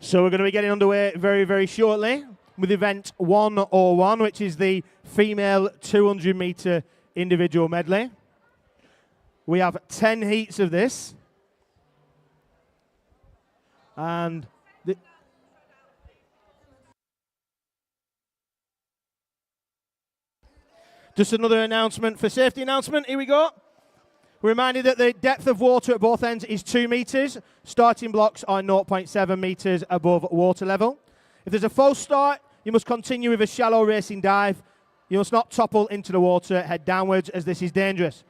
So we're going to be getting underway very, very shortly with event 101, which is the female 200-meter individual medley. We have 10 heats of this. And just another announcement for safety announcement. Here we go. We're reminded that the depth of water at both ends is 2 meters. Starting blocks are 0.7 meters above water level. If there's a false start, you must continue with a shallow racing dive. You must not topple into the water, head downwards, as this is dangerous.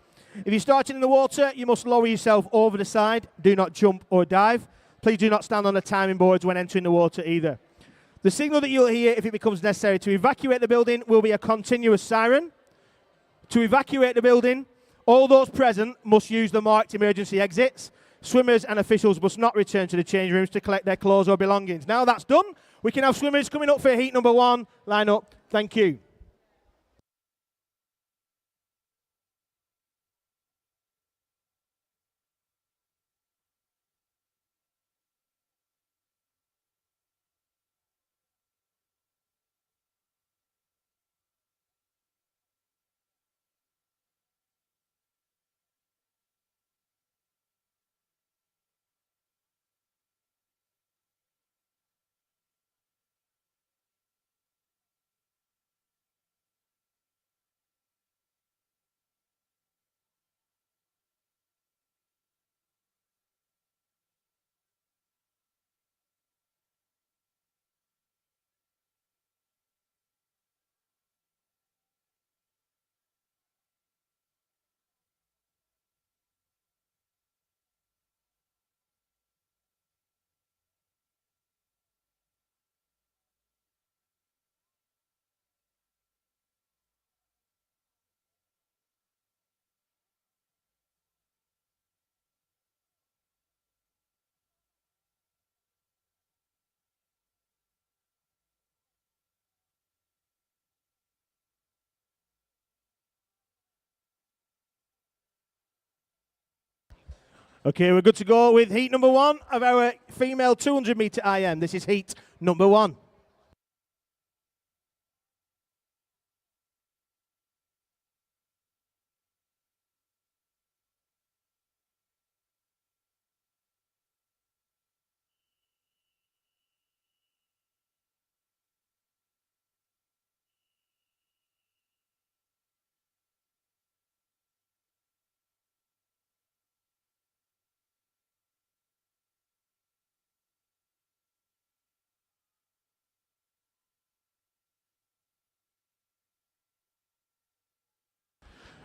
If you're starting in the water, you must lower yourself over the side. Do not jump or dive. Please do not stand on the timing boards when entering the water either. The signal that you'll hear if it becomes necessary to evacuate the building will be a continuous siren. To evacuate the building, all those present must use the marked emergency exits. Swimmers and officials must not return to the change rooms to collect their clothes or belongings. Now that's done, we can have swimmers coming up for heat number 1. Line up. Thank you. Okay, we're good to go with heat number 1 of our female 200-meter IM. This is heat number 1.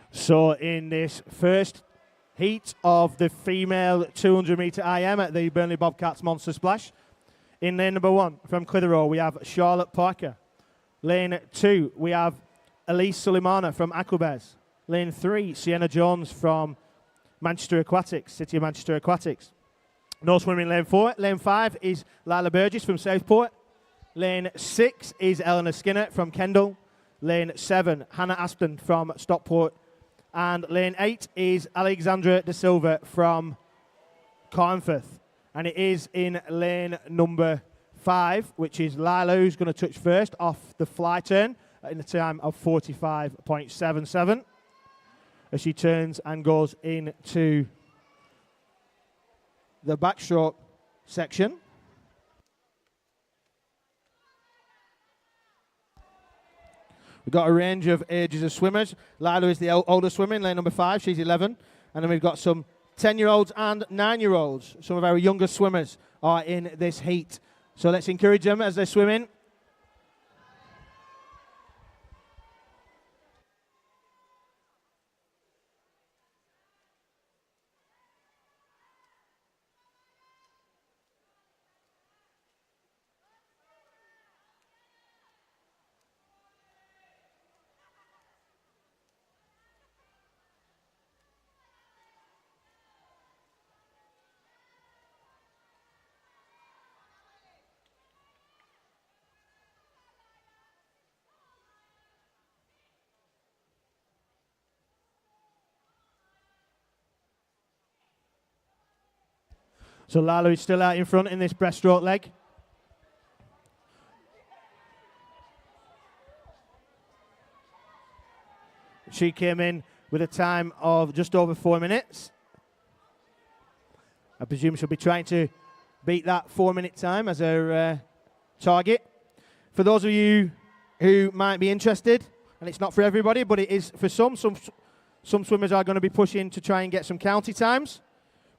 So in this first heat of the female 200-meter IM at the Burnley BOBCATS Monster Splash, in lane number 1 from Clitheroe, we have Charlotte Parker. Lane 2, we have Elise Suleimana from Aquabez. Lane 3, Sienna Jones from Manchester Aquatics, City of Manchester Aquatics. No swimming in lane 4. Lane 5 is Lila Burgess from Southport. Lane 6 is Eleanor Skinner from Kendal. Lane 7, Hannah Aston from Stockport. And lane 8 is Alexandra De Silva from Carnforth. And it is in lane number 5, which is Lila, who's going to touch first off the fly turn in a time of 45.77 as she turns and goes into the backstroke section. We've got a range of ages of swimmers. Lila is the older swimmer in lane number 5. She's 11. And then we've got some 10-year-olds and 9-year-olds. Some of our younger swimmers are in this heat. So let's encourage them as they're swimming. So Lala is still out in front in this breaststroke leg. She came in with a time of just over 4 minutes. I presume she'll be trying to beat that 4-minute time as her target. For those of you who might be interested, and it's not for everybody, but it is for some swimmers are going to be pushing to try and get some county times,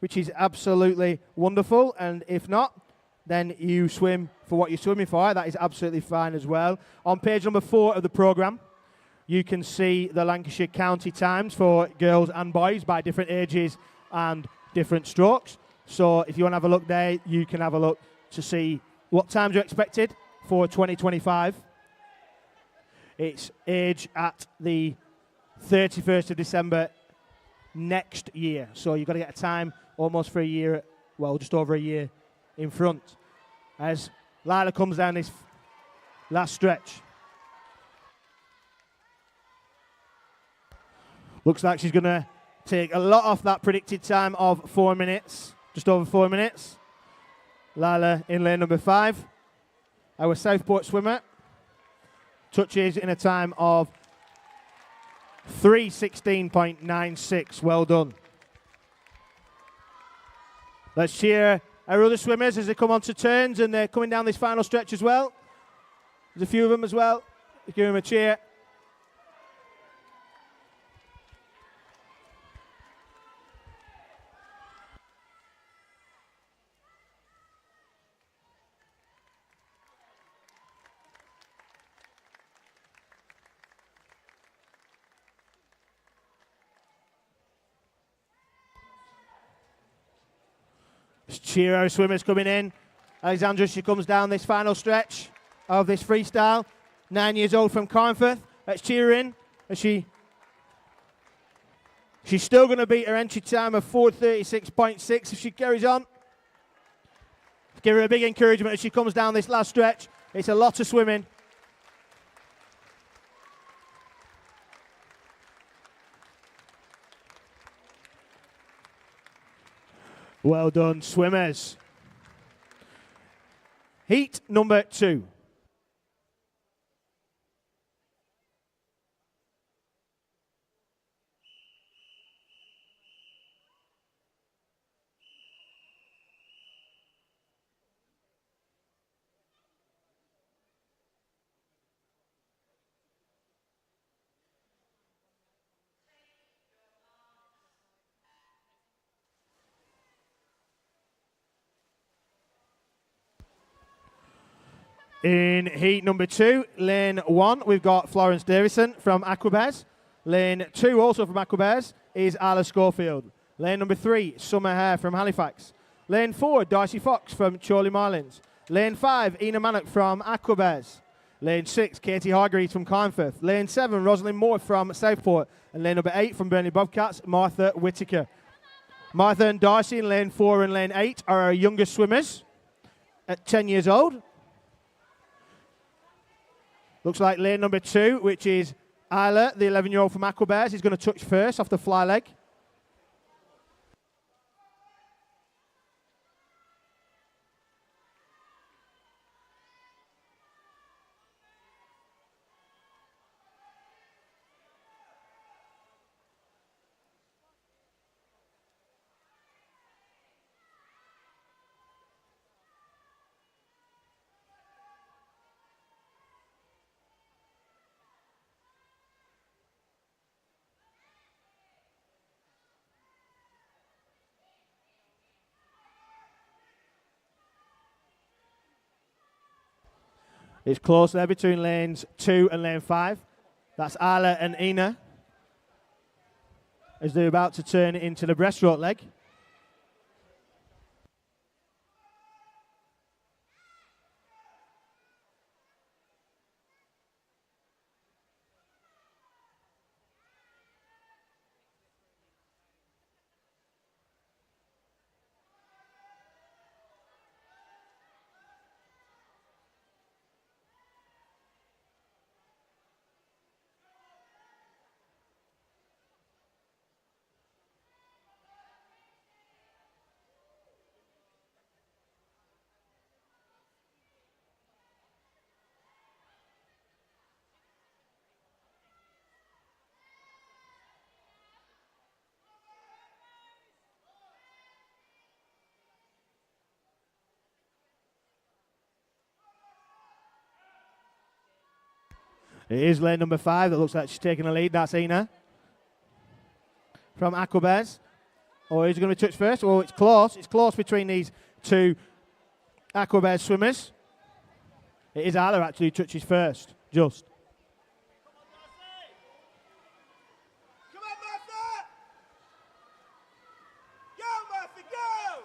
which is absolutely wonderful. And if not, then you swim for what you're swimming for. That is absolutely fine as well. On page number 4 of the programme, you can see the Lancashire county times for girls and boys by different ages and different strokes. So if you want to have a look there, you can have a look to see what times are expected for 2025. It's age at the 31st of December next year. So you've got to get a time almost for a year, well, just over a year in front. As Lila comes down this last stretch. Looks like she's going to take a lot off that predicted time of 4 minutes. Just over 4 minutes. Lila in lane number 5. Our Southport swimmer touches in a time of 3:16.96. Well done. Let's cheer our other swimmers as they come onto turns, and they're coming down this final stretch as well. There's a few of them as well. Let's give them a cheer. Let's cheer our swimmers coming in. Alexandra, she comes down this final stretch of this freestyle. 9 years old from Carnforth. Let's cheer her in. As she's still going to beat her entry time of 4:36.6 if she carries on. Give her a big encouragement as she comes down this last stretch. It's a lot of swimming. Well done, swimmers. Heat number 2. In heat number 2, lane 1, we've got Florence Davison from Aquabears. Lane 2, also from Aquabears, is Isla Schofield. Lane number 3, Summer Hare from Halifax. Lane 4, Darcy Fox from Chorley Marlins. Lane 5, Ina Mannock from Aquabears. Lane 6, Katie Hargreaves from Carnforth. Lane 7, Rosalind Moore from Southport. And lane number 8, from Burnley Bobcats, Martha Whittaker. Martha and Darcy in lane 4 and lane 8 are our youngest swimmers at 10 years old. Looks like lane number 2, which is Isla, the 11-year-old from Aquabears, is going to touch first off the fly leg. It's close there between lanes 2 and lane 5. That's Isla and Ina as they're about to turn into the breaststroke leg. It is lane number 5 that looks like she's taking the lead. That's Ina from Aquabears. Oh, who's going to be touched first? Oh, it's close. It's close between these two Aquabears swimmers. It is Ala actually who touches first, just. Come on, Murphy! Go, Murphy, go!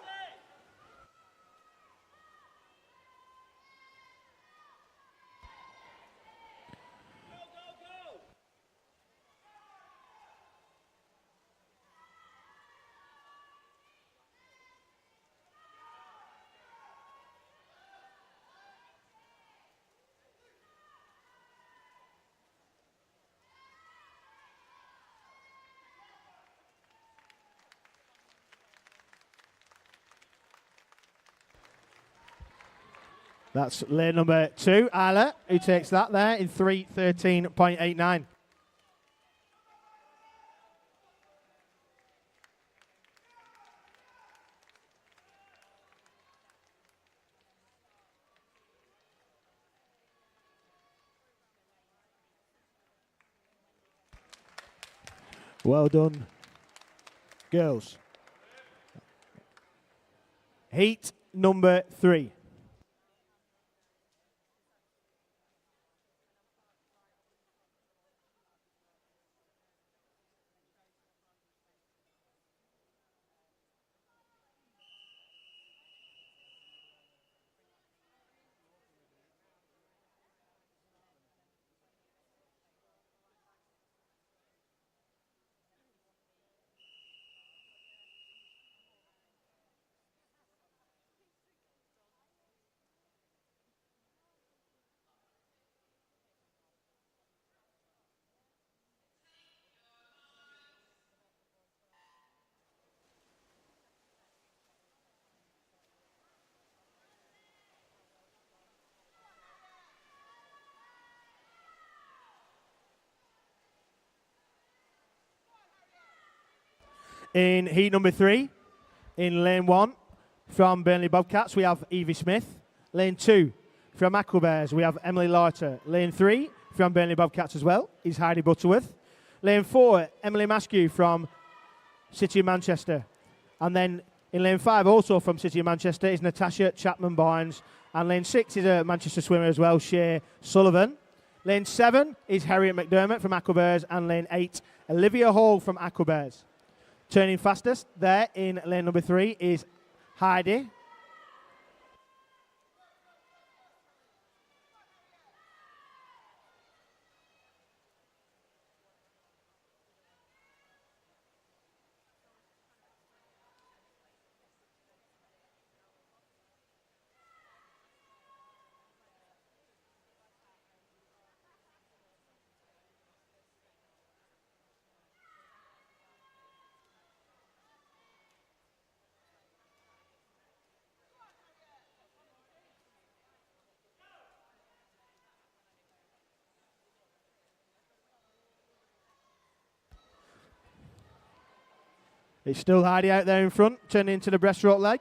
That's lane number 2, Ala, who takes that there in 3:13.89. Well done, girls. Heat number 3. In heat number 3, in lane 1, from Burnley Bobcats, we have Evie Smith. Lane 2, from Aquabears, we have Emily Lauter. Lane 3, from Burnley Bobcats as well, is Heidi Butterworth. Lane 4, Emily Maskew from City of Manchester. And then in lane 5, also from City of Manchester, is Natasha Chapman-Barnes. And lane 6 is a Manchester swimmer as well, Shea Sullivan. Lane 7 is Harriet McDermott from Aquabears. And lane 8, Olivia Hall from Aquabears. Turning fastest there in lane number 3 is Heidi. It's still Heidi out there in front, turning into the breaststroke leg.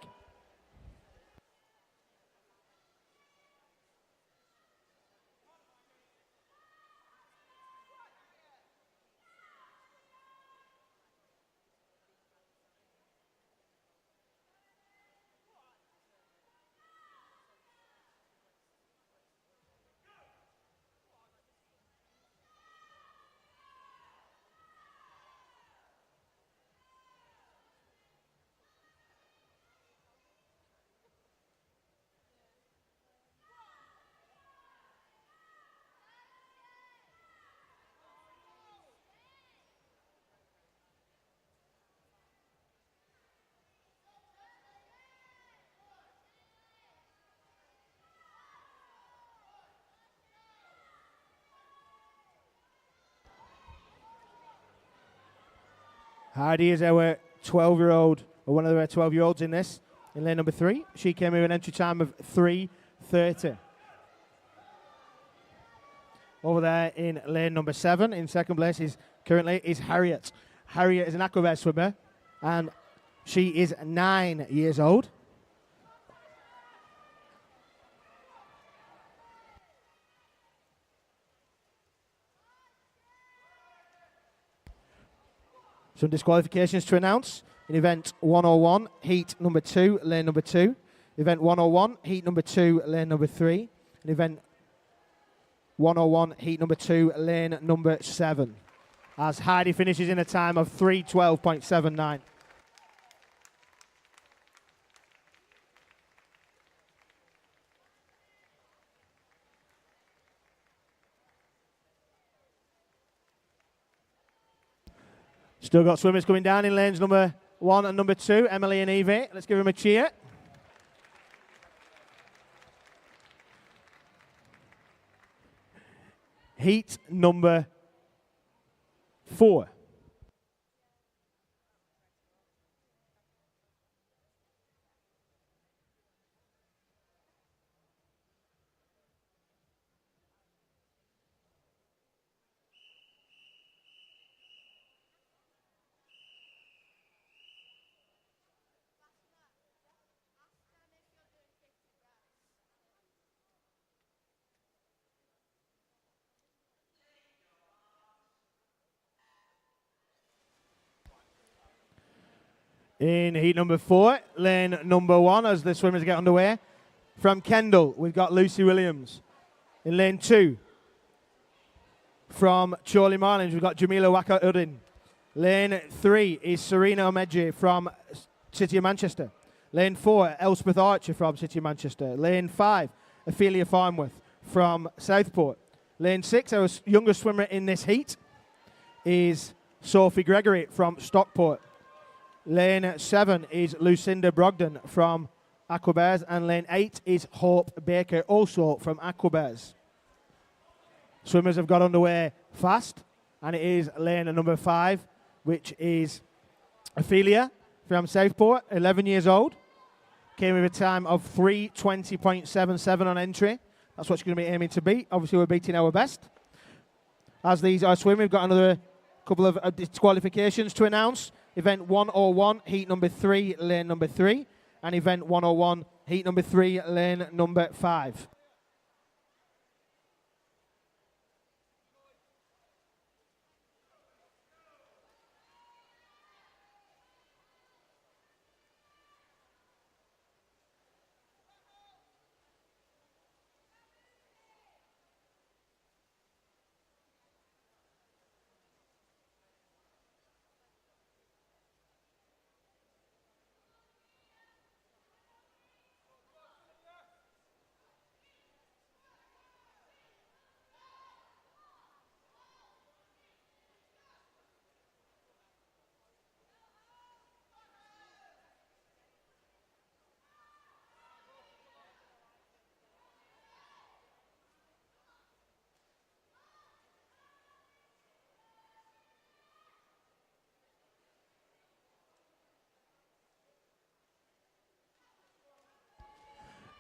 Heidi is our 12-year-old, or one of our 12-year-olds in this, in lane number 3. She came in with an entry time of 3:30. Over there in lane number 7, in second place, is Harriet. Harriet is an Aquabear swimmer, and she is 9 years old. Some disqualifications to announce. In event 101, heat number 2, lane number 2. Event 101, heat number 2, lane number 3. And event 101, heat number 2, lane number 7. As Heidi finishes in a time of 3:12.79. Still got swimmers coming down in lanes number 1 and number 2, Emily and Evie. Let's give them a cheer. Heat number 4. In heat number 4, lane number 1, as the swimmers get underway. From Kendall, we've got Lucy Williams. In lane 2, from Chorley Marlins, we've got Jamila Waka-Uddin. Lane 3 is Serena Omeji from City of Manchester. Lane 4, Elspeth Archer from City of Manchester. Lane 5, Ophelia Farnworth from Southport. Lane 6, our youngest swimmer in this heat, is Sophie Gregory from Stockport. Lane 7 is Lucinda Brogden from Aquabears, and lane 8 is Hope Baker, also from Aquabears. Swimmers have got underway fast, and it is lane number 5, which is Ophelia from Southport, 11 years old. Came with a time of 3:20.77 on entry. That's what she's going to be aiming to beat. Obviously, we're beating our best. As these are swimming, we've got another couple of disqualifications to announce. Event 101, heat number 3, lane number 3. And event 101, heat number 3, lane number 5.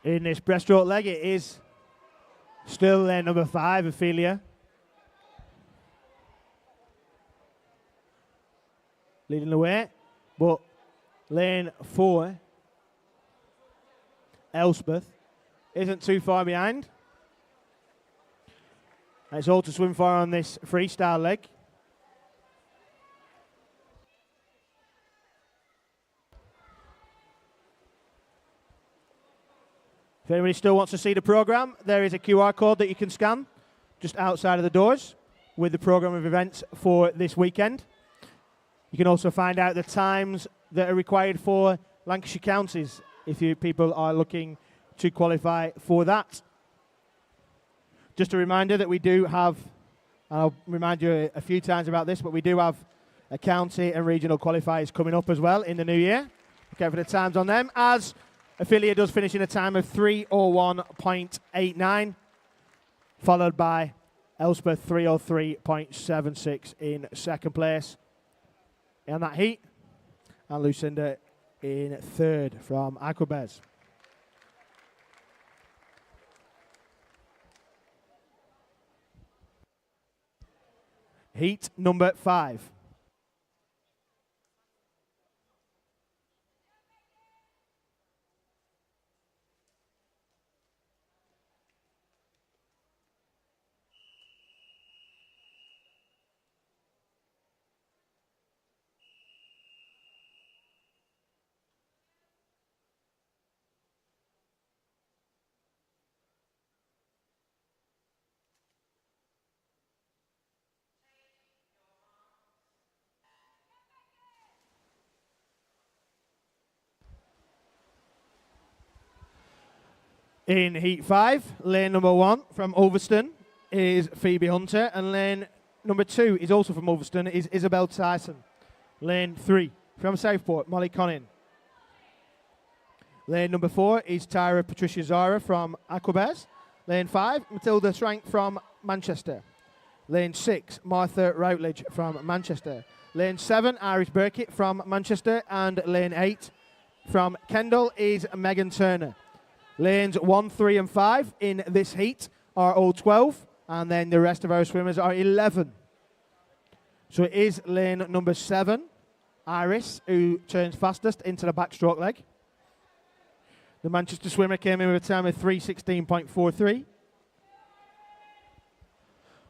In this breaststroke leg, it is still lane number 5, Ophelia. Leading the way, but lane 4, Elspeth, isn't too far behind. And it's all to swim for on this freestyle leg. If anybody still wants to see the program, there is a QR code that you can scan just outside of the doors with the program of events for this weekend. You can also find out the times that are required for Lancashire counties if you people are looking to qualify for that. Just a reminder that we do have, and I'll remind you a few times about this, but we do have a county and regional qualifiers coming up as well in the new year. Okay, for the times on them, as Ophelia does finish in a time of 3:01.89, followed by Elspeth 3:03.76 in second place in that heat, and Lucinda in third from Aquabears. Heat number 5. In Heat 5, lane number 1 from Ulverston is Phoebe Hunter, and lane number 2 is also from Ulverston, is Isabel Tyson. Lane 3 from Southport, Molly Connin. Lane number 4 is Tyra Patricia Zara from Aquabears. Lane 5, Matilda Schrank from Manchester. Lane 6, Martha Routledge from Manchester. Lane 7, Iris Burkitt from Manchester. And lane 8 from Kendal is Megan Turner. Lanes 1, 3 and 5 in this heat are all 12, and then the rest of our swimmers are 11. So it is lane number 7, Iris, who turns fastest into the backstroke leg. The Manchester swimmer came in with a time of 3:16.43.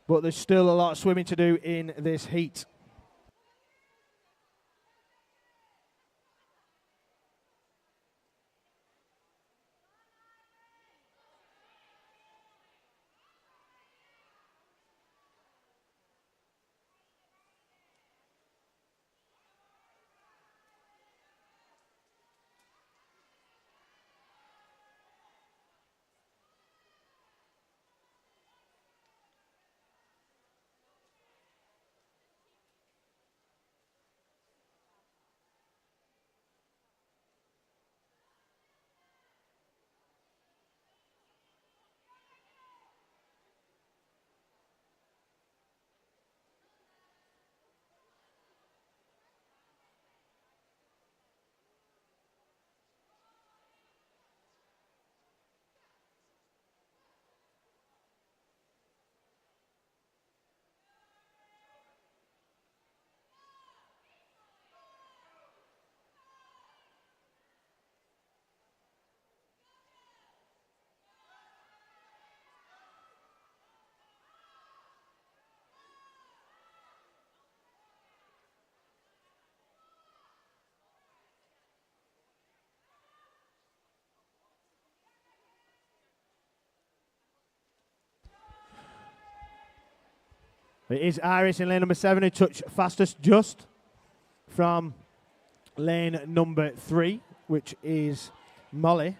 But there's still a lot of swimming to do in this heat. It is Iris in lane number 7 who touched fastest just from lane number 3, which is Molly.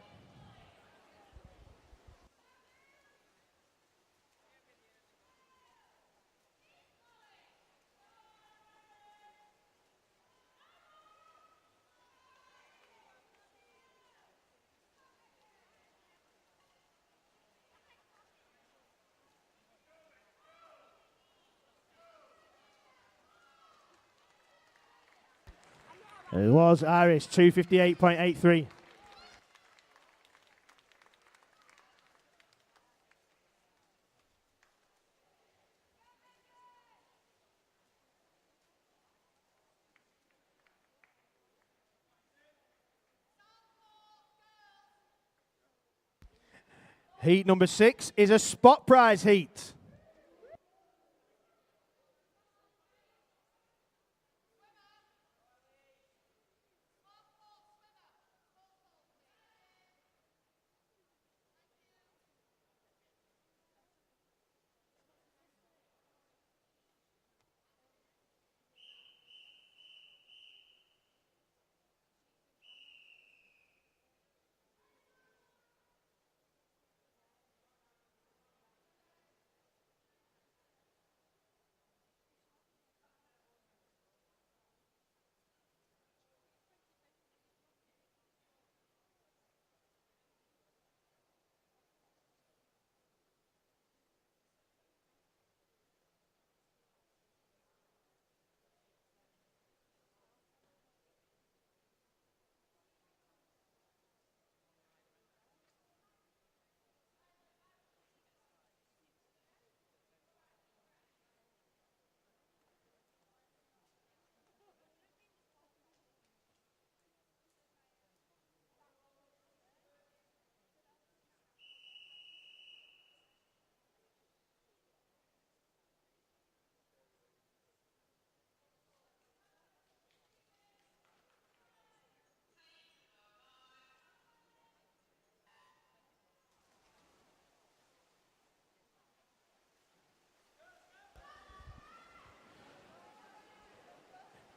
It was Iris, 2:58.83. Heat number 6 is a spot prize heat.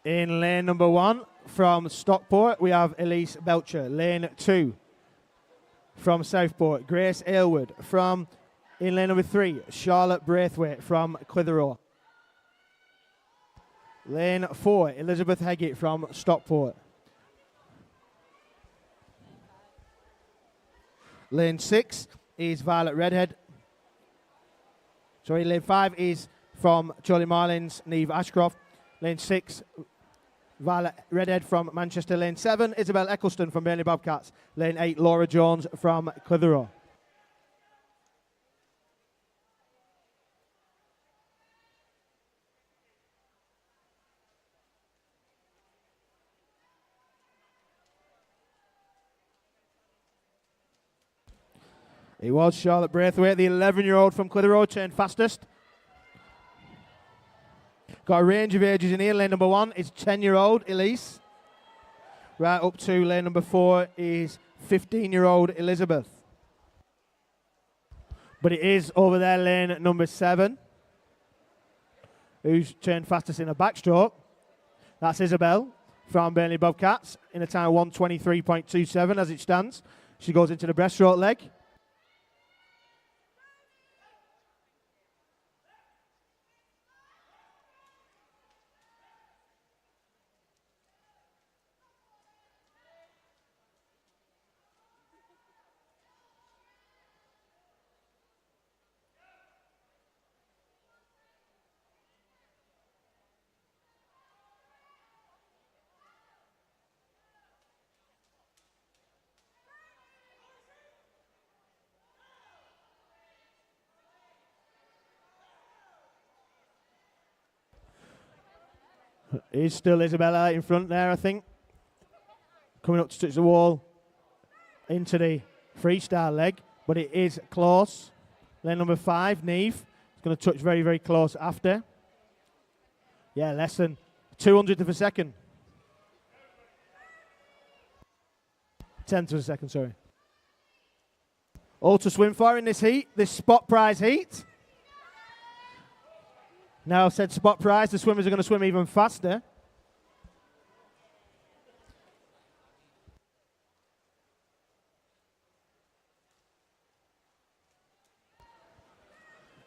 In lane number 1 from Stockport, we have Elise Belcher. Lane 2 from Southport. Grace Aylward from, in lane number 3, Charlotte Braithwaite from Clitheroe. Lane 4, Elizabeth Heggett from Stockport. Lane 6 is Violet Redhead. Sorry, lane 5 is from Charlie Marlins, Neve Ashcroft. Lane 6, Violet Redhead from Manchester. Lane 7, Isabel Eccleston from Burnley Bobcats. Lane 8, Laura Jones from Clitheroe. It was Charlotte Braithwaite, the 11-year-old from Clitheroe, turned fastest. Got a range of ages in here. Lane number 1 is 10-year-old Elise. Right up to lane number 4 is 15-year-old Elizabeth. But it is over there lane number 7, who's turned fastest in a backstroke. That's Isabel from Burnley Bobcats in a time of 1:23.27 as it stands. She goes into the breaststroke leg. Is still Isabella in front there, I think. Coming up to touch the wall into the freestyle leg, but it is close. Lane number 5, Neve, is going to touch very, very close after. Yeah, less than 200th of a second. 10th of a second, sorry. All to swim for in this heat, this spot prize heat. Now said spot prize, the swimmers are going to swim even faster.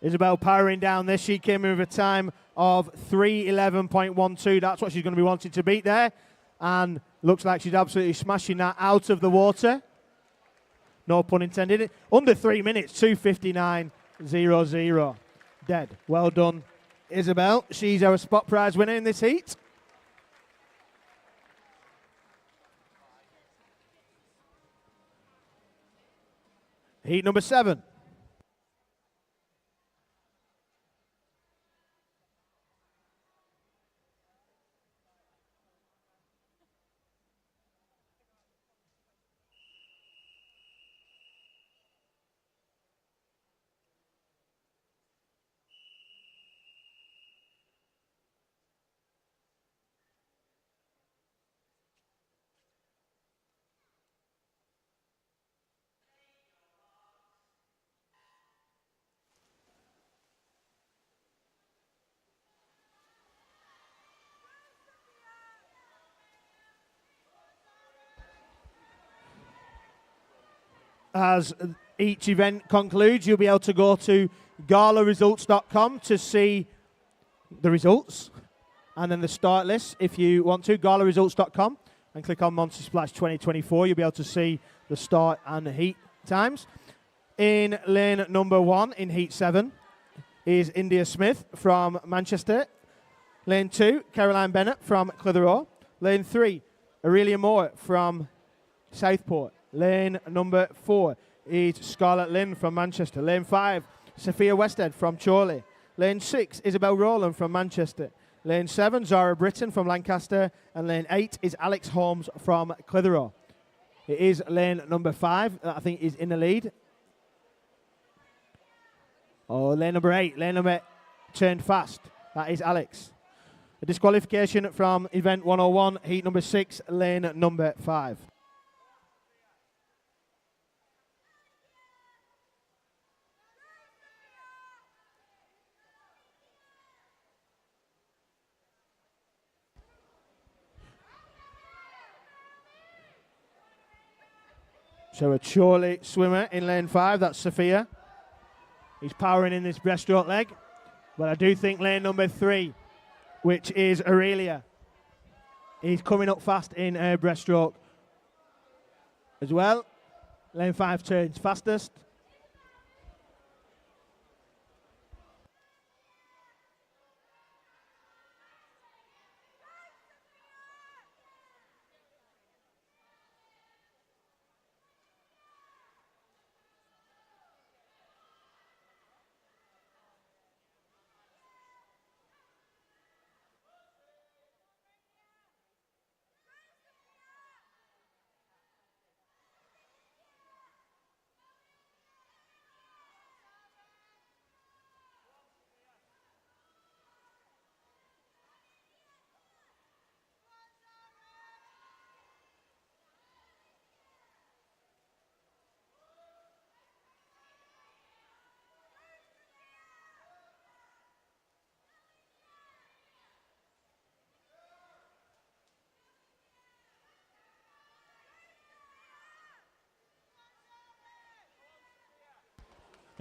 Isabel powering down this. She came in with a time of 3:11.12. That's what she's going to be wanting to beat there. And looks like she's absolutely smashing that out of the water. No pun intended. Under 3 minutes, 2:59.00. Dead. Well done, Isabel. She's our spot prize winner in this heat. Heat number 7. As each event concludes, you'll be able to go to galaresults.com to see the results and then the start list if you want to. Galaresults.com and click on Monster Splash 2024. You'll be able to see the start and the heat times. In lane number 1 in heat 7 is India Smith from Manchester. Lane 2, Caroline Bennett from Clitheroe. Lane 3, Aurelia Moore from Southport. Lane number 4 is Scarlett Lynn from Manchester. Lane 5, Sophia Westhead from Chorley. Lane 6, Isabel Rowland from Manchester. Lane 7, Zara Britton from Lancaster. And lane 8 is Alex Holmes from Clitheroe. It is lane number 5 that I think is in the lead. Oh, lane number 8. Lane number 8 turned fast. That is Alex. A disqualification from event 101, heat number 6, lane number 5. So a Chorley swimmer in lane 5, that's Sophia. He's powering in this breaststroke leg. But I do think lane number 3, which is Aurelia, he's coming up fast in breaststroke as well. Lane 5 turns fastest.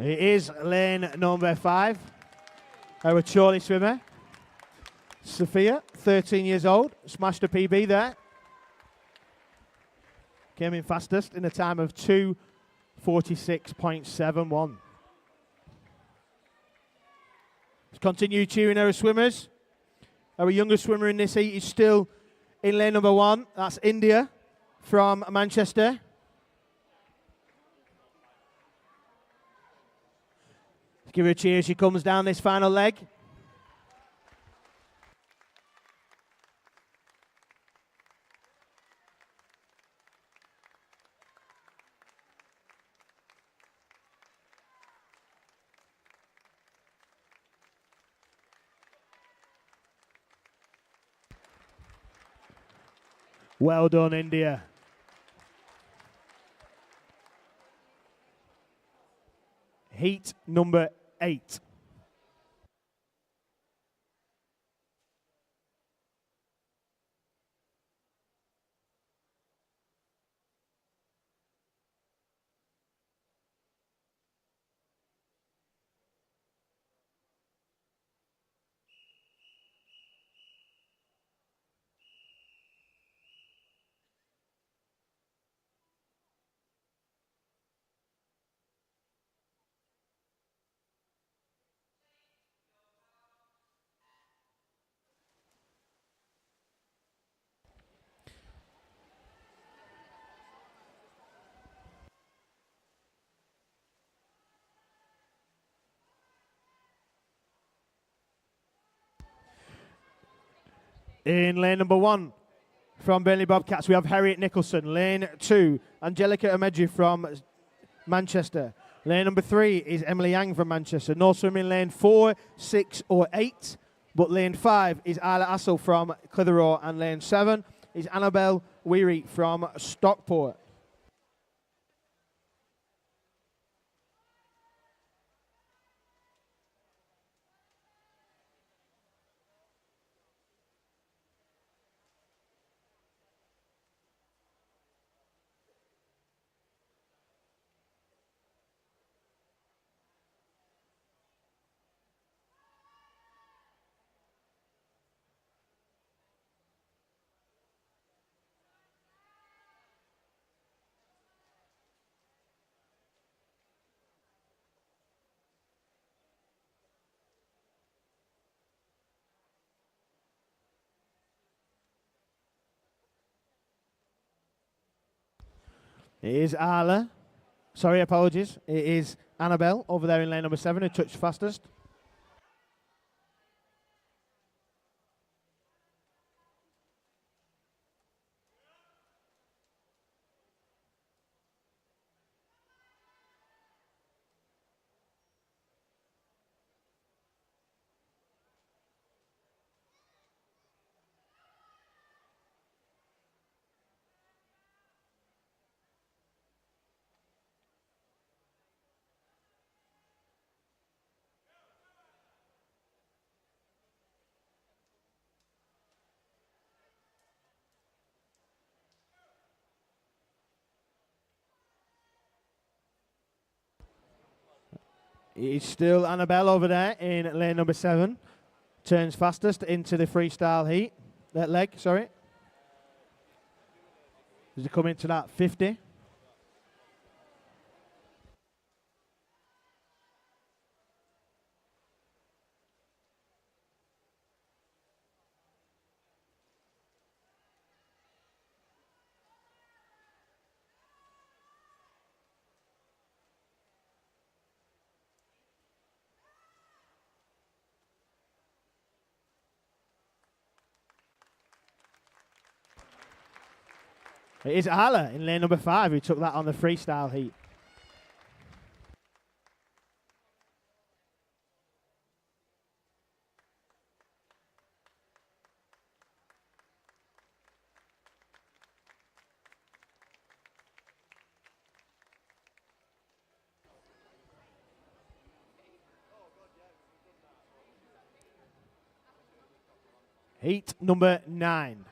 It is lane number 5. Our Chorley swimmer, Sophia, 13 years old, smashed a PB there. Came in fastest in a time of 2:46.71. Let's continue cheering our swimmers. Our youngest swimmer in this heat is still in lane number 1. That's India from Manchester. Let's give her a cheer as she comes down this final leg. Well done, India. Heat number 8. In lane number 1, from Burnley Bobcats, we have Harriet Nicholson. Lane 2, Angelica Amedji from Manchester. Lane number 3 is Emily Yang from Manchester. No swim in lane 4, 6 or 8. But lane 5 is Isla Assel from Clitheroe. And lane 7 is Annabelle Weary from Stockport. It is Arla. Sorry, apologies. It is Annabelle over there in lane number 7 who touched fastest. It's still Annabelle over there in lane number 7. Turns fastest into the freestyle heat. That leg, sorry. As they come into that 50. It is Ala in lane number 5 who took that on the freestyle heat. Heat number 9.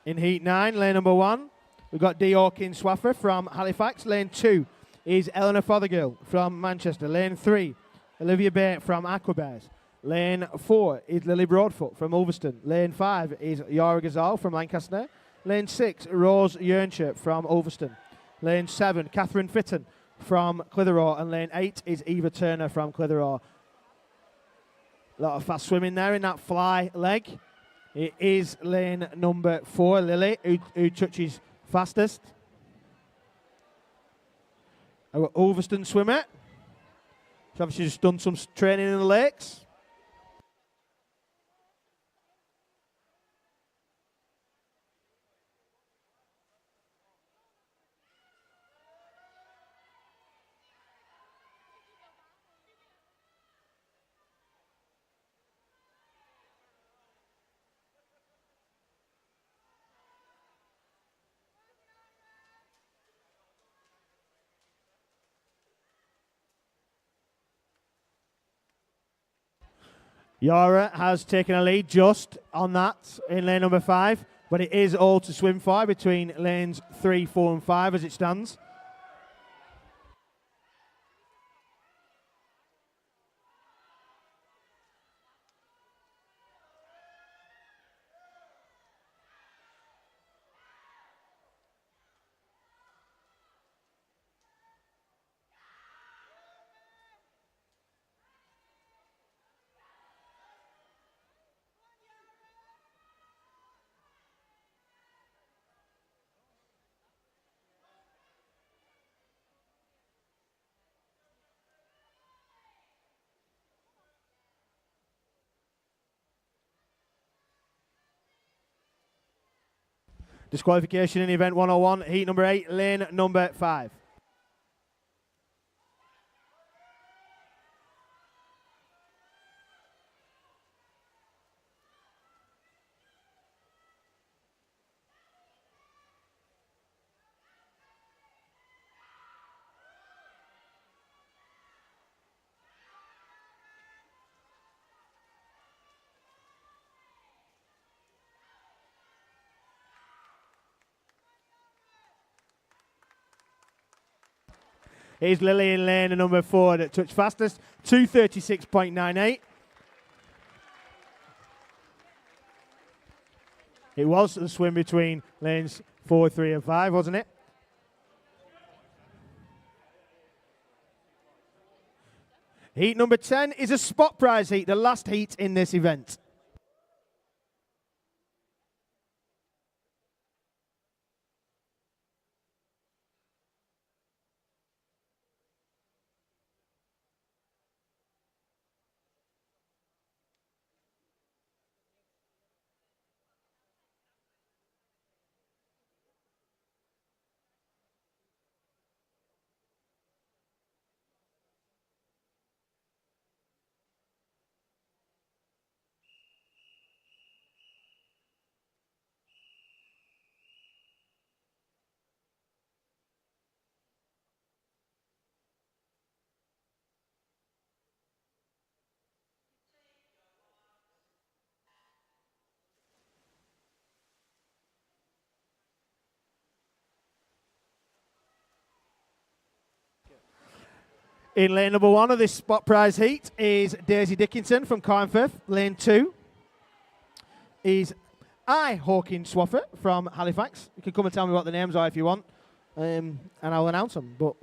In Heat 9, lane number 1, we've got D. Hawkins Swaffer from Halifax. Lane 2 is Eleanor Fothergill from Manchester. Lane 3, Olivia Bay from Aquabears. Lane 4 is Lily Broadfoot from Ulverston. Lane 5 is Yara Gazal from Lancaster. Lane 6, Rose Yearnshire from Ulverston. Lane 7, Catherine Fitton from Clitheroe. And lane 8 is Eva Turner from Clitheroe. A lot of fast swimming there in that fly leg. It is lane number 4, Lily, who touches fastest. Our Ulverston swimmer. She's obviously just done some training in the lakes. Yara has taken a lead just on that in lane number 5, but it is all to swim for between lanes 3, 4 and 5 as it stands. Disqualification in event 101, heat number 8, lane number 5. Here's Lily in lane number 4 that touched fastest, 2:36.98. It was the swim between lanes 4, 3 and 5, wasn't it? Heat number 10 is a spot prize heat, the last heat in this event. In lane number 1 of this spot prize heat is Daisy Dickinson from Carnforth. Lane 2 is Hawkins Swaffer from Halifax. You can come and tell me what the names are if you want, and I'll announce them. But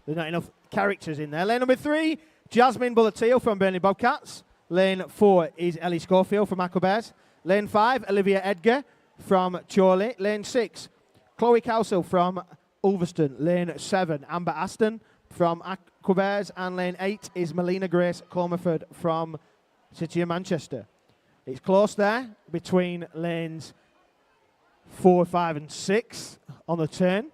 there's not enough characters in there. Lane number 3, Jasmine Bulleteel from Burnley Bobcats. Lane 4 is Ellie Schofield from Aquabears. Lane 5, Olivia Edgar from Chorley. Lane 6, Chloe Cowsill from Ulverston. Lane 7, Amber Aston from Aquabears. And lane 8 is Melina Grace Comerford from City of Manchester. It's close there between lanes 4, 5 and 6 on the turn.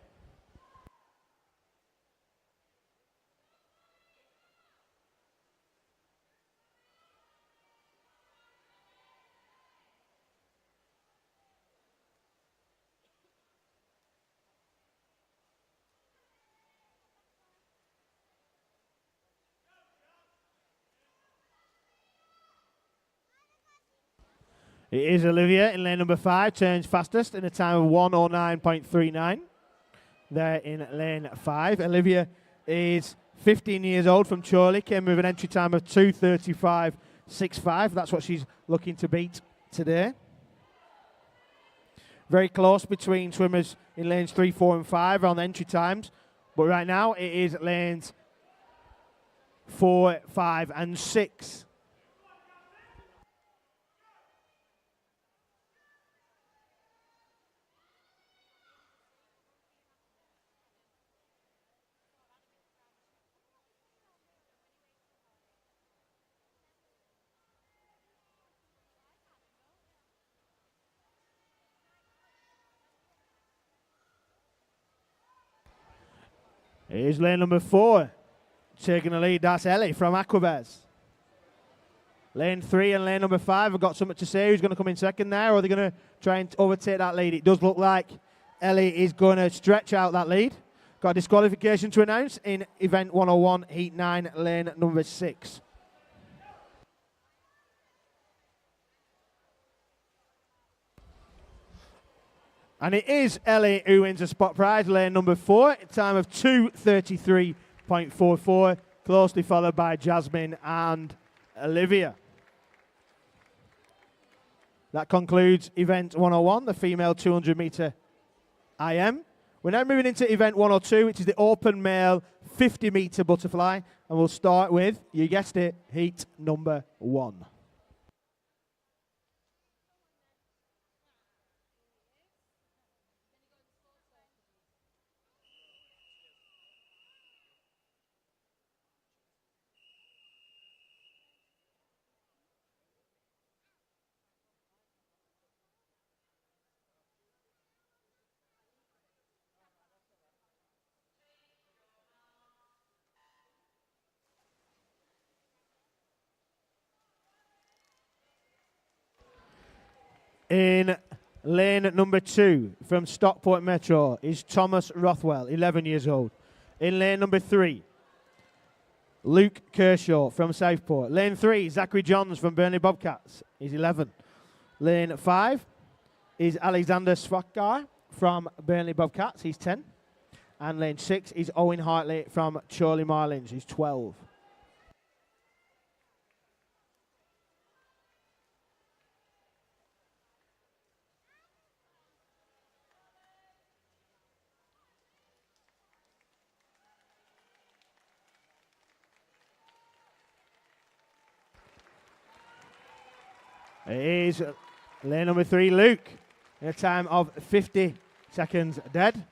It is Olivia in lane number 5, turns fastest in a time of 1:09.39. There in lane 5. Olivia is 15 years old from Chorley, came with an entry time of 2:35.65. That's what she's looking to beat today. Very close between swimmers in lanes 3, 4 and 5 on entry times. But right now it is lanes 4, 5 and 6. It is lane number 4. Taking the lead, that's Ellie from Aquabears. Lane 3 and lane number 5 have got something to say. Who's going to come in second there, or are they going to try and overtake that lead? It does look like Ellie is going to stretch out that lead. Got a disqualification to announce in event 101, heat 9, lane number 6. And it is Ellie who wins the spot prize, lane number 4, time of 2:33.44, closely followed by Jasmine and Olivia. That concludes event 101, the female 200 metre IM. We're now moving into event 102, which is the open male 50 metre butterfly, and we'll start with, you guessed it, heat number 1. In lane number 2 from Stockport Metro is Thomas Rothwell, 11 years old. In lane number 3, Luke Kershaw from Southport. Lane 3, Zachary Johns from Burnley Bobcats. He's 11. Lane 5 is Alexander Svakar from Burnley Bobcats. He's 10. And lane 6 is Owen Hartley from Chorley Marlins. He's 12. It is lane number 3, Luke, in a time of 50 seconds dead.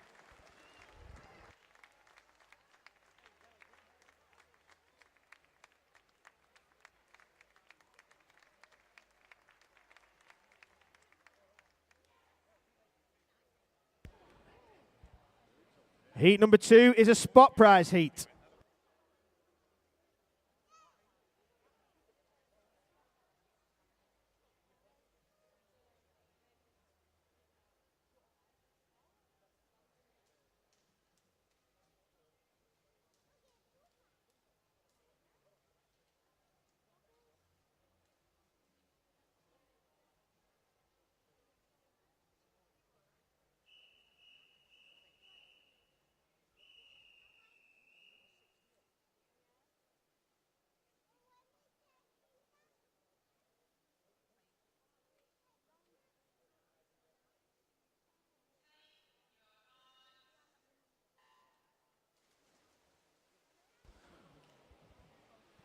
Heat number 2 is a spot prize heat.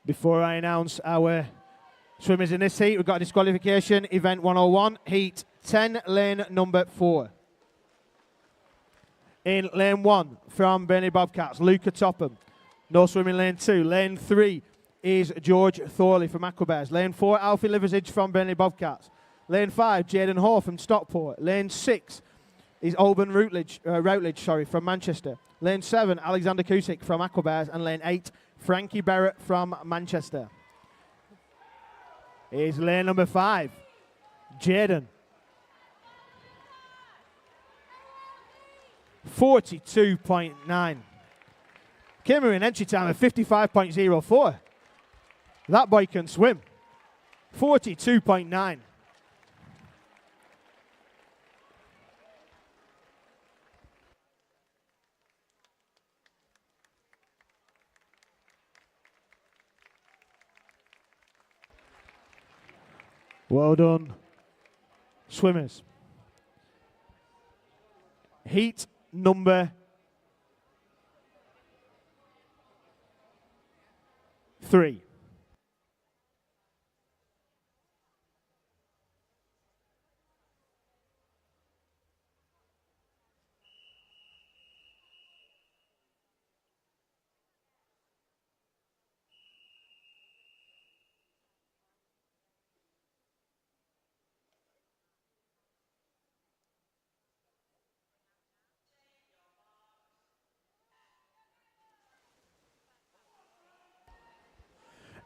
Before I announce our swimmers in this heat, we've got a disqualification, event 101, heat 10, lane number 4. In lane 1 from Burnley Bobcats, Luca Topham. No swim in lane 2. Lane 3 is George Thorley from Aquabears. Lane 4, Alfie Liversidge from Burnley Bobcats. Lane 5, Jaden Hoare from Stockport. Lane 6 is Alban Routledge from Manchester. Lane 7, Alexander Kusick from Aquabears. And lane 8, Frankie Barrett from Manchester. Here's lane number 5, Jaden. 42.9. Came in entry time of 55.04. That boy can swim. 42.9. Well done, swimmers. Heat number 3.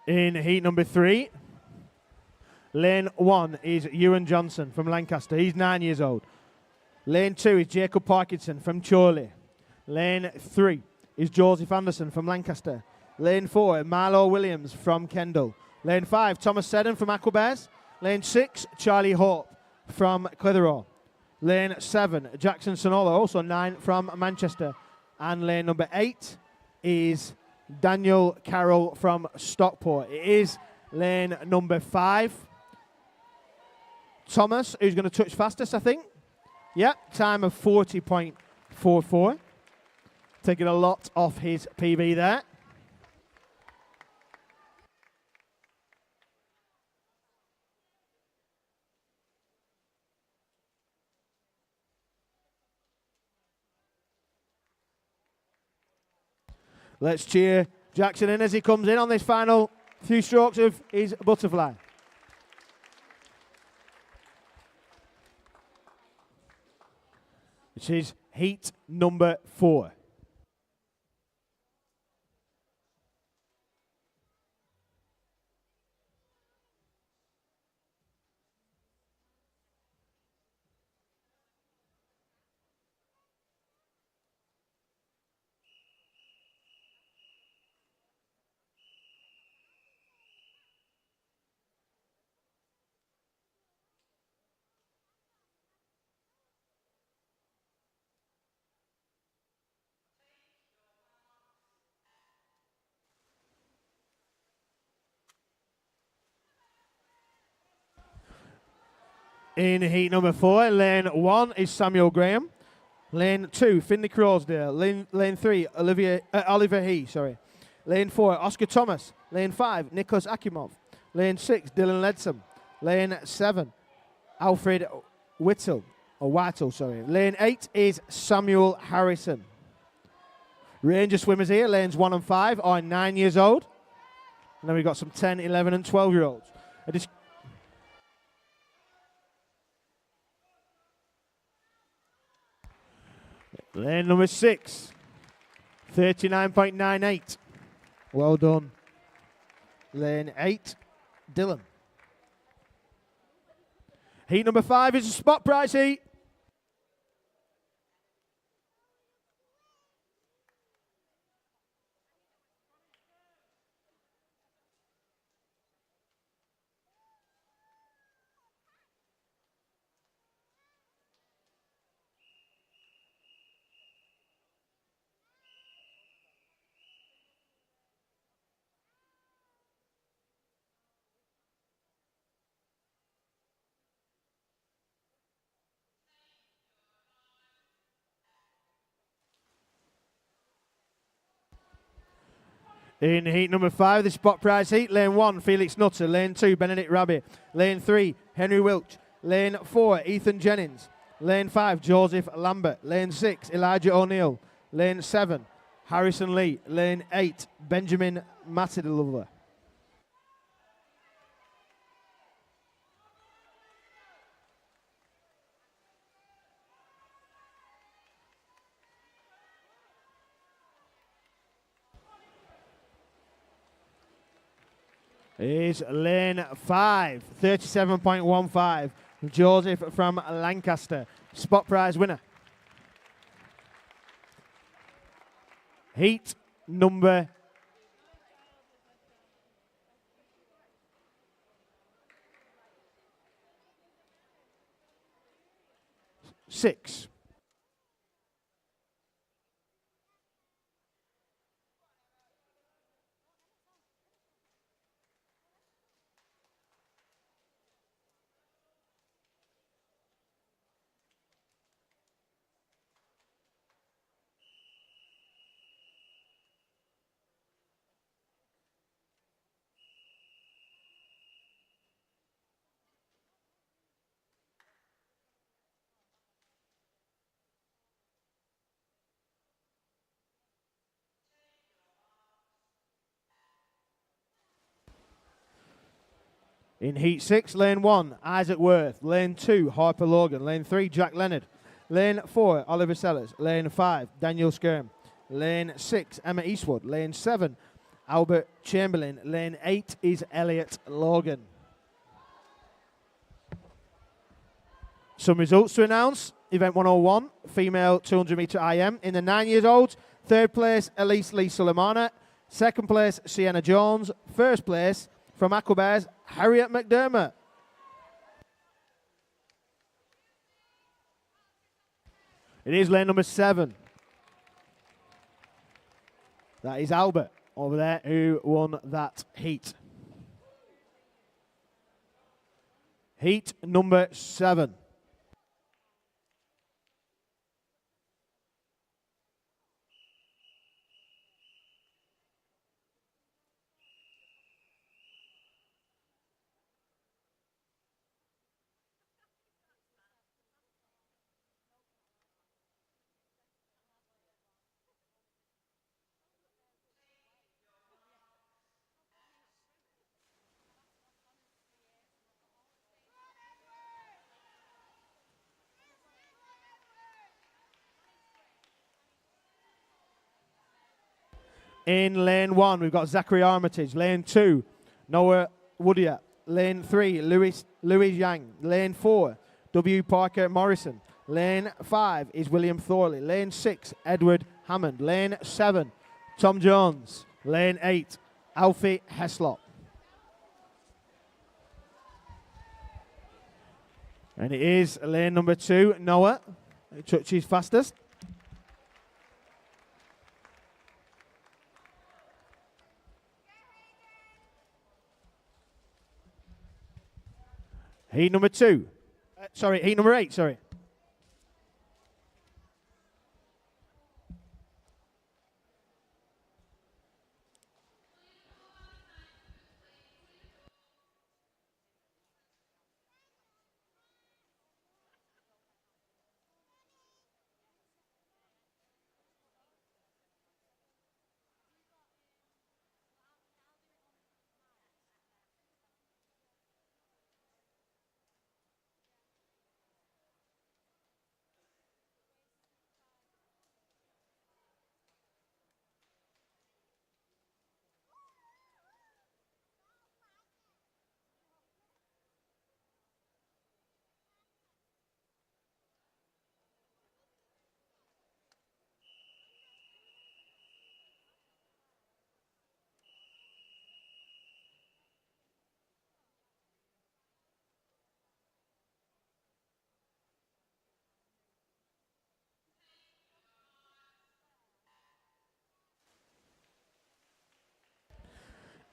In heat number 3, lane 1 is Ewan Johnson from Lancaster. He's 9 years old. Lane 2 is Jacob Parkinson from Chorley. Lane 3 is Joseph Anderson from Lancaster. Lane 4, Marlo Williams from Kendal. Lane 5, Thomas Seddon from Aquabears. Lane 6, Charlie Hope from Clitheroe. Lane 7, Jackson Sonola, also 9 from Manchester. And lane number 8 is Daniel Carroll from Stockport. It is lane number 5. Thomas, who's going to touch fastest, I think. Yep, time of 40.44. Taking a lot off his PB there. Let's cheer Jackson in as he comes in on this final few strokes of his butterfly. Which is heat number 4. In heat number 4, lane 1 is Samuel Graham. Lane 2, Finley Crosdale. Lane 3, Oliver He. Lane 4, Oscar Thomas. Lane 5, Nicholas Akimov. Lane 6, Dylan Leadsom. Lane 7, Alfred Whittle. Lane 8 is Samuel Harrison. Range of swimmers here. Lanes 1 and 5 are 9 years old. And then we've got some 10, 11 and 12-year-olds. Lane number 6, 39.98. Well done. Lane 8, Dylan. Heat number 5 is a spot prize heat. In heat number 5, the spot prize heat, lane 1, Felix Nutter, lane 2, Benedict Rabbit, lane 3, Henry Wilch, lane 4, Ethan Jennings, lane 5, Joseph Lambert, lane 6, Elijah O'Neill, lane 7, Harrison Lee, lane 8, Benjamin Matidlover. Is lane 5, 37.15, Joseph from Lancaster, spot prize winner. Heat number 6. In heat 6, lane 1, Isaac Worth, lane 2, Harper Logan, lane 3, Jack Leonard, lane 4, Oliver Sellers, lane 5, Daniel Skirm, lane 6, Emma Eastwood, lane 7, Albert Chamberlain, lane 8 is Elliot Logan. Some results to announce. Event 101, female 200 metre IM. In the 9 years old, third place, Elise Lee Suleimana. Second place, Sienna Jones. First place, from Aquabears, Harriet McDermott. It is lane number 7. That is Albert over there who won that heat. Heat number 7. In lane 1, we've got Zachary Armitage. Lane 2, Noah Woodier. Lane 3, Louis Yang. Lane 4, W. Parker Morrison. Lane 5 is William Thorley. Lane 6, Edward Hammond. Lane 7, Tom Jones. Lane 8, Alfie Heslop. And it is lane number 2, Noah, who touches fastest. Heat number 2. Heat number 8, sorry.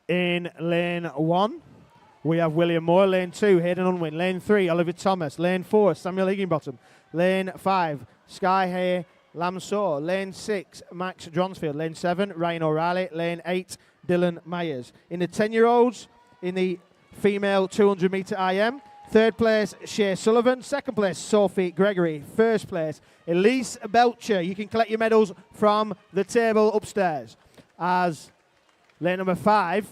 In lane 1, we have William Moore. Lane 2, Hayden Unwin. Lane 3, Oliver Thomas. Lane 4, Samuel Higginbottom. Lane 5, Sky Hay Lamsaw. Lane 6, Max Dronsfield. Lane 7, Ryan O'Reilly. Lane 8, Dylan Myers. In the 10-year-olds, in the female 200 metre IM, third place, Shea Sullivan. Second place, Sophie Gregory. First place, Elise Belcher. You can collect your medals from the table upstairs. As lane number 5,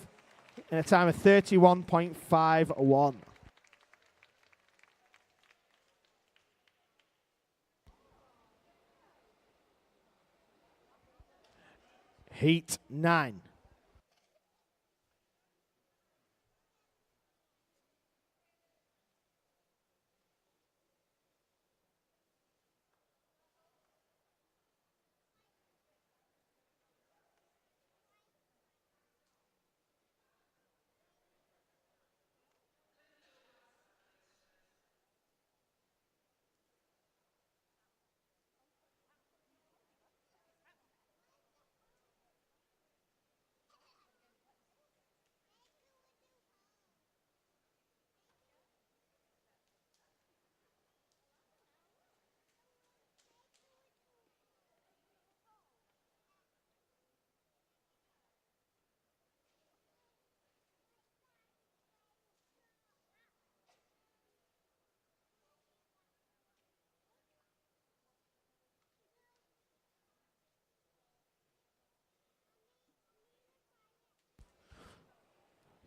in a time of 31.51. Heat 9.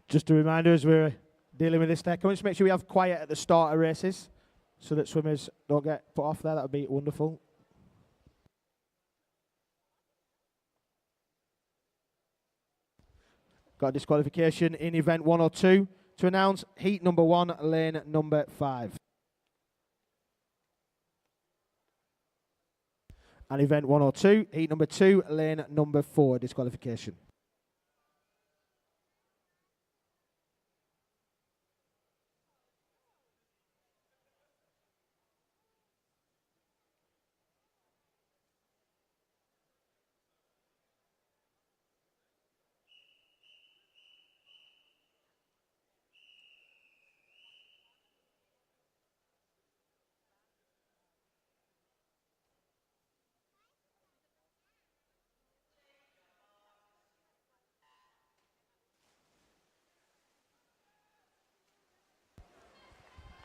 Just a reminder as we're dealing with this there, can we just make sure we have quiet at the start of races so that swimmers don't get put off there? That would be wonderful. Got a disqualification in event 1 or 2 to announce heat number 1, lane number 5. And event 1 or 2, heat number 2, lane number 4, disqualification.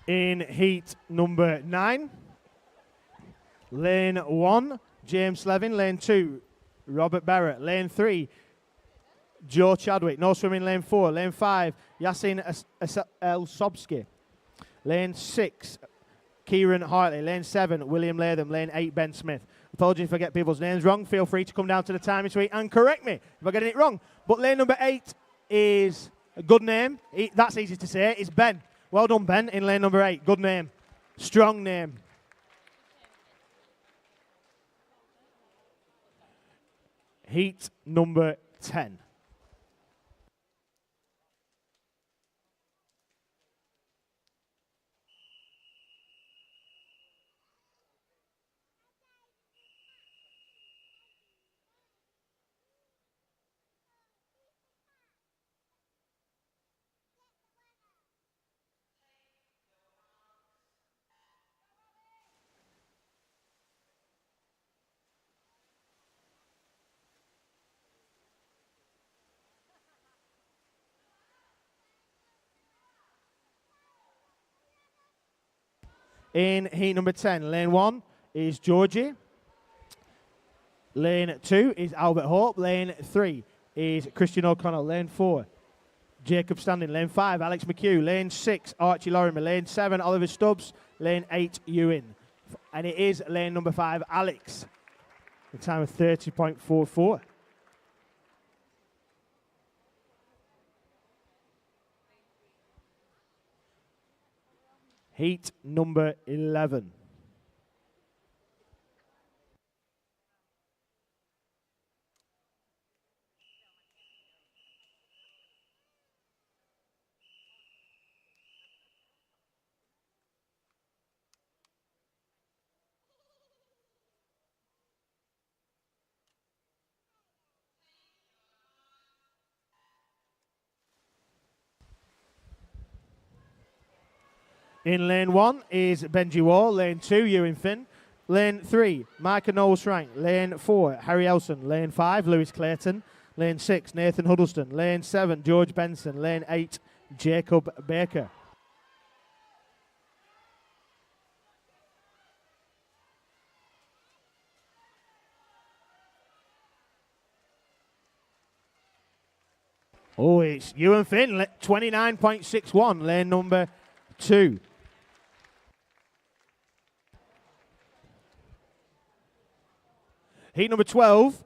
In heat number 9, lane 1, James Levin. Lane 2, Robert Barrett. Lane 3, Joe Chadwick. No swimming lane 4. Lane 5, Yasin El-Sobski. Lane 6, Kieran Hartley. Lane 7, William Latham. Lane 8, Ben Smith. Apologies if I get people's names wrong. Feel free to come down to the timing suite and correct me if I get it wrong. But lane number 8 is a good name. That's easy to say. It's Ben. Well done, Ben, in lane number 8. Good name. Strong name. Heat number 10. In heat number 10, lane 1 is Georgie. Lane 2 is Albert Hope. Lane 3 is Christian O'Connell. Lane 4, Jacob Standing. Lane 5, Alex McHugh. Lane 6, Archie Lorimer. Lane 7, Oliver Stubbs. Lane 8, Ewan. And it is lane number 5, Alex. The time of 30.44. Heat number 11. In lane 1 is Benji Wall. Lane 2, Ewan Finn. Lane 3, Micah Knowles-Frank. Lane 4, Harry Elson. Lane 5, Lewis Clayton. Lane 6, Nathan Huddleston. Lane 7, George Benson. Lane 8, Jacob Baker. Oh, it's Ewan Finn, 29.61, lane number 2. Heat number 12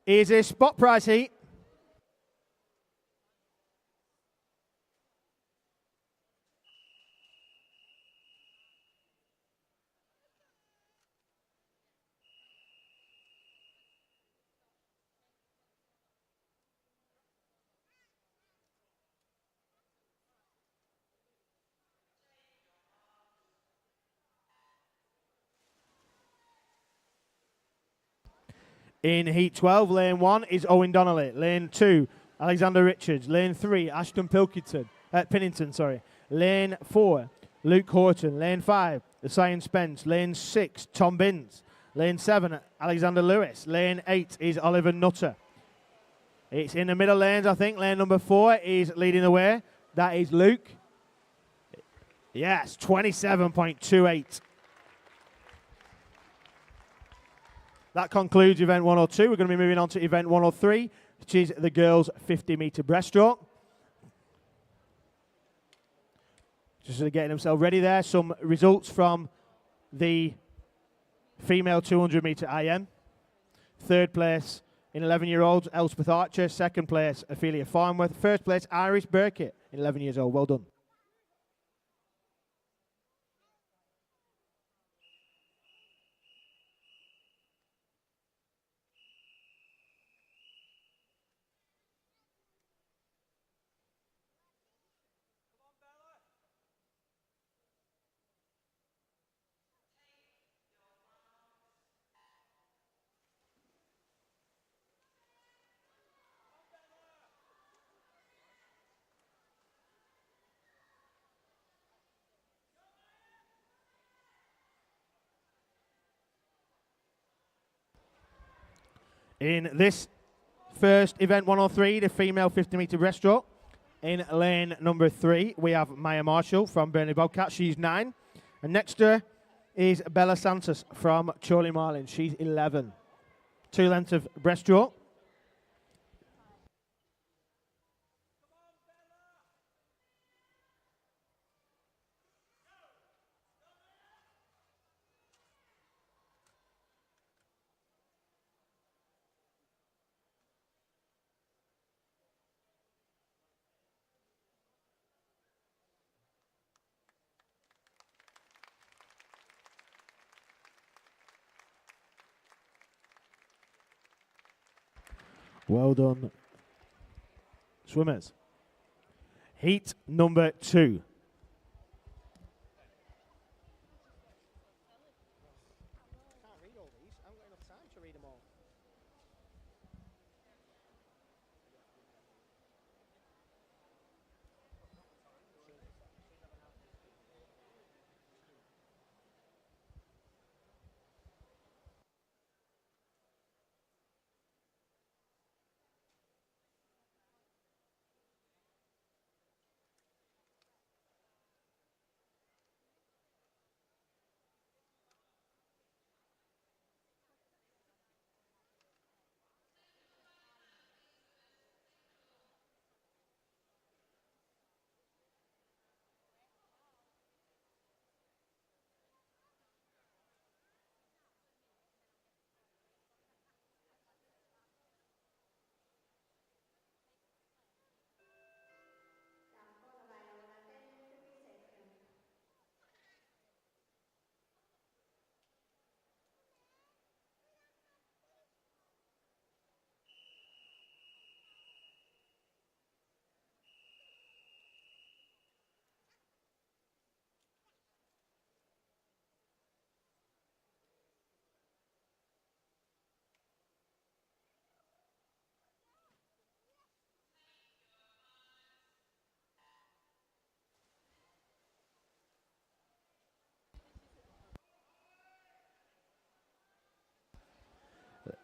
is a spot prize heat. In Heat 12, lane 1 is Owen Donnelly. Lane 2, Alexander Richards. Lane 3, Ashton Pennington. Lane 4, Luke Horton. Lane 5, Sion Spence. Lane 6, Tom Binns. Lane 7, Alexander Lewis. Lane 8 is Oliver Nutter. It's in the middle lanes, I think. Lane number 4 is leading the way. That is Luke. Yes, 27.28. That concludes event 102. We're going to be moving on to event 103, which is the girls' 50-meter breaststroke. Just sort of getting themselves ready there. Some results from the female 200-meter IM. Third place in 11-year-olds, Elspeth Archer. Second place, Ophelia Farnworth. First place, Iris Burkett, 11 years old. Well done. In this first event 103, the female 50-meter breaststroke, in lane number 3, we have Maya Marshall from Burnley Bobcats. She's 9. And next to her is Bella Santos from Chorley Marlin. She's 11. 2 lengths of breaststroke. Well done, swimmers. Heat number 2.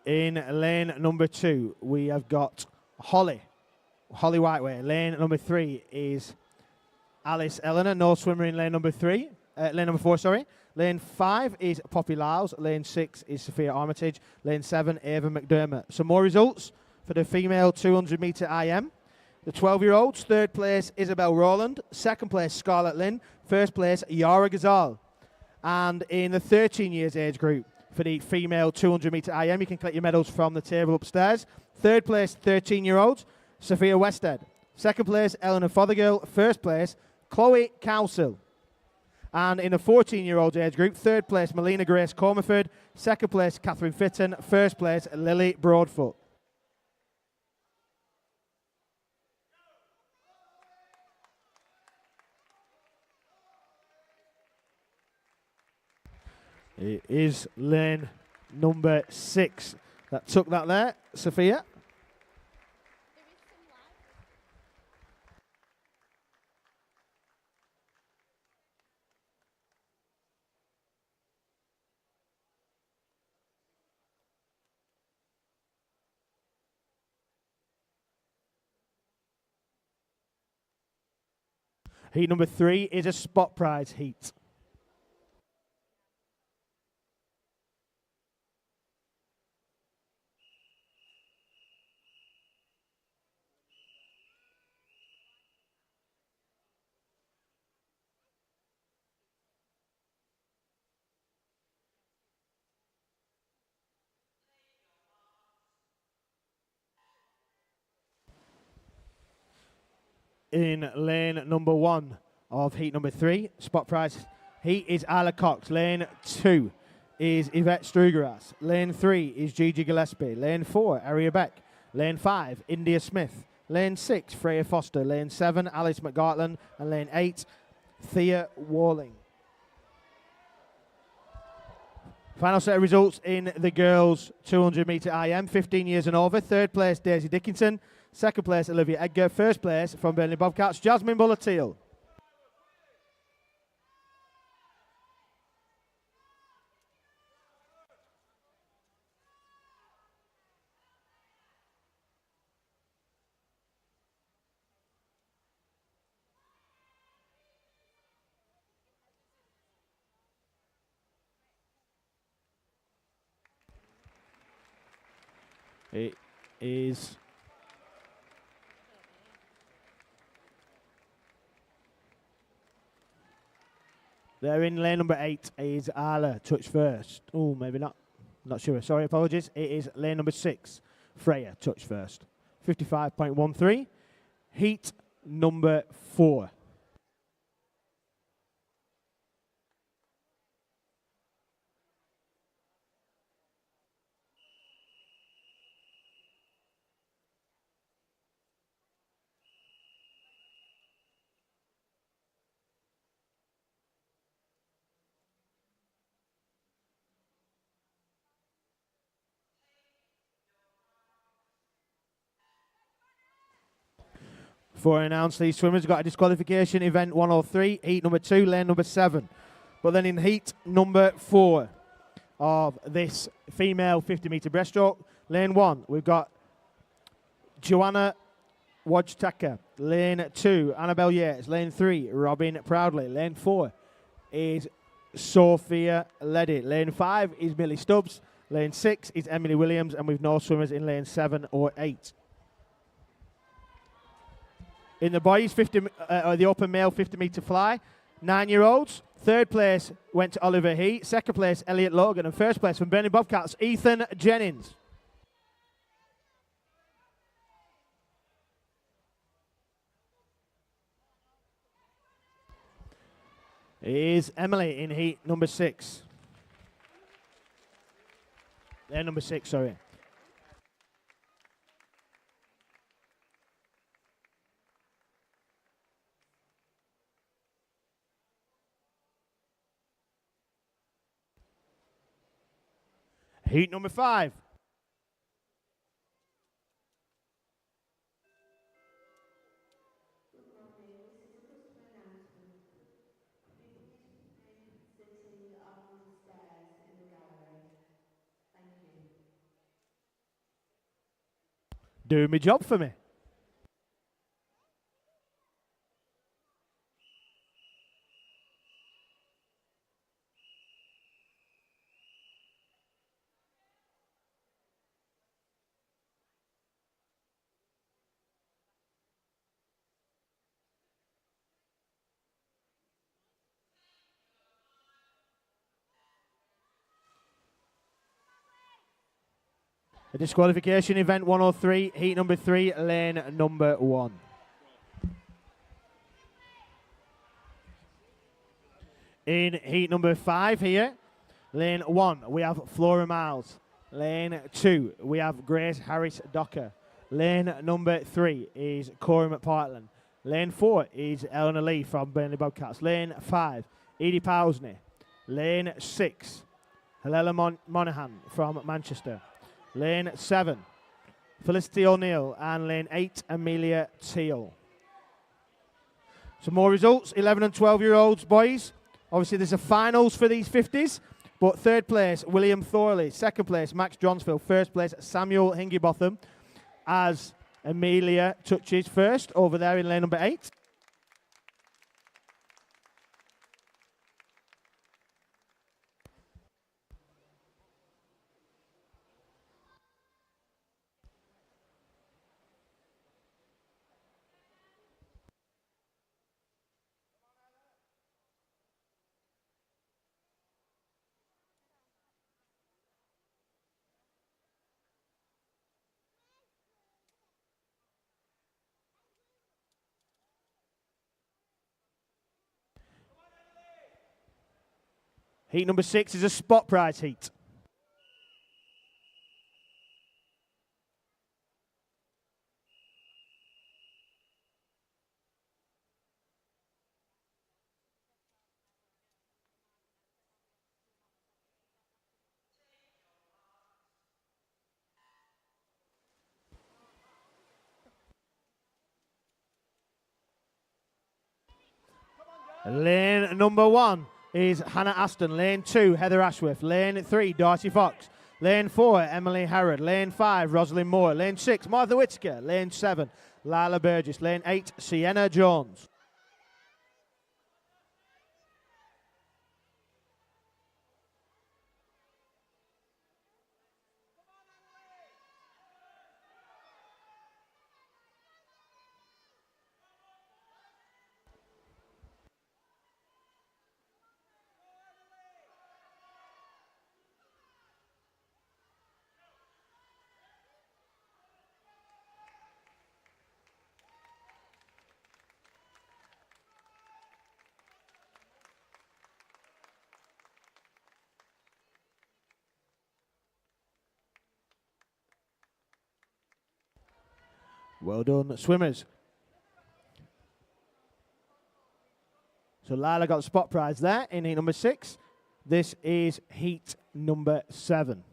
In lane number 2, we have got Holly Whiteway. Lane number 3 is Alice Eleanor, no swimmer in lane number 3. Lane number 4, sorry. Lane 5 is Poppy Lyles. Lane 6 is Sophia Armitage. Lane 7, Ava McDermott. Some more results for the female 200 metre IM. The 12-year-olds, third place, Isabel Rowland. Second place, Scarlett Lynn. First place, Yara Ghazal. And in the 13 years age group for the female 200 metre IM, you can collect your medals from the table upstairs. Third place, 13-year-olds, Sophia Westhead. Second place, Eleanor Fothergill. First place, Chloe Cowsill. And in the 14-year-old age group, third place, Melina Grace Comerford. Second place, Catherine Fitton. First place, Lily Broadfoot. It is lane number 6 that took that there, Sophia. Heat number 3 is a spot prize heat. In lane number 1 of heat number 3, spot prize heat is Isla Cox. Lane 2 is Yvette Strugaras. Lane 3 is Gigi Gillespie. Lane 4, Aria Beck. Lane 5, India Smith. Lane 6, Freya Foster. Lane 7, Alice McGartland. And lane 8, Thea Walling. Final set of results in the girls 200 metre IM, 15 years and over. Third place, Daisy Dickinson. Second place, Olivia Edgar. First place from Burnley Bobcats, Jasmine Buller-Teal. It is there in lane number 8 is Arla, touch first. Oh, maybe not. Not sure. Sorry, apologies. It is lane number 6, Freya, touch first. 55.13. Heat number 4. Before I announce these swimmers, got a disqualification, event 103, heat number 2, lane number 7. But then in heat number 4 of this female 50 metre breaststroke, lane 1, we've got Joanna Wojtaka. Lane 2, Annabelle Yates. Lane 3, Robin Proudly. Lane 4 is Sophia Leddy. Lane 5 is Millie Stubbs. Lane 6 is Emily Williams, and we've no swimmers in lane 7 or 8. In the boys, the open male 50 metre fly, 9-year-olds. Third place went to Oliver Heat. Second place, Elliot Logan. And first place from Burnley Bobcats, Ethan Jennings. Is Emily in heat number 6. They're number 6, sorry. Heat number 5. Good morning. This is a customer announcement. Please remain sitting on the stairs in the gallery. Thank you. doing my job for me. A disqualification, event 103, heat number 3, lane number 1. In heat number 5 here, lane 1, we have Flora Miles. Lane 2, we have Grace Harris Docker. Lane number 3 is Corey McPartland. Lane 4 is Eleanor Lee from Burnley Bobcats. Lane 5, Edie Pousney. Lane 6, Helena Monaghan from Manchester. Lane 7, Felicity O'Neill. And lane 8, Amelia Teal. Some more results, 11 and 12-year-olds, boys. Obviously, there's a finals for these 50s. But third place, William Thorley. Second place, Max Johnsfield. First place, Samuel Hingebotham. As Amelia touches first over there in lane number 8. Heat number 6 is a spot prize heat. Lane number 1 is Hannah Aston. Lane 2, Heather Ashworth. Lane 3, Darcy Fox. Lane 4, Emily Harrod. Lane 5, Rosalind Moore. Lane 6, Martha Whittaker. Lane 7, Lila Burgess. Lane 8, Sienna Jones. Well done, swimmers. So Lila got the spot prize there in heat number 6. This is heat number 7.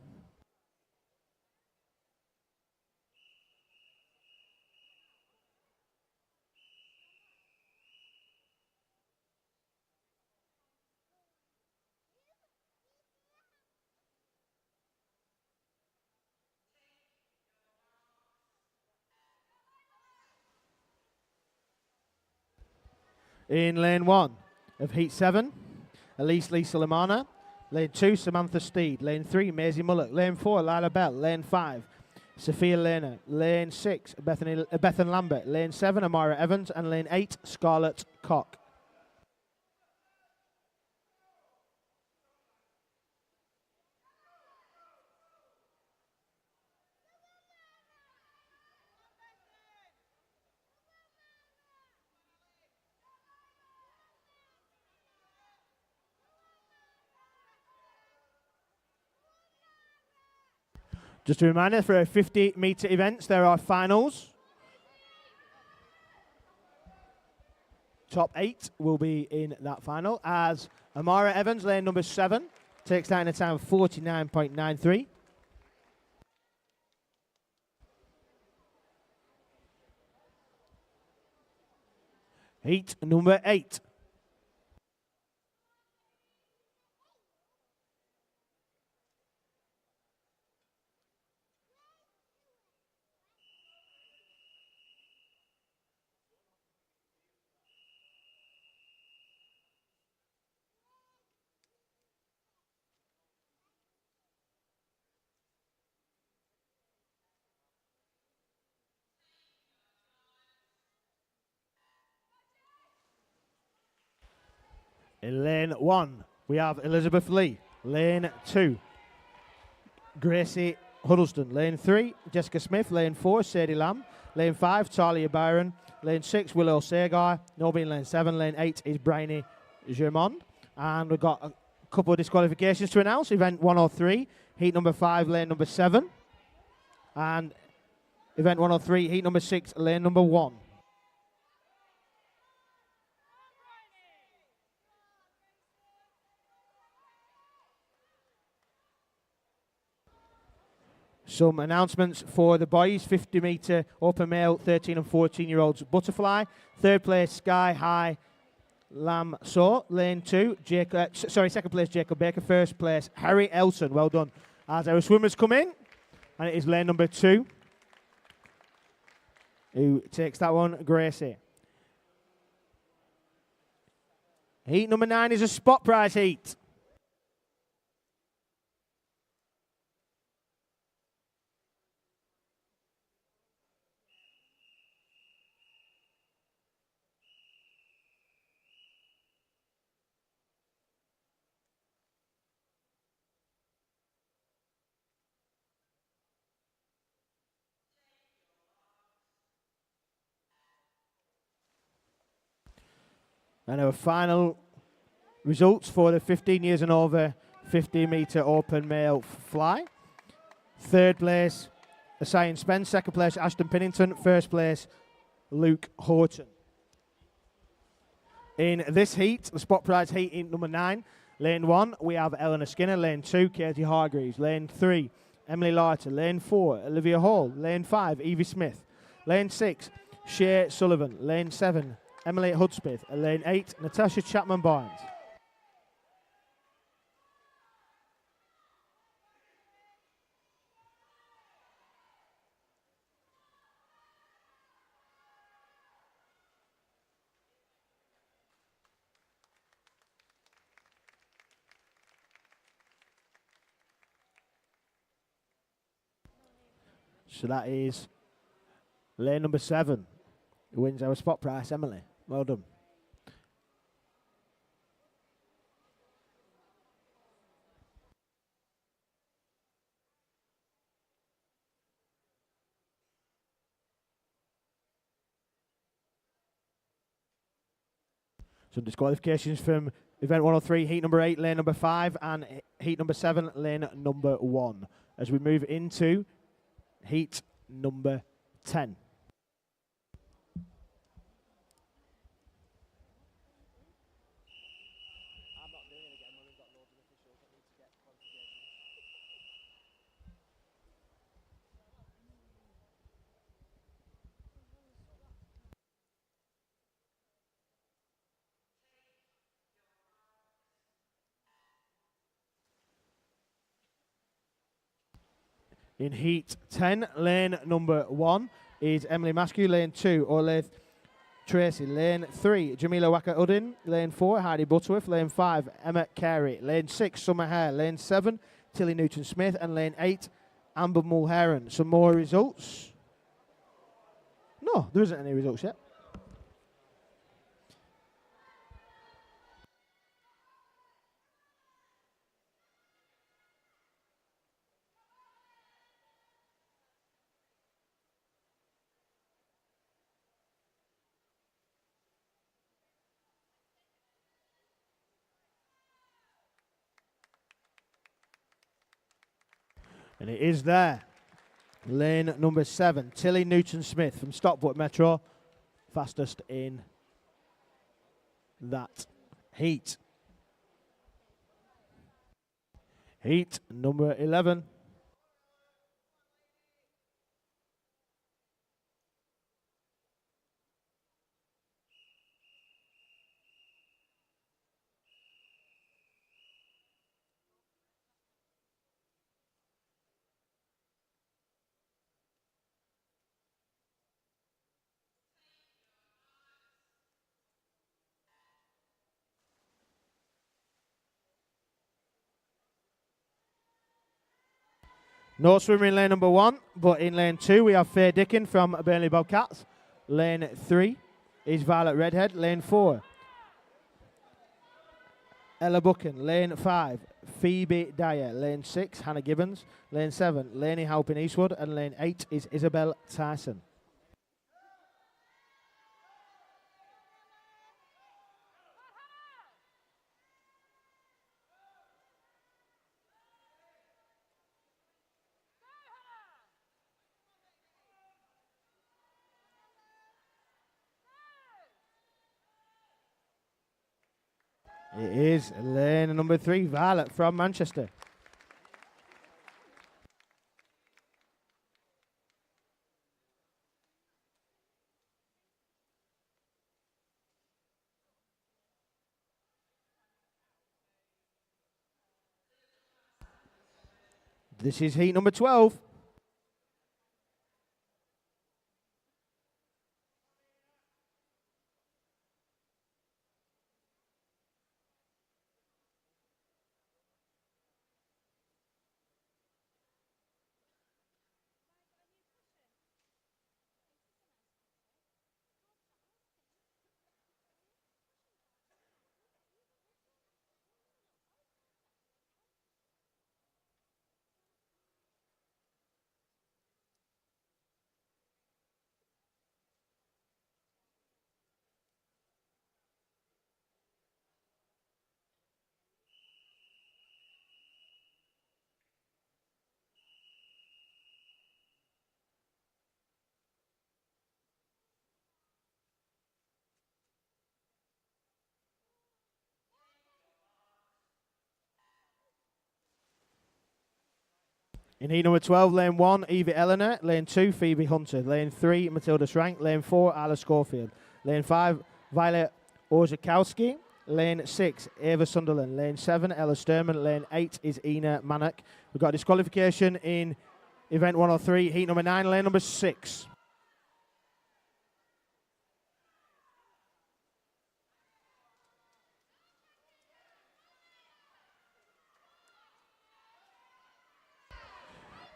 In lane 1 of heat 7, Elise Lisa Lamana. Lane 2, Samantha Steed. Lane 3, Maisie Mullock. Lane 4, Lila Bell. Lane 5, Sophia Lena. Lane 6, Bethan Lambert. Lane 7, Amara Evans. And lane 8, Scarlett Cock. Just a reminder, for our 50-metre events, there are finals. Top 8 will be in that final, as Amara Evans, lane number 7, takes that in a time of 49.93. Heat number 8. In lane 1, we have Elizabeth Lee. Lane 2, Gracie Huddleston. Lane 3, Jessica Smith. Lane 4, Sadie Lamb. Lane 5, Talia Byron. Lane 6, Willow Sagar. Nobody in lane 7. Lane 8 is Bryony Germond. And we've got a couple of disqualifications to announce. Event 103, heat number 5, lane number 7. And event 103, heat number 6, lane number 1. Some announcements for the boys. 50 metre open male, 13 and 14-year-olds butterfly. Third place, Sky High Lam So. Lane 2, second place, Jacob Baker. First place, Harry Elson. Well done. As our swimmers come in, and it is lane number 2. Who takes that one? Gracie. Heat number 9 is a spot prize heat. And our final results for the 15 years and over 50 metre open male fly. Third place, Asian Spence. Second place, Ashton Pinnington. First place, Luke Horton. In this heat, the spot prize heat in number 9, lane 1, we have Eleanor Skinner. Lane 2, Katie Hargreaves. Lane 3, Emily Larter. Lane 4, Olivia Hall. Lane 5, Evie Smith. Lane 6, Shea Sullivan. Lane 7, Emily Hudspeth. Lane 8, Natasha Chapman-Barnes. So that is lane number 7, who wins our spot prize, Emily. Well done. Some disqualifications from event 103, heat number 8, lane number 5, and heat number 7, lane number 1. As we move into heat number 10. In heat 10, lane number 1 is Emily Maskew. Lane 2, Olathe Tracy. Lane 3, Jamila Waka-Uddin. Lane 4, Heidi Butterworth. Lane 5, Emma Carey. Lane 6, Summer Hare. Lane 7, Tilly Newton-Smith. And lane 8, Amber Mulheron. Some more results? No, there isn't any results yet. And it is there. Lane number 7, Tilly Newton-Smith from Stockport Metro. Fastest in that heat. Heat number 11. No swimmer in lane number 1, but in lane 2 we have Faye Dickin from Burnley Bobcats. Lane 3 is Violet Redhead. Lane 4, Ella Buchan. Lane 5, Phoebe Dyer. Lane 6, Hannah Gibbons. Lane 7, Lainey Halpin Eastwood. And lane 8 is Isabel Tyson. It is lane number 3, Violet from Manchester. This is heat number 12. In heat number 12, lane 1, Evie Eleanor. Lane 2, Phoebe Hunter. Lane 3, Matilda Schrank. Lane 4, Alice Schofield. Lane 5, Violet Orzakowski. Lane 6, Ava Sunderland. Lane 7, Ella Sturman. Lane 8 is Ina Mannock. We've got disqualification in event 103, heat number 9, lane number 6.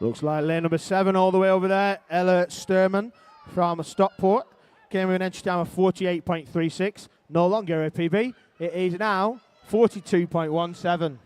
Looks like lane number 7 all the way over there. Ella Sturman from Stockport. Came with an entry time of 48.36. No longer a PB. It is now 42.17.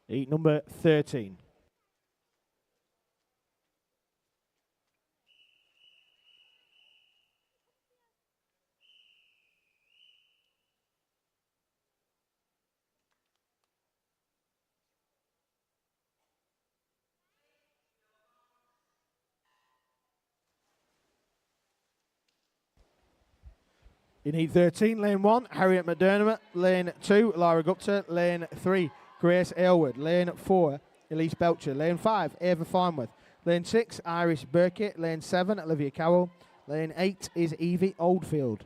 Heat number 13. In heat 13, lane 1, Harriet McDermott. Lane 2, Lara Gupta. Lane 3, Grace Aylward. Lane 4, Elise Belcher. Lane 5, Ava Farnworth. Lane 6, Iris Burkett. Lane 7, Olivia Cowell. Lane 8 is Evie Oldfield.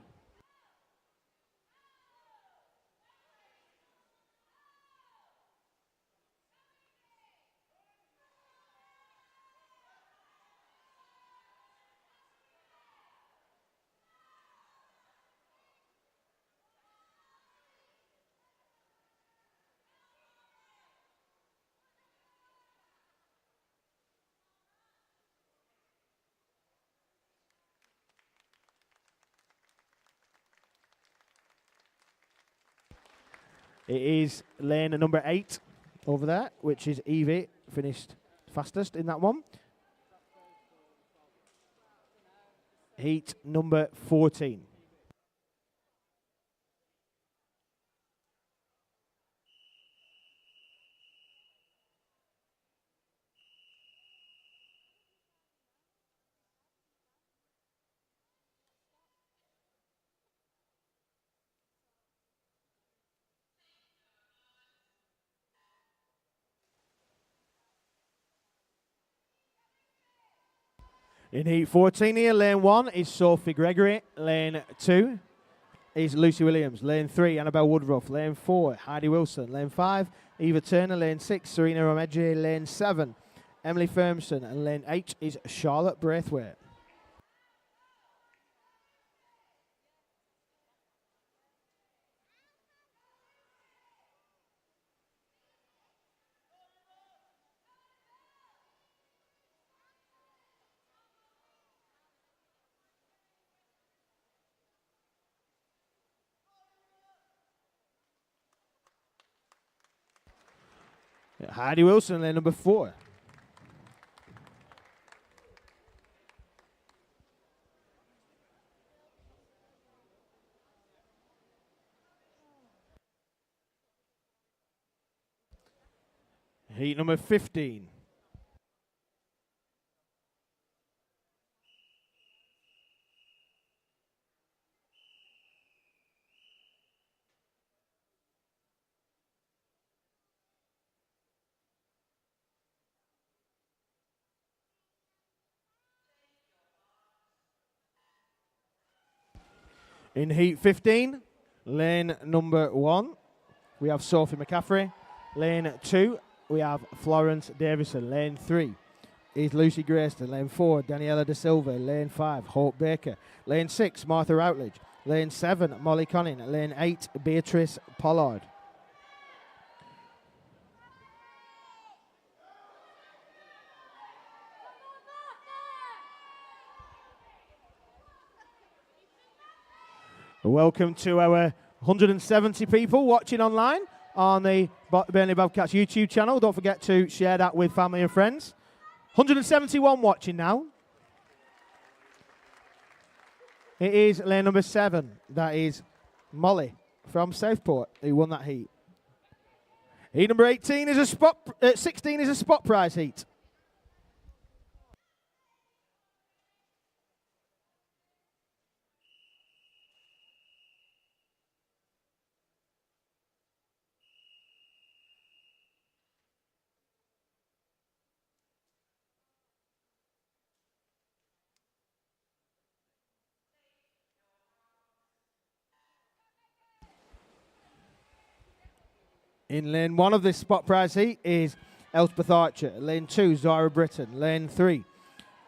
It is lane number 8 over there, which is Evie, finished fastest in that one. Heat number 14. In heat 14 here, lane 1 is Sophie Gregory. Lane 2 is Lucy Williams. Lane 3, Annabelle Woodruff. Lane 4, Heidi Wilson. Lane 5, Eva Turner. Lane 6, Serena Romeggi. Lane 7, Emily Firmson. And lane 8 is Charlotte Braithwaite. Heidi Wilson, lane number 4. Heat number 15. In heat 15, lane number 1, we have Sophie McCaffrey. Lane 2, we have Florence Davison. Lane 3 is Lucy Grayston. Lane 4, Daniela De Silva. Lane 5, Hope Baker. Lane 6, Martha Routledge. Lane 7, Molly Conning. Lane 8, Beatrice Pollard. Welcome to our 170 people watching online on the Burnley Bobcats YouTube channel. Don't forget to share that with family and friends. 171 watching now. It is lane number 7. That is Molly from Southport who won that heat. Heat number 18 is a spot. 16 is a spot prize heat. In lane 1 of this spot prize heat is Elspeth Archer. Lane 2, Zara Britton. Lane 3,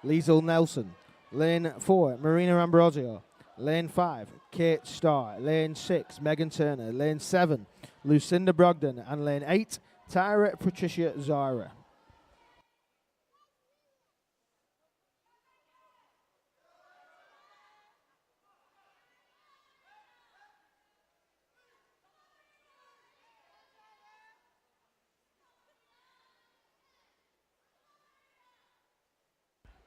Liesl Nelson. Lane 4, Marina Ambrosio. Lane 5, Kate Starr. Lane 6, Megan Turner. Lane 7, Lucinda Brogdon. And lane 8, Tyra Patricia Zara.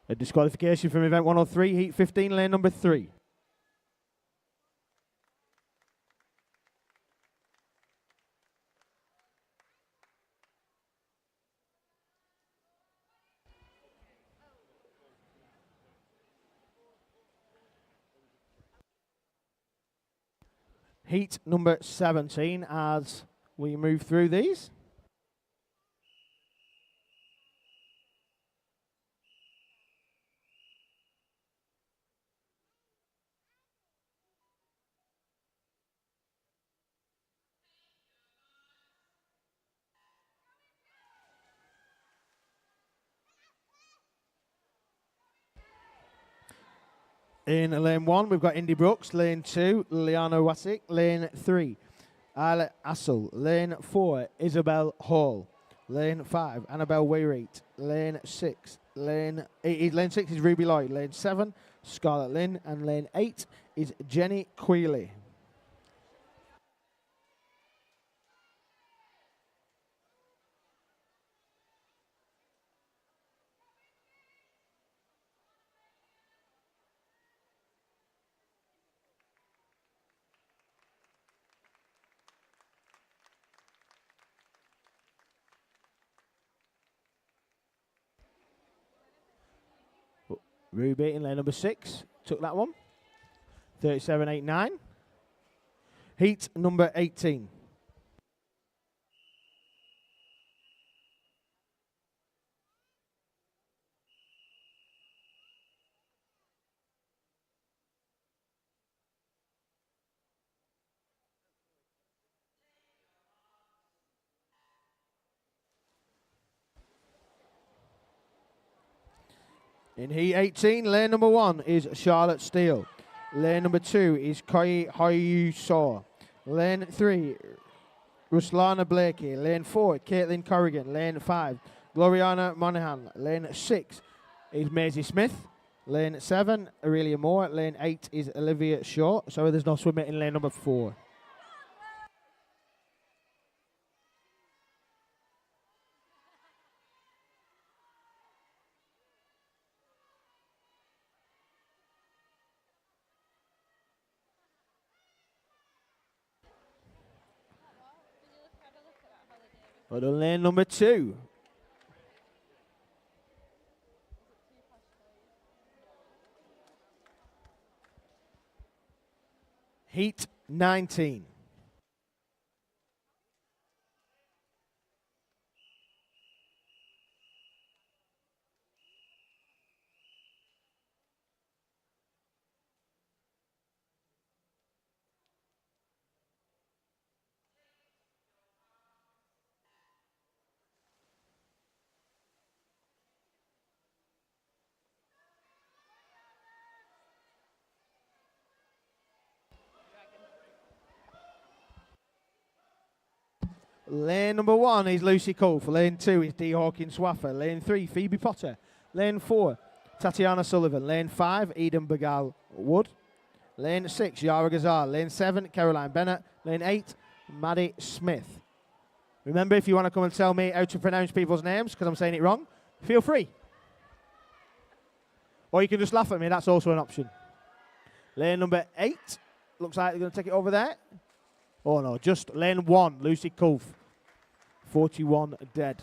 A disqualification from event 103, heat 15, lane number 3. Heat number 17 as we move through these. In lane 1, we've got Indy Brooks. Lane 2, Liana Wasick. Lane 3, Isla Assel. Lane 4, Isabel Hall. Lane 5, Annabelle Wayrate. Lane 6, lane 6 is Ruby Lloyd. Lane 7, Scarlett Lynn. And lane 8 is Jenny Quealy. Ruby in lane number 6 took that one. 37.89. Heat number 18. In heat 18, lane number 1 is Charlotte Steele. Lane number 2 is Koi Hoyu Saw. Lane 3, Ruslana Blakey. Lane 4, Caitlin Corrigan. Lane 5, Gloriana Monahan. Lane 6 is Maisie Smith. Lane 7, Aurelia Moore. Lane 8 is Olivia Shaw. So there's no swimmer in lane number 4. For the lane number 2. Heat 19. Lane number 1 is Lucy Culf. Lane 2 is D. Hawkins Swaffer. Lane 3, Phoebe Potter. Lane 4, Tatiana Sullivan. Lane 5, Eden Bagal Wood. Lane 6, Yara Gazar. Lane 7, Caroline Bennett. Lane 8, Maddie Smith. Remember, if you want to come and tell me how to pronounce people's names because I'm saying it wrong, feel free. Or you can just laugh at me, that's also an option. Lane number 8, looks like they're going to take it over there. Oh no, just lane 1, Lucy Culf. 41 dead.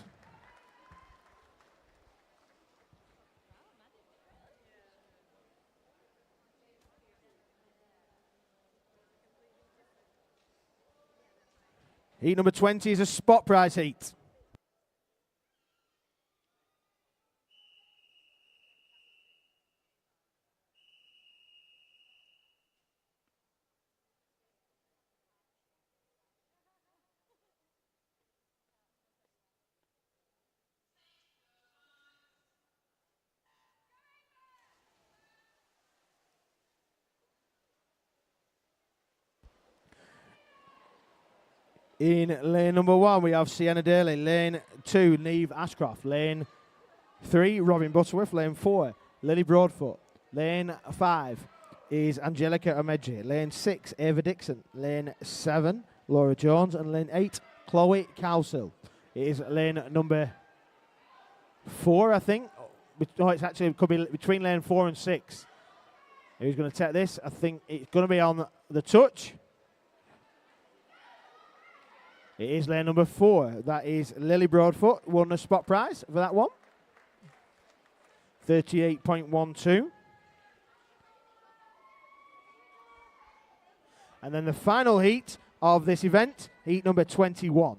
Heat number 20 is a spot prize heat. In lane number 1, we have Sienna Daly. Lane 2, Neve Ashcroft. Lane 3, Robin Butterworth. Lane 4, Lily Broadfoot. Lane 5 is Angelica Omeji. Lane 6, Ava Dixon. Lane 7, Laura Jones. And lane 8, Chloe Cowsill. It is lane number 4, I think. Oh, it's actually, it could be between lane 4 and 6. Who's going to take this? I think it's going to be on the touch. It is lane number 4. That is Lily Broadfoot. Won a spot prize for that one. 38.12. And then the final heat of this event, heat number 21.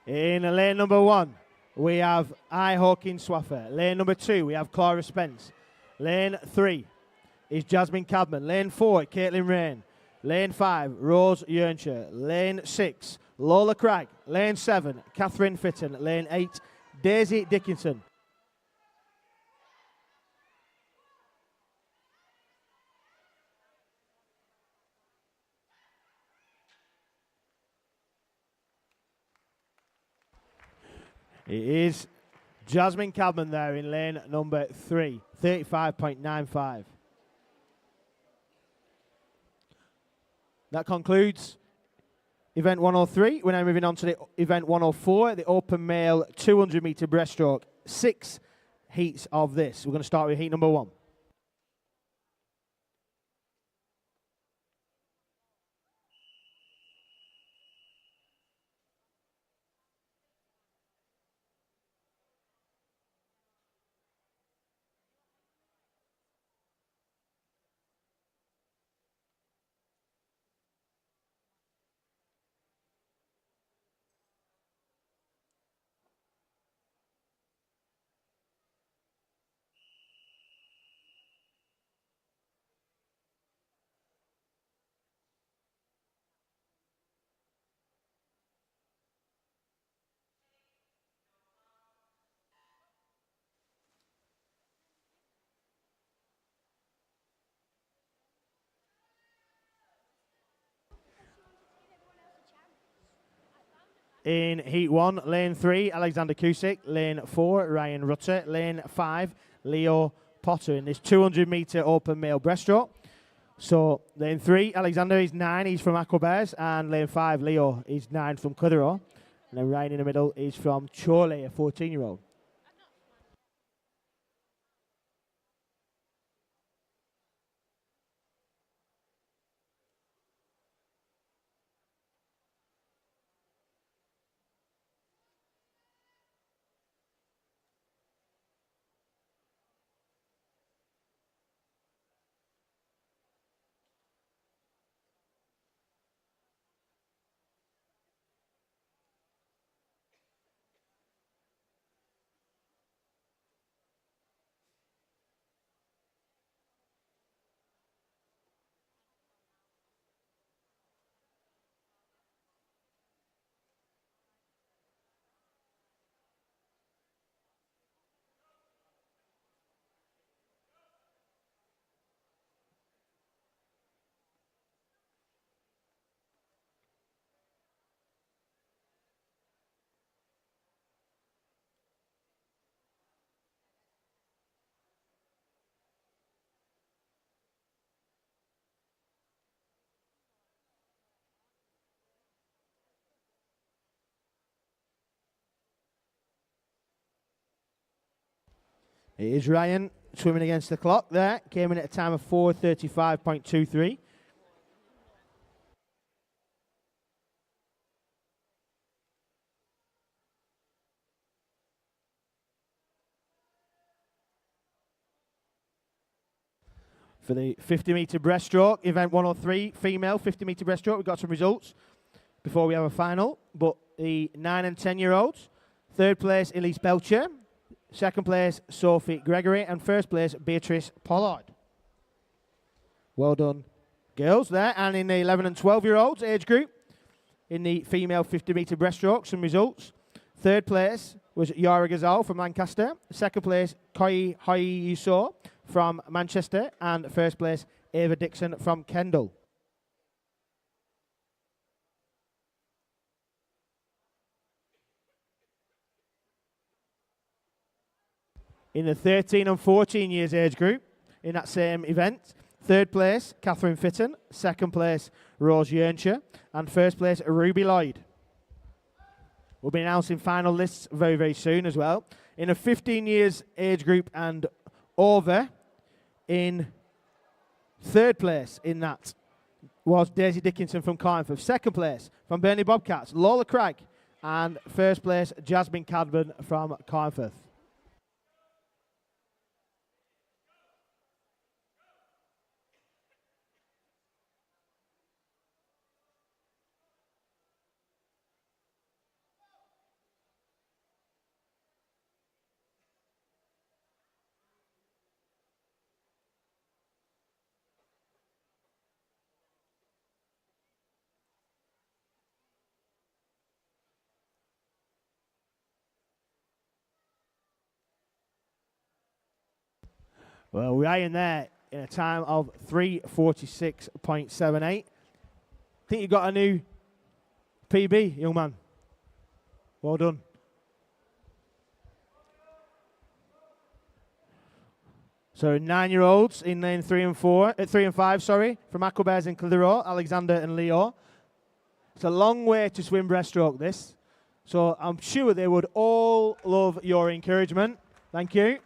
In lane number 1, we have I. Hawkins Swaffer. Lane number 2, we have Clara Spence. Lane 3 is Jasmine Cadman. Lane 4, Caitlin Rain. Lane 5, Rose Yearnshaw. Lane 6, Lola Cragg. Lane 7, Catherine Fitton. Lane 8, Daisy Dickinson. It is Jasmine Cadman there in lane number 3, 35.95. That concludes event 103. We're now moving on to the event 104, the open male 200 meter breaststroke. 6 heats of this. We're going to start with heat number 1. In Heat 1, Lane 3, Alexander Kusick. Lane 4, Ryan Rutter. Lane 5, Leo Potter in this 200-metre open male breaststroke. So lane 3, Alexander is 9, he's from Aquabears, and lane 5, Leo is 9 from Clitheroe. And then right in the middle is from Chorley, a 14-year-old. It is Ryan swimming against the clock there. Came in at a time of 4:35.23. For the 50-metre breaststroke, event 103, female 50-metre breaststroke, we've got some results before we have a final. But the 9 and 10-year-olds, third place, Elise Belcher. Second place, Sophie Gregory. And first place, Beatrice Pollard. Well done, girls there. And in the 11 and 12-year-olds age group, in the female 50-metre breaststroke, some results. Third place was Yara Gazal from Lancaster. Second place, Koi Hoi Yuso from Manchester. And first place, Ava Dixon from Kendal. In the 13 and 14 years age group, in that same event, third place, Catherine Fitton. Second place, Rose Yearnshaw. And first place, Ruby Lloyd. We'll be announcing final lists very, very soon as well. In a 15 years age group and over, in third place in that was Daisy Dickinson from Carnforth. Second place from Burnley Bobcats, Lola Craig. And first place, Jasmine Cadman from Carnforth. Well, Ryan there in a time of 3:46.78. I think you got a new PB, young man. Well done. So 9-year-olds in lane 3 and 5, sorry, from Aquabears in Clitheroe, Alexander and Leo. It's a long way to swim breaststroke, this. So I'm sure they would all love your encouragement. Thank you.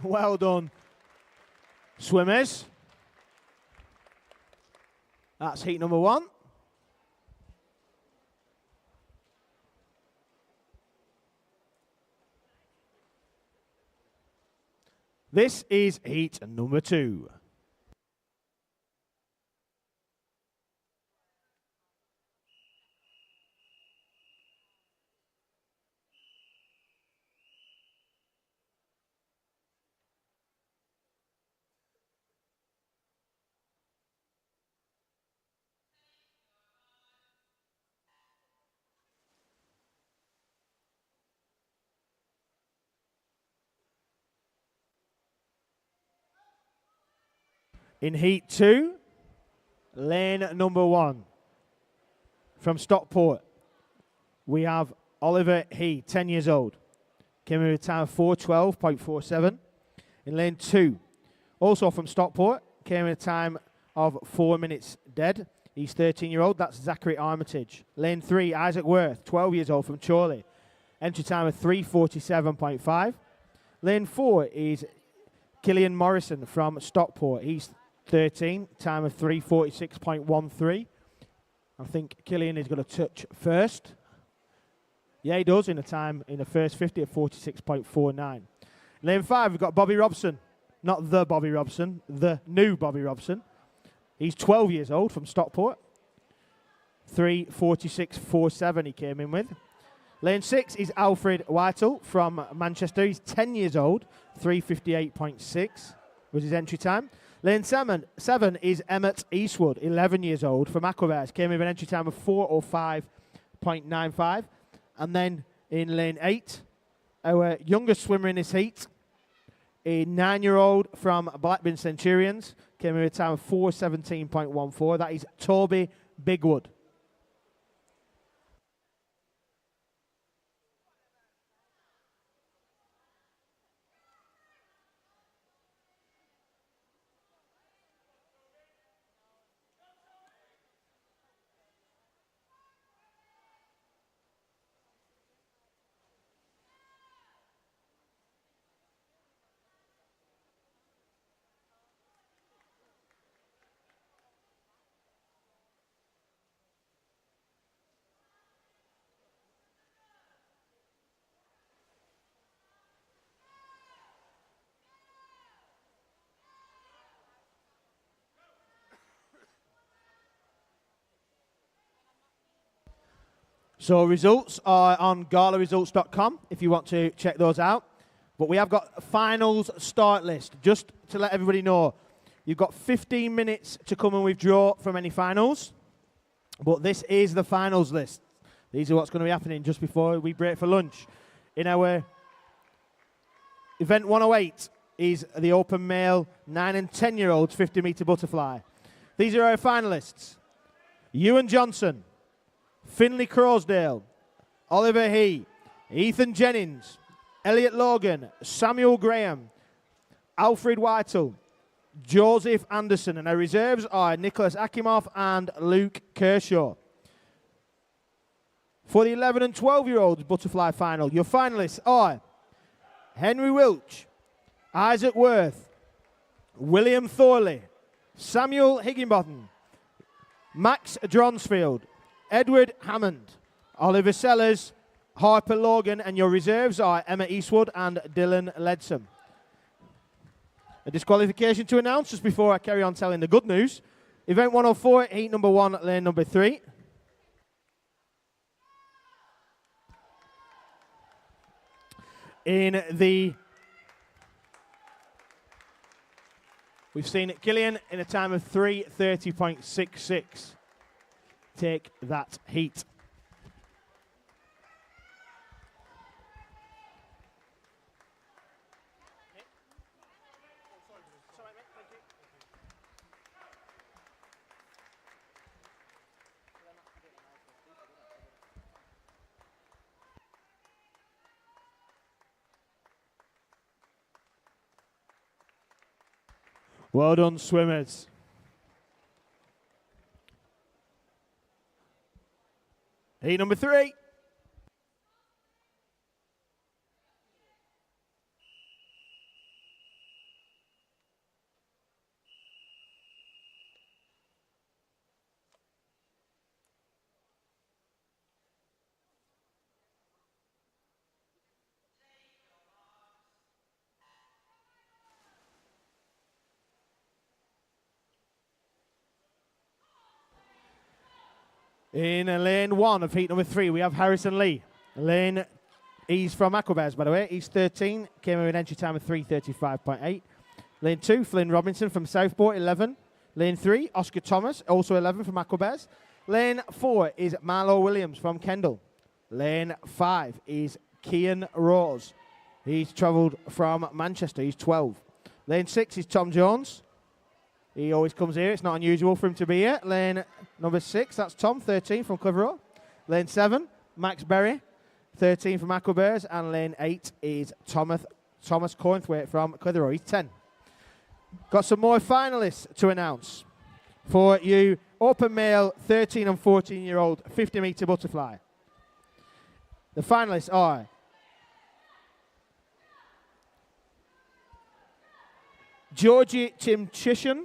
Well done, swimmers. That's heat number 1. This is heat number 2. In heat 2, lane number 1. From Stockport, we have Oliver He, 10 years old. Came in with a time of 4:12.47. In lane 2, also from Stockport, came in a time of 4 minutes dead. He's 13-year-old. That's Zachary Armitage. Lane 3, Isaac Worth, 12 years old from Chorley. Entry time of 3:47.5. Lane 4 is Killian Morrison from Stockport. He's 13, time of 3:46.13. I think Killian is going to touch first. Yeah, he does in the first 50 of 46.49. Lane 5, we've got Bobby Robson. Not the Bobby Robson, the new Bobby Robson. He's 12 years old from Stockport. 3:46.47 he came in with. Lane 6 is Alfred Whittle from Manchester. He's 10 years old. 3:58.6 was his entry time. Lane 7 is Emmett Eastwood, 11 years old from Aquabears. Came in with an entry time of 4:05.95. And then in lane 8, our youngest swimmer in this heat, a 9-year-old from Blackburn Centurions, came in with a time of 4:17.14. That is Toby Bigwood. So results are on galaresults.com if you want to check those out. But we have got a finals start list. Just to let everybody know, you've got 15 minutes to come and withdraw from any finals. But this is the finals list. These are what's going to be happening just before we break for lunch. In our event 108 is the open male 9 and 10-year-olds 50-meter butterfly. These are our finalists. Ewan Johnson, Finley Crosdale, Oliver He, Ethan Jennings, Elliot Logan, Samuel Graham, Alfred Whittle, Joseph Anderson, and our reserves are Nicholas Akimov and Luke Kershaw. For the 11 and 12-year-olds butterfly final, your finalists are Henry Wilch, Isaac Worth, William Thorley, Samuel Higginbottom, Max Dronsfield, Edward Hammond, Oliver Sellers, Harper Logan, and your reserves are Emma Eastwood and Dylan Leadsom. A disqualification to announce just before I carry on telling the good news. Event 104, heat number 1, lane number 3. We've seen Killian in a time of 3:30.66. Take that heat. Well done, swimmers. Heat number 3. In lane 1 of heat number 3, we have Harrison Lee. He's from Aquabears, by the way. He's 13, came in with an entry time of 3:35.8. Lane 2, Flynn Robinson from Southport, 11. Lane 3, Oscar Thomas, also 11 from Aquabears. Lane 4 is Marlo Williams from Kendall. Lane 5 is Kian Rose. He's travelled from Manchester. He's 12. Lane 6 is Tom Jones. He always comes here. It's not unusual for him to be here. Lane number 6, that's Tom, 13 from Clitheroe. Lane 7, Max Berry, 13 from Aquabears. And lane 8 is Thomas Cornthwaite from Clitheroe. He's 10. Got some more finalists to announce for you open male 13 and 14-year-old 50-metre butterfly. The finalists are Georgie Timchishan,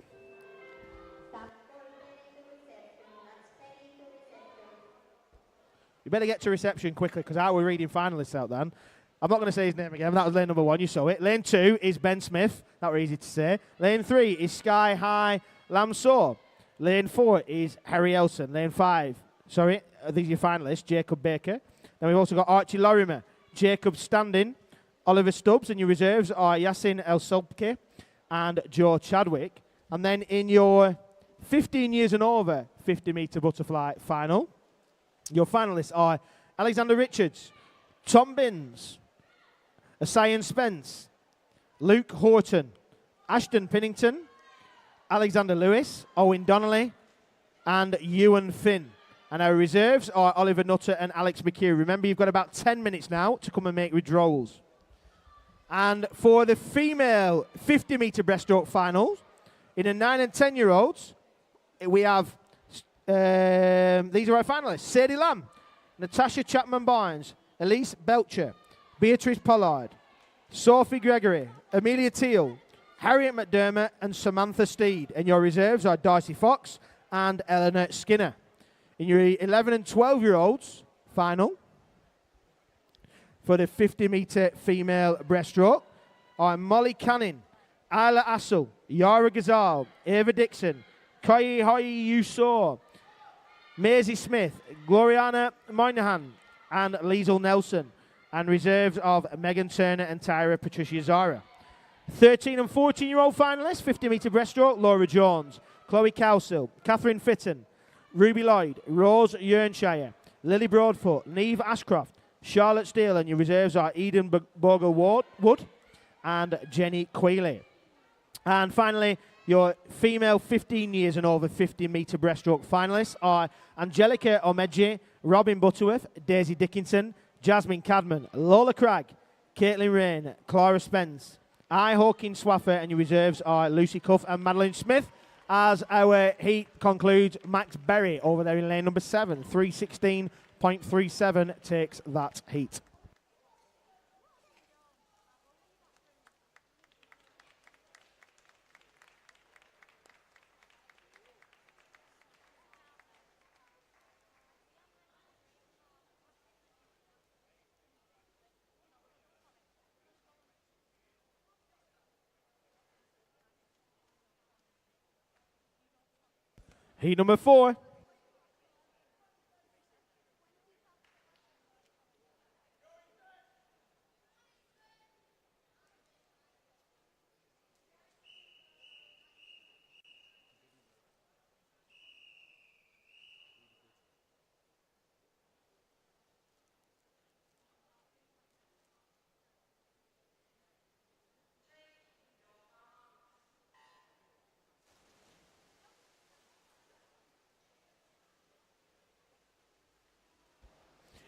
you better get to reception quickly because we're reading finalists out then. I'm not going to say his name again. That was lane number 1. You saw it. Lane 2 is Ben Smith. That was easy to say. Lane 3 is Sky High Lamsaw. Lane 4 is Harry Elson. Lane 5, these are your finalists, Jacob Baker. Then we've also got Archie Lorimer, Jacob Standing, Oliver Stubbs, and your reserves are Yasin El Sobke and Joe Chadwick. And then in your 15 years and over 50-metre butterfly final, your finalists are Alexander Richards, Tom Binns, Asian Spence, Luke Horton, Ashton Pinnington, Alexander Lewis, Owen Donnelly, and Ewan Finn. And our reserves are Oliver Nutter and Alex McHugh. Remember, you've got about 10 minutes now to come and make withdrawals. And for the female 50-metre breaststroke finals, in the 9 and 10-year-olds, we have, these are our finalists: Sadie Lamb, Natasha Chapman-Barnes, Elise Belcher, Beatrice Pollard, Sophie Gregory, Amelia Teal, Harriet McDermott, and Samantha Steed. And your reserves are Darcy Fox and Eleanor Skinner. In your 11 and 12-year-olds final, for the 50-metre female breaststroke, are Molly Canning, Isla Assel, Yara Gazal, Ava Dixon, Koi Hoi Yuso, Maisie Smith, Gloriana Moynihan, and Liesl Nelson. And reserves of Megan Turner and Tyra Patricia Zara. 13 and 14-year-old finalists, 50-metre breaststroke, Laura Jones, Chloe Cowsill, Catherine Fitton, Ruby Lloyd, Rose Yernshire, Lily Broadfoot, Neve Ashcroft, Charlotte Steele, and your reserves are Eden Bogle-Wood and Jenny Quayle. And finally, your female 15 years and over 50-metre breaststroke finalists are Angelica Omeji, Robin Butterworth, Daisy Dickinson, Jasmine Cadman, Lola Cragg, Caitlin Rain, Clara Spence, Hawkins Swaffer, and your reserves are Lucy Cuff and Madeline Smith. As our heat concludes, Max Berry over there in lane number 7, 3:16.37 takes that heat. Heat number 4.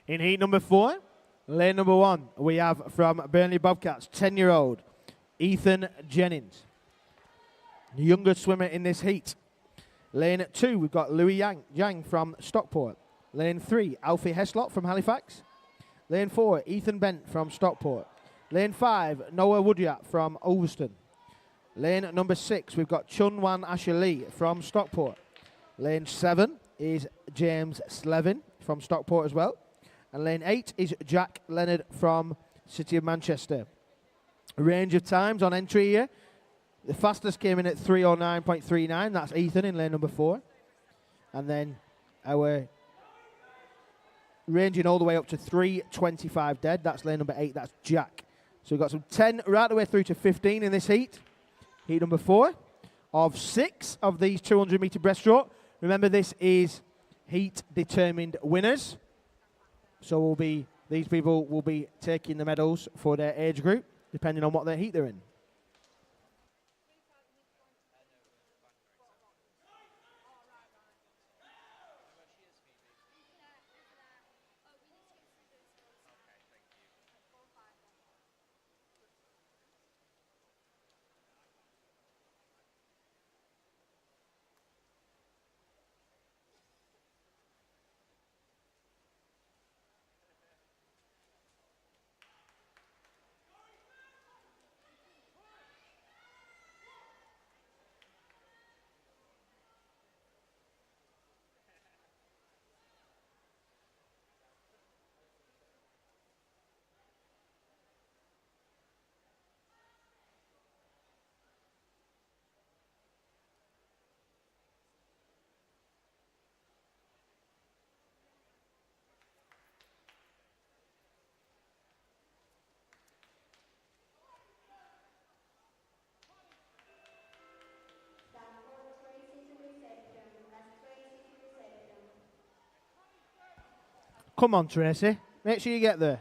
In heat number 4, lane number 1, we have from Burnley Bobcats, 10-year-old Ethan Jennings, the youngest swimmer in this heat. Lane 2, we've got Louis Yang from Stockport. Lane 3, Alfie Heslop from Halifax. Lane 4, Ethan Bent from Stockport. Lane 5, Noah Woodyard from Ulverston. Lane number 6, we've got Chun Wan Asher Lee from Stockport. Lane 7 is James Slevin from Stockport as well. And lane 8 is Jack Leonard from City of Manchester. A range of times on entry here. The fastest came in at 3:09.39. That's Ethan in lane number 4. And then our ranging all the way up to 3:25 dead. That's lane number 8. That's Jack. So we've got some 10 right the way through to 15 in this heat. Heat number 4 of 6 of these 200-metre breaststroke. Remember, this is heat determined winners. So these people will be taking the medals for their age group, depending on what their heat they're in. Come on, Tracy. Make sure you get there.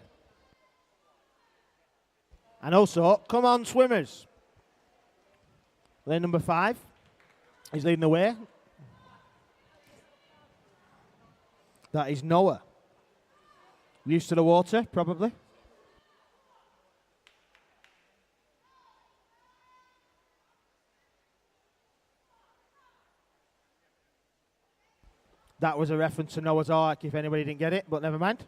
And also, come on, swimmers. Lane number 5 is leading the way. That is Noah. Used to the water, probably. That was a reference to Noah's Ark, if anybody didn't get it, but never mind.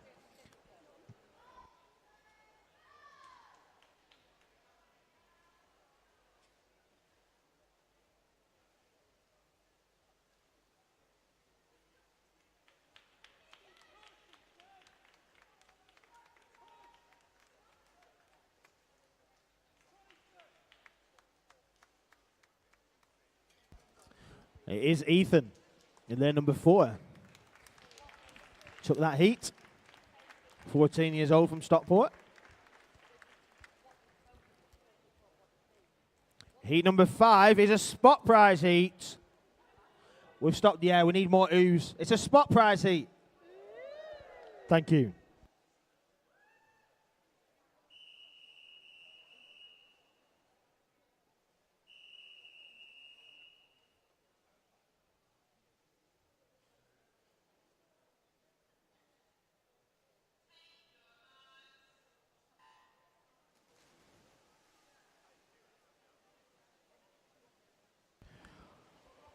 It is Ethan in lane number 4. Took that heat. 14 years old from Stockport. Heat number 5 is a spot prize heat. We've stopped the air. We need more ooze. It's a spot prize heat. Thank you.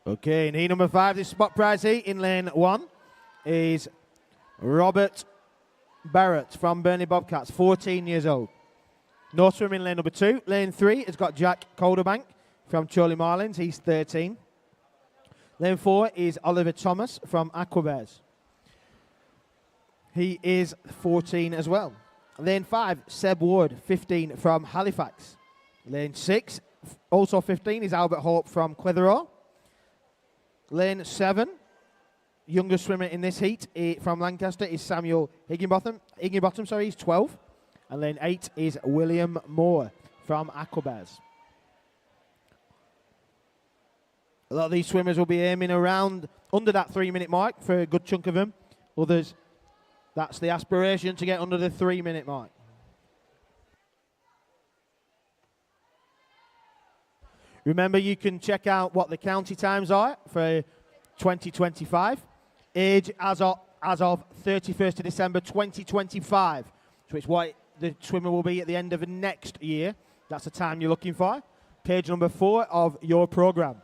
Okay, in heat number 5, this spot prize heat in lane 1 is Robert Barrett from Burnley Bobcats, 14 years old. No swim in lane number 2. Lane 3 has got Jack Calderbank from Chorley Marlins, he's 13. Lane 4 is Oliver Thomas from Aquabears. He is 14 as well. Lane 5, Seb Ward, 15 from Halifax. Lane 6, also 15, is Albert Hope from Clitheroe. Lane 7, youngest swimmer in this heat from Lancaster is Samuel Higginbotham, he's 12. And lane 8 is William Moore from Aquabears. A lot of these swimmers will be aiming around under that 3-minute mark for a good chunk of them. Others, that's the aspiration to get under the 3-minute mark. Remember, you can check out what the county times are for 2025. Age as of 31st of December 2025. So it's what the swimmer will be at the end of the next year. That's the time you're looking for. Page number 4 of your programme.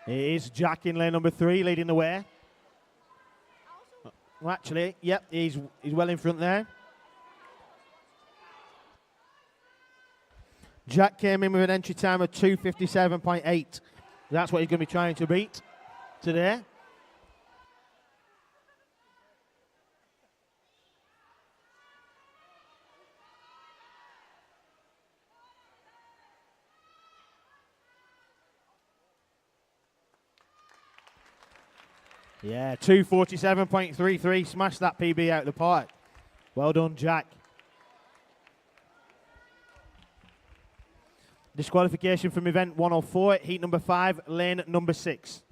It is Jack in lane number 3 leading the way. Well, actually, yep, he's well in front there. Jack came in with an entry time of 2:57.8. That's what he's going to be trying to beat today. Yeah, 2:47.33. Smashed that PB out of the park. Well done, Jack. Disqualification from event 104, heat number 5, lane number 6.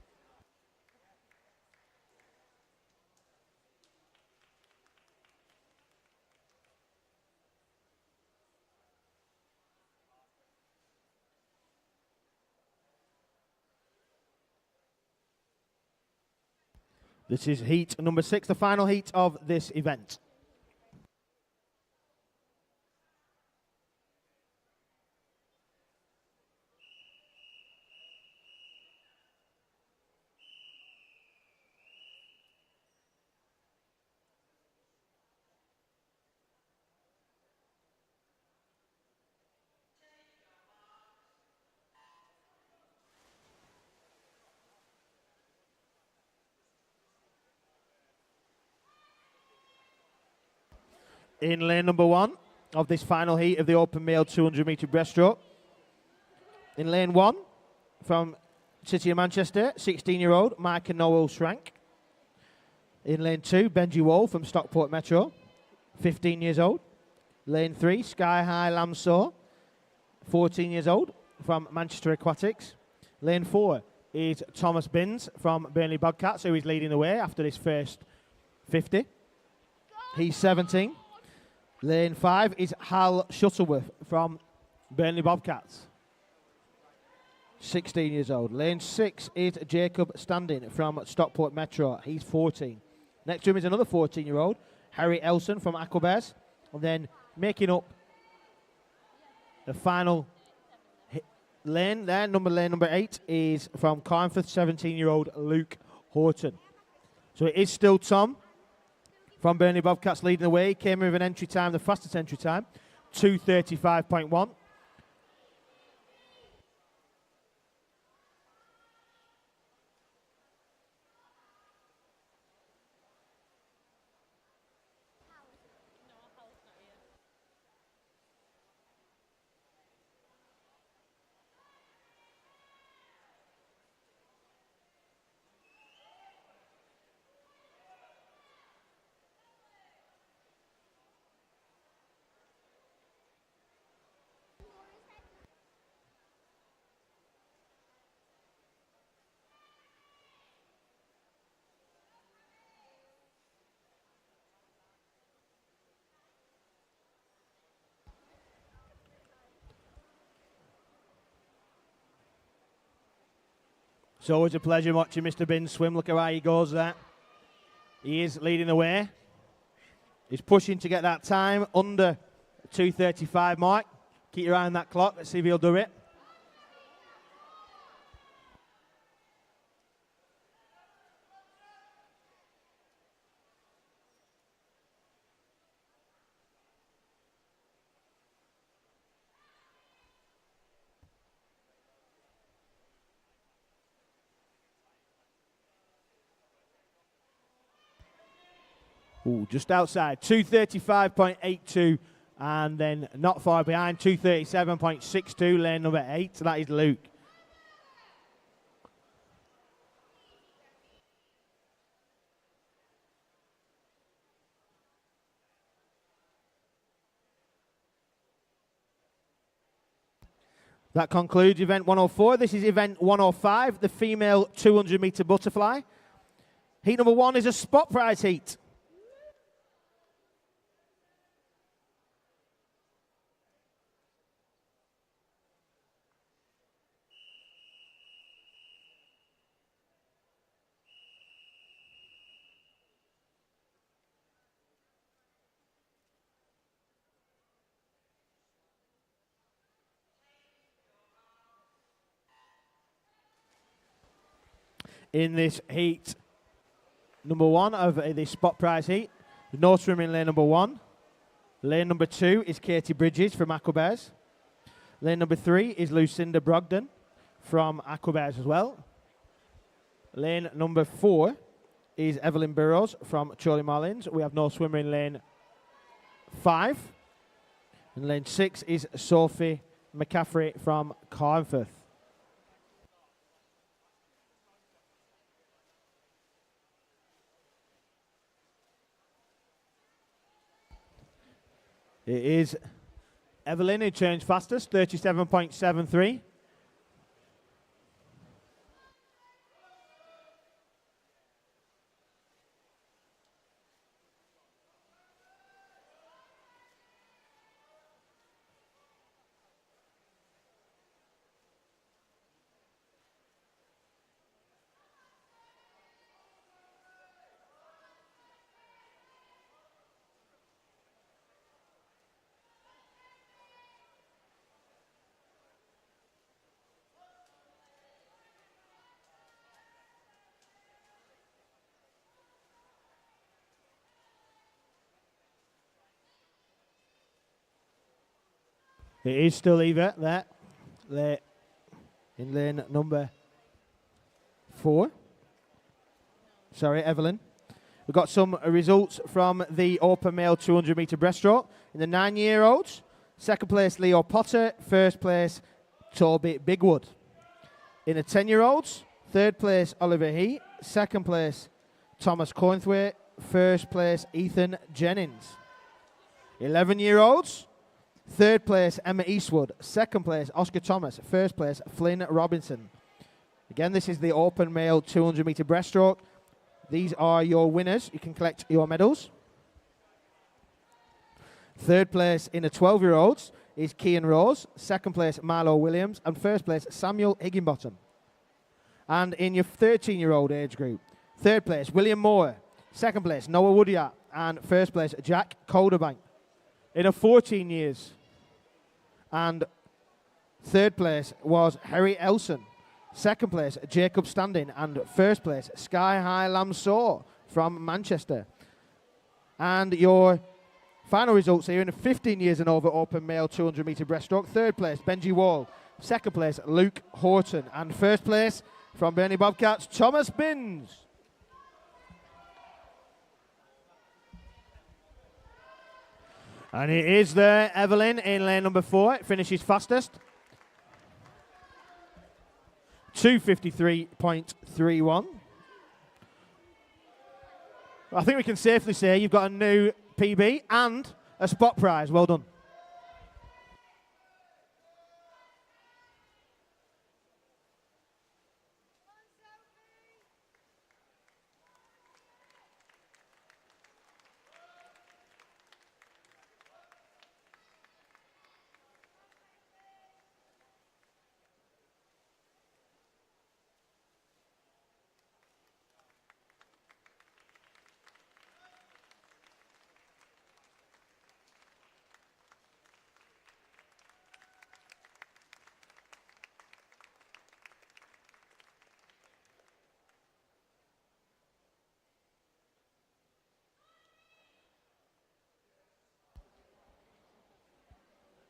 This is heat number 6, the final heat of this event. In lane number 1 of this final heat of the open male 200 metre breaststroke. In lane 1, from City of Manchester, 16-year-old Micah Noel Schrank. In lane 2, Benji Wall from Stockport Metro, 15 years old. Lane 3, Sky High Lamsaw, 14 years old, from Manchester Aquatics. Lane 4 is Thomas Binns from Burnley BOBCATS, who is leading the way after this first 50. He's 17. Lane 5 is Hal Shuttleworth from Burnley BOBCATS, 16 years old. Lane 6 is Jacob Standing from Stockport Metro. He's 14. Next to him is another 14-year-old, Harry Elson from Aquabears. And then making up the final lane there, lane number 8, is from Carnforth, 17-year-old Luke Horton. So it is still Tom from Burnley BOBCATS leading the way. He came with an entry time, the fastest entry time, 2:35.1. It's always a pleasure watching Mr. Binns swim. Look at how he goes there. He is leading the way. He's pushing to get that time under 2:35 mark. Keep your eye on that clock. Let's see if he'll do it. Ooh, just outside, 2:35.82, and then not far behind, 2:37.62, lane number 8. So that is Luke. That concludes event 104. This is event 105, the female 200 metre butterfly. Heat number 1 is a spot prize heat. In this heat number 1 of the spot prize heat, no swimming in lane number 1. Lane number 2 is Katie Bridges from Aquabears. Lane number 3 is Lucinda Brogdon from Aquabears as well. Lane number 4 is Evelyn Burrows from Chorley Marlins. We have no swimmer in lane 5. And lane 6 is Sophie McCaffrey from Carnforth. It is Evelyn who turns fastest, 37.73. It is still Eva there, in lane number 4. Sorry, Evelyn. We've got some results from the open male 200 metre breaststroke. In the 9-year-olds, second place Leo Potter, first place Toby Bigwood. In the 10-year-olds, third place Oliver He, second place Thomas Cointhwaite, first place Ethan Jennings. 11-year-olds, third place Emma Eastwood, second place Oscar Thomas, first place Flynn Robinson. Again, this is the open male 200 metre breaststroke. These are your winners. You can collect your medals. Third place in the 12-year-olds is Kian Rose, second place Marlo Williams, and first place Samuel Higginbottom. And in your 13-year-old age group, third place William Moore, second place Noah Woodyard, and first place Jack Calderbank. In the 14 years, and third place was Harry Elson, second place Jacob Standing, and first place Sky High Lamsaw from Manchester. And your final results here in the 15 years and over open male 200 metre breaststroke. Third place Benji Wall, second place Luke Horton, and first place from Burnley Bobcats Thomas Binns. And it is there, Evelyn in lane number 4. It finishes fastest. 2:53.31. I think we can safely say you've got a new PB and a spot prize. Well done.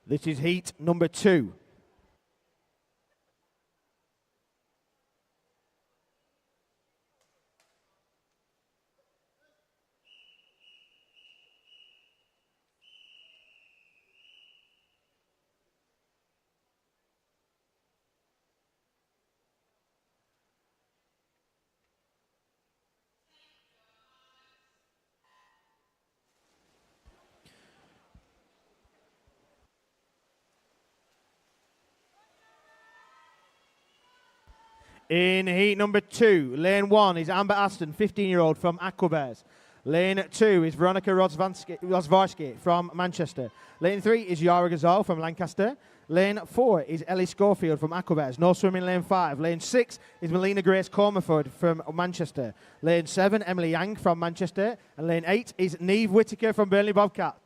This is heat number 2. In heat number 2, lane 1 is Amber Aston, 15-year-old from Aquabears. Lane 2 is Veronica Rozvarsky from Manchester. Lane 3 is Yara Gazal from Lancaster. Lane 4 is Ellie Schofield from Aquabears. No swimming lane 5. Lane 6 is Melina Grace Cormerford from Manchester. Lane 7, Emily Yang from Manchester. And lane 8 is Neve Whittaker from Burnley Bobcat.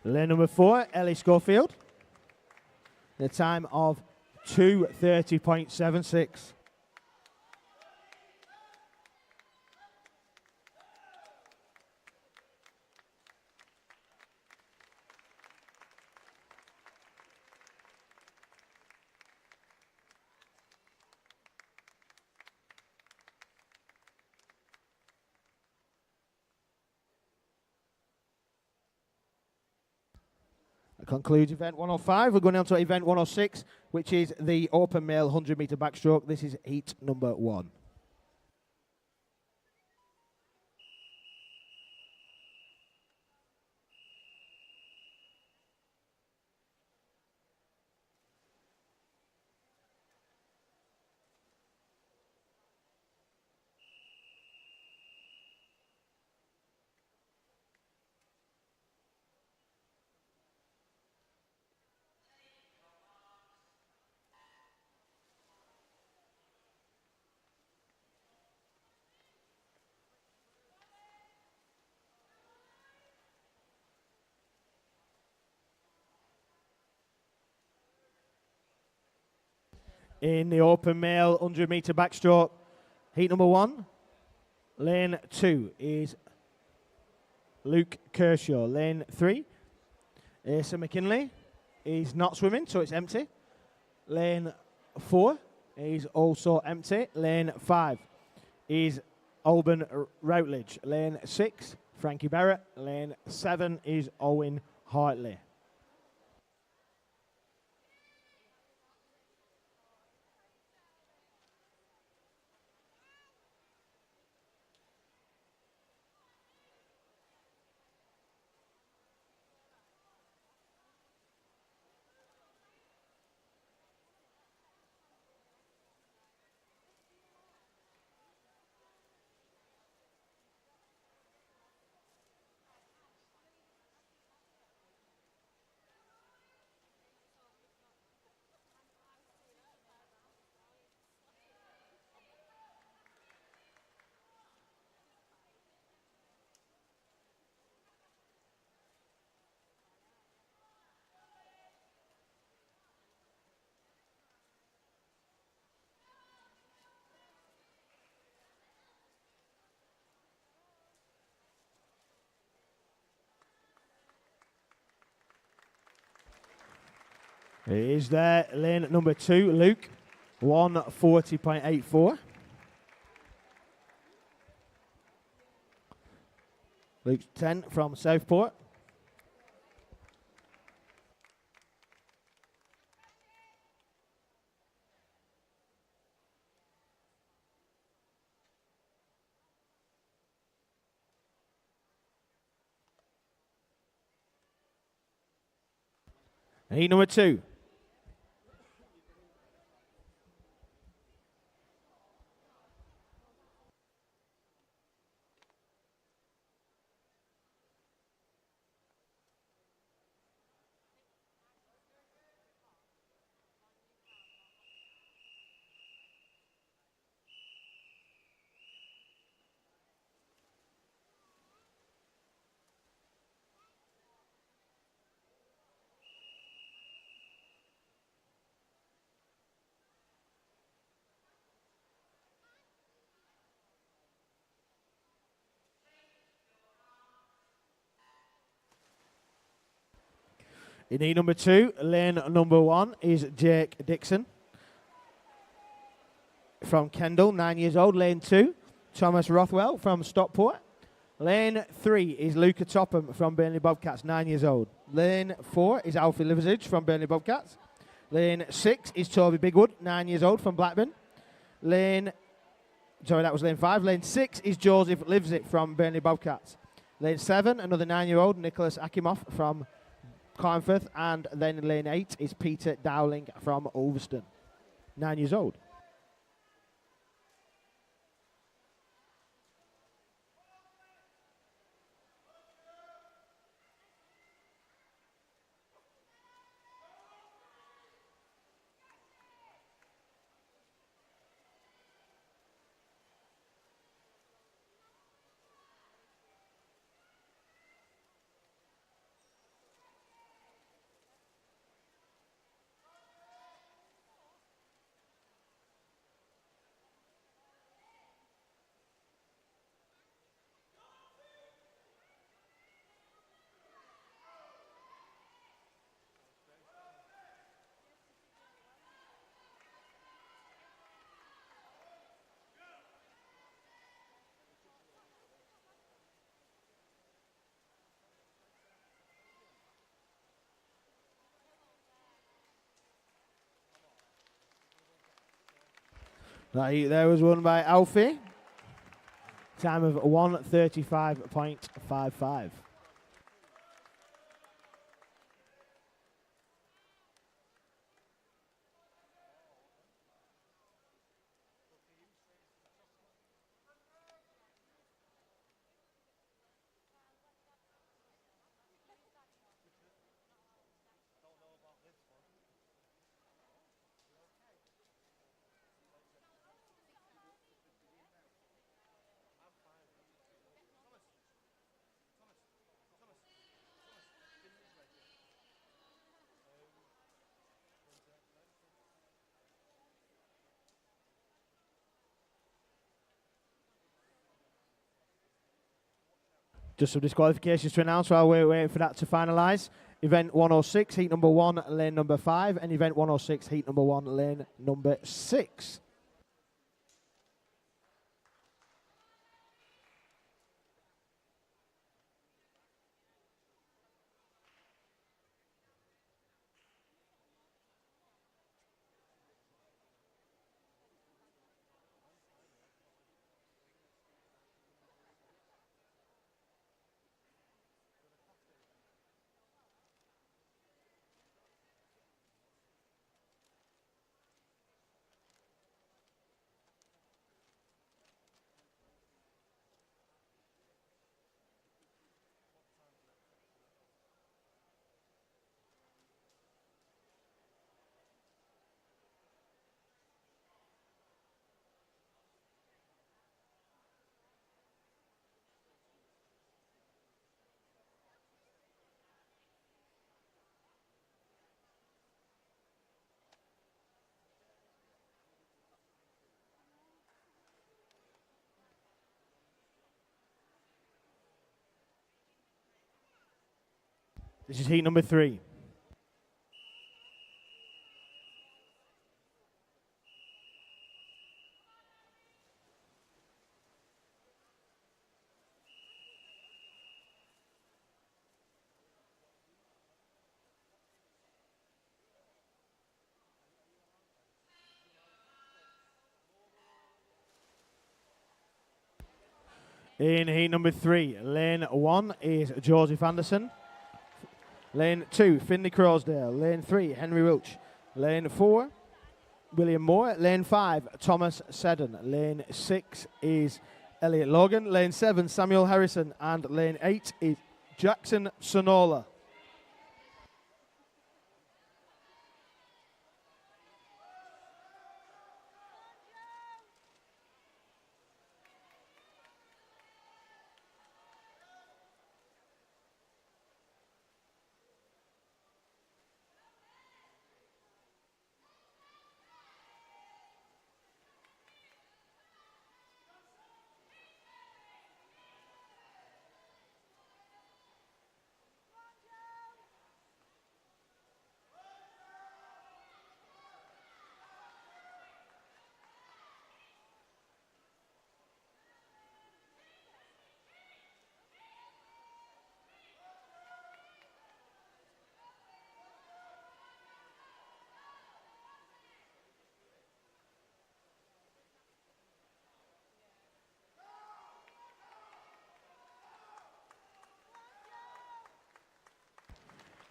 Lane number 4, Ellie Schofield. The time of 2:30.76. That concludes event 105. We're going on to event 106, which is the open male 100-meter backstroke. This is heat number 1. In the open male 100-meter backstroke, heat number 1, lane 2 is Luke Kershaw. Lane 3, Asa McKinley is not swimming, so it's empty. Lane 4 is also empty. Lane 5 is Alban Routledge. Lane 6, Frankie Barrett. Lane 7 is Owen Hartley. It is there, lane number 2, Luke, 1:40.84. Luke's 10 from Southport. Heat number 2. In heat number 2, lane number 1 is Jake Dixon from Kendall, 9 years old. Lane 2, Thomas Rothwell from Stockport. Lane 3 is Luca Topham from Burnley Bobcats, 9 years old. Lane 4 is Alfie Liversidge from Burnley Bobcats. Lane 6 is Toby Bigwood, 9 years old, from Blackburn. That was lane 5. Lane 6 is Joseph Livesick from Burnley Bobcats. Lane 7, another 9-year-old, Nicholas Akimov from Carnforth. And then in lane 8 is Peter Dowling from Ulverston, 9 years old. That heat there was won by Alfie. Time of 1:35.55. Just some disqualifications to announce while we're waiting for that to finalise. Event 106, heat number 1, lane number 5, and event 106, heat number 1, lane number 6. This is heat number 3. In heat number 3, lane 1 is Joseph Anderson. Lane 2, Finley Crosdale. Lane 3, Henry Roach. Lane 4, William Moore. Lane 5, Thomas Seddon. Lane 6 is Elliot Logan. Lane 7, Samuel Harrison. And lane 8 is Jackson Sonola.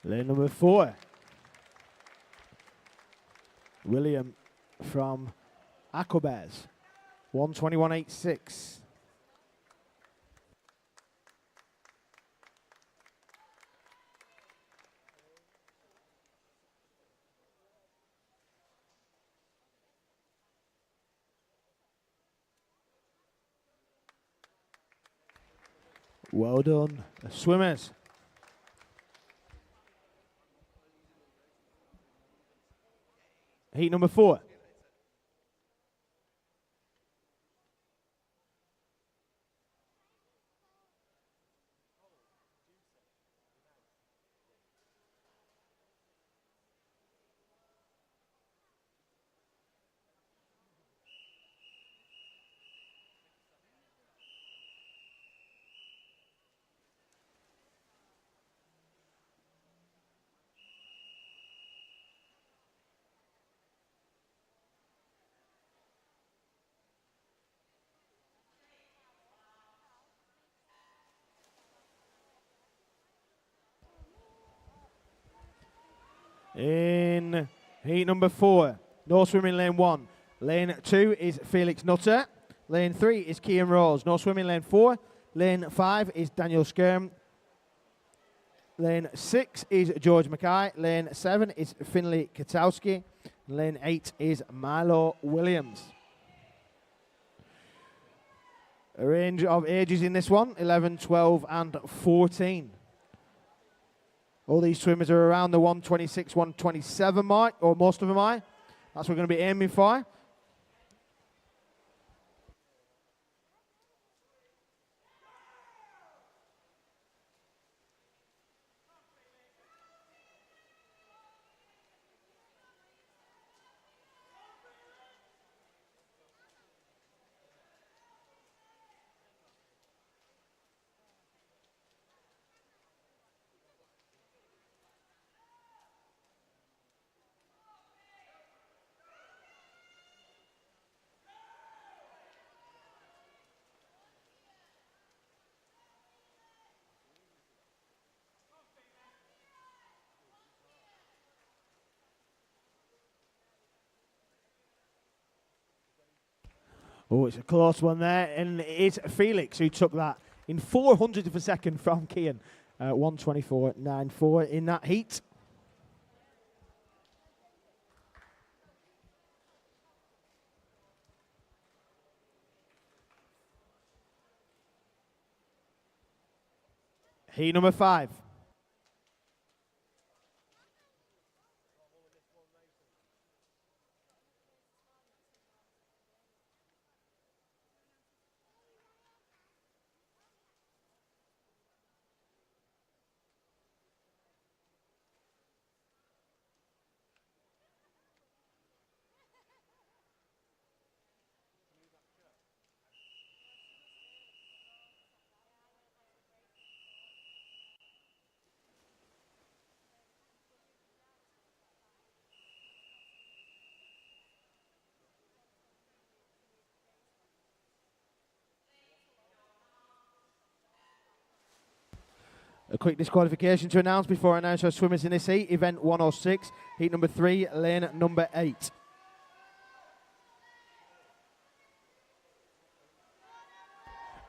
Lane number 4, William from Akobez, 1:21.86. Well done, the swimmers. Heat number 4. In heat number 4, no swimming lane 1. Lane 2 is Felix Nutter. Lane 3 is Kian Rose. No swimming lane 4. Lane 5 is Daniel Skirm. Lane 6 is George Mackay. Lane 7 is Finley Katowski. Lane 8 is Milo Williams. A range of ages in this one, 11, 12 and 14. All these swimmers are around the 126, 127 mark, or most of them are. That's what we're going to be aiming for. Oh, it's a close one there, and it's Felix who took that in 400th of a second from Kian. 124.94 in that heat. Heat number 5. A quick disqualification to announce before I announce our swimmers in this heat. Event 106, heat number 3, lane number 8.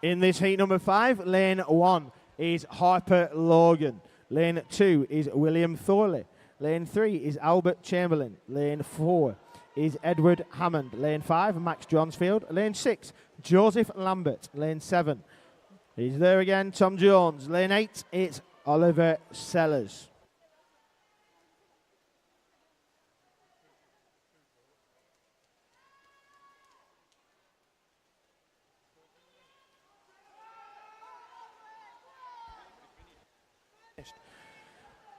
In this heat number 5, lane 1 is Harper Logan. Lane 2 is William Thorley. Lane 3 is Albert Chamberlain. Lane 4 is Edward Hammond. Lane 5, Max Johnsfield. Lane 6, Joseph Lambert. Lane 7, he's there again, Tom Jones. Lane 8, it's Oliver Sellers.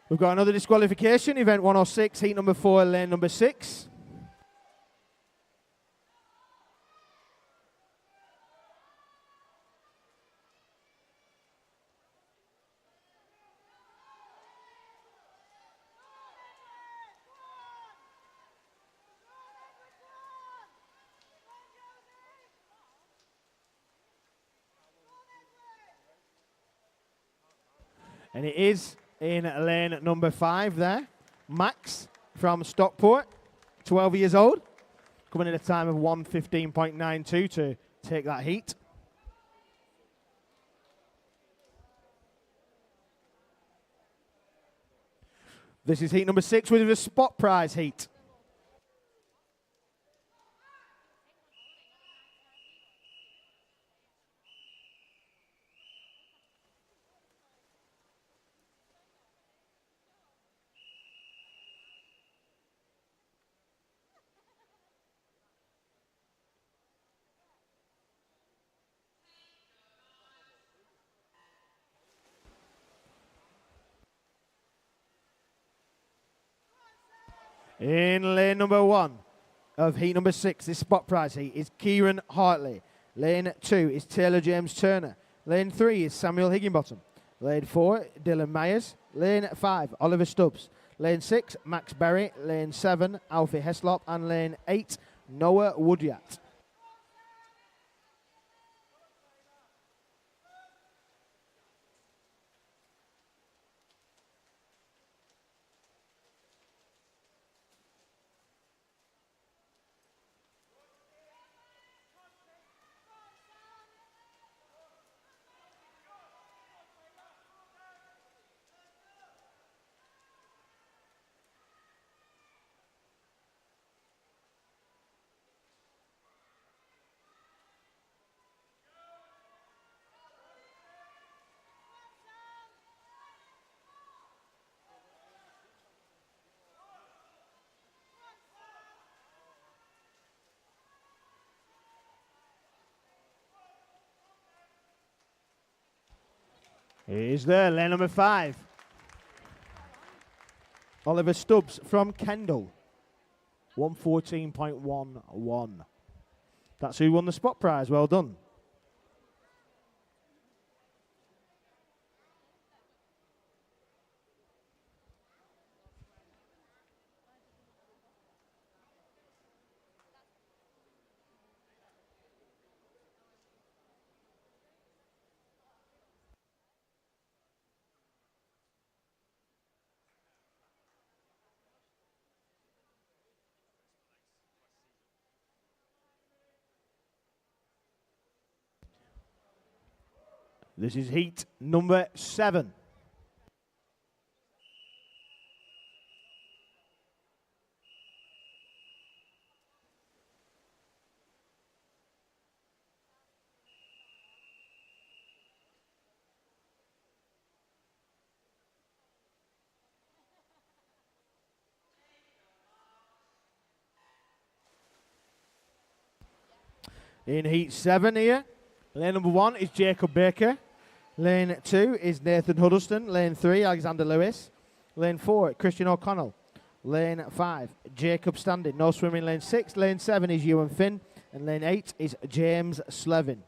We've got another disqualification, event 106, heat number 4, lane number 6. And it is in lane number 5 there. Max from Stockport, 12 years old, coming in a time of 1:15.92 to take that heat. This is heat number 6 with a spot prize heat. In lane number 1 of heat number 6, this spot prize heat is Kieran Hartley. Lane 2 is Taylor James Turner. Lane 3 is Samuel Higginbottom. Lane 4, Dylan Myers. Lane 5, Oliver Stubbs. Lane 6, Max Berry. Lane 7, Alfie Heslop. And lane 8, Noah Woodyat. He's there, lane number 5. Oliver Stubbs from Kendall. 114.11. That's who won the spot prize. Well done. This is heat number 7. In heat 7 here, lane number 1 is Jacob Baker. Lane 2 is Nathan Huddleston. Lane 3, Alexander Lewis. Lane 4, Christian O'Connell. Lane 5, Jacob Standing. No swimming. Lane 6. Lane 7 is Ewan Finn. And lane 8 is James Slevin.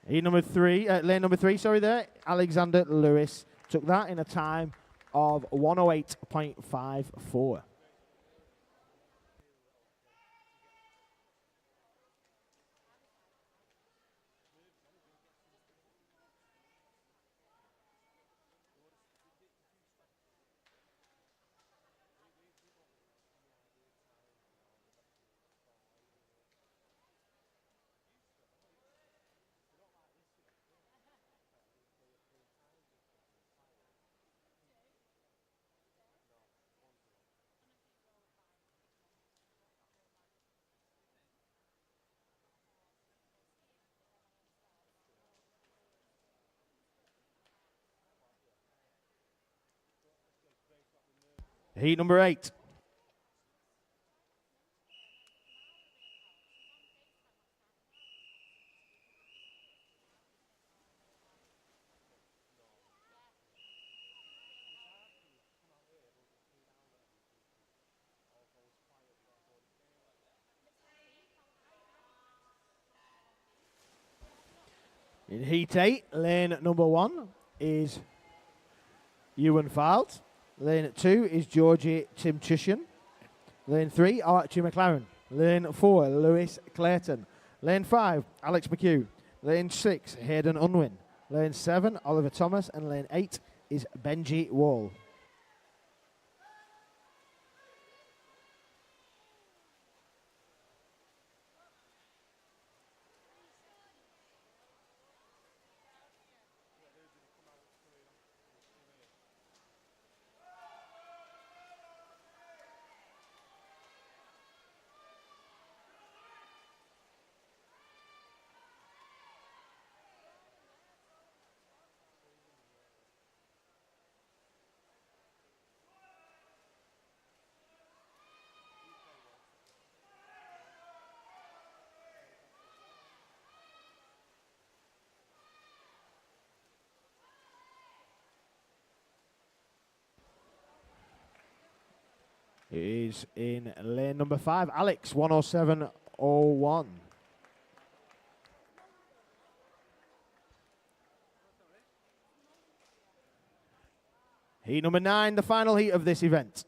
Lane number 3, sorry there, Alexander Lewis took that in a time of 108.54. Heat number 8. In heat 8, lane number 1 is Ewan Fowles. Lane 2 is Georgie Timchishan. Lane 3, Archie McLaren. Lane 4, Lewis Clayton. Lane 5, Alex McHugh. Lane 6, Hayden Unwin. Lane 7, Oliver Thomas. And lane 8 is Benji Wall. It is in lane number 5, Alex, 107.01. Heat number 9, the final heat of this event.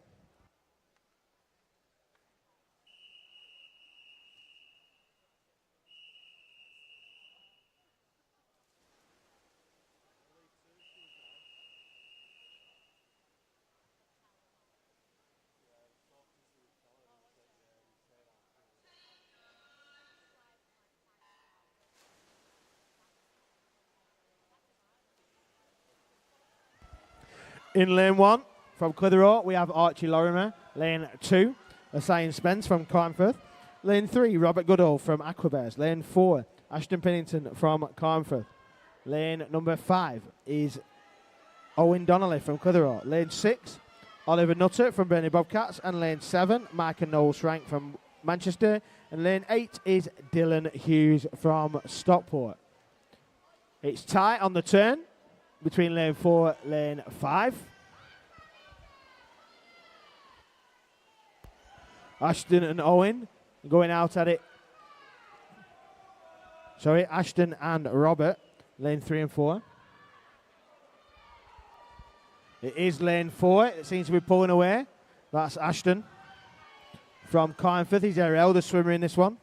In lane 1, from Clitheroe, we have Archie Lorimer. Lane 2, Asaian Spence from Carnforth. Lane 3, Robert Goodall from Aquabears. Lane 4, Ashton Pennington from Carnforth. Lane number 5 is Owen Donnelly from Clitheroe. Lane 6, Oliver Nutter from Burnley Bobcats. And lane 7, Mike and Noel Shrank from Manchester. And lane 8 is Dylan Hughes from Stockport. It's tight on the turn between lane 4 and lane 5. Ashton and Owen going out at it. Sorry, Ashton and Robert, lane 3 and 4. It is lane 4. It seems to be pulling away. That's Ashton from Carnforth. He's our eldest swimmer in this one.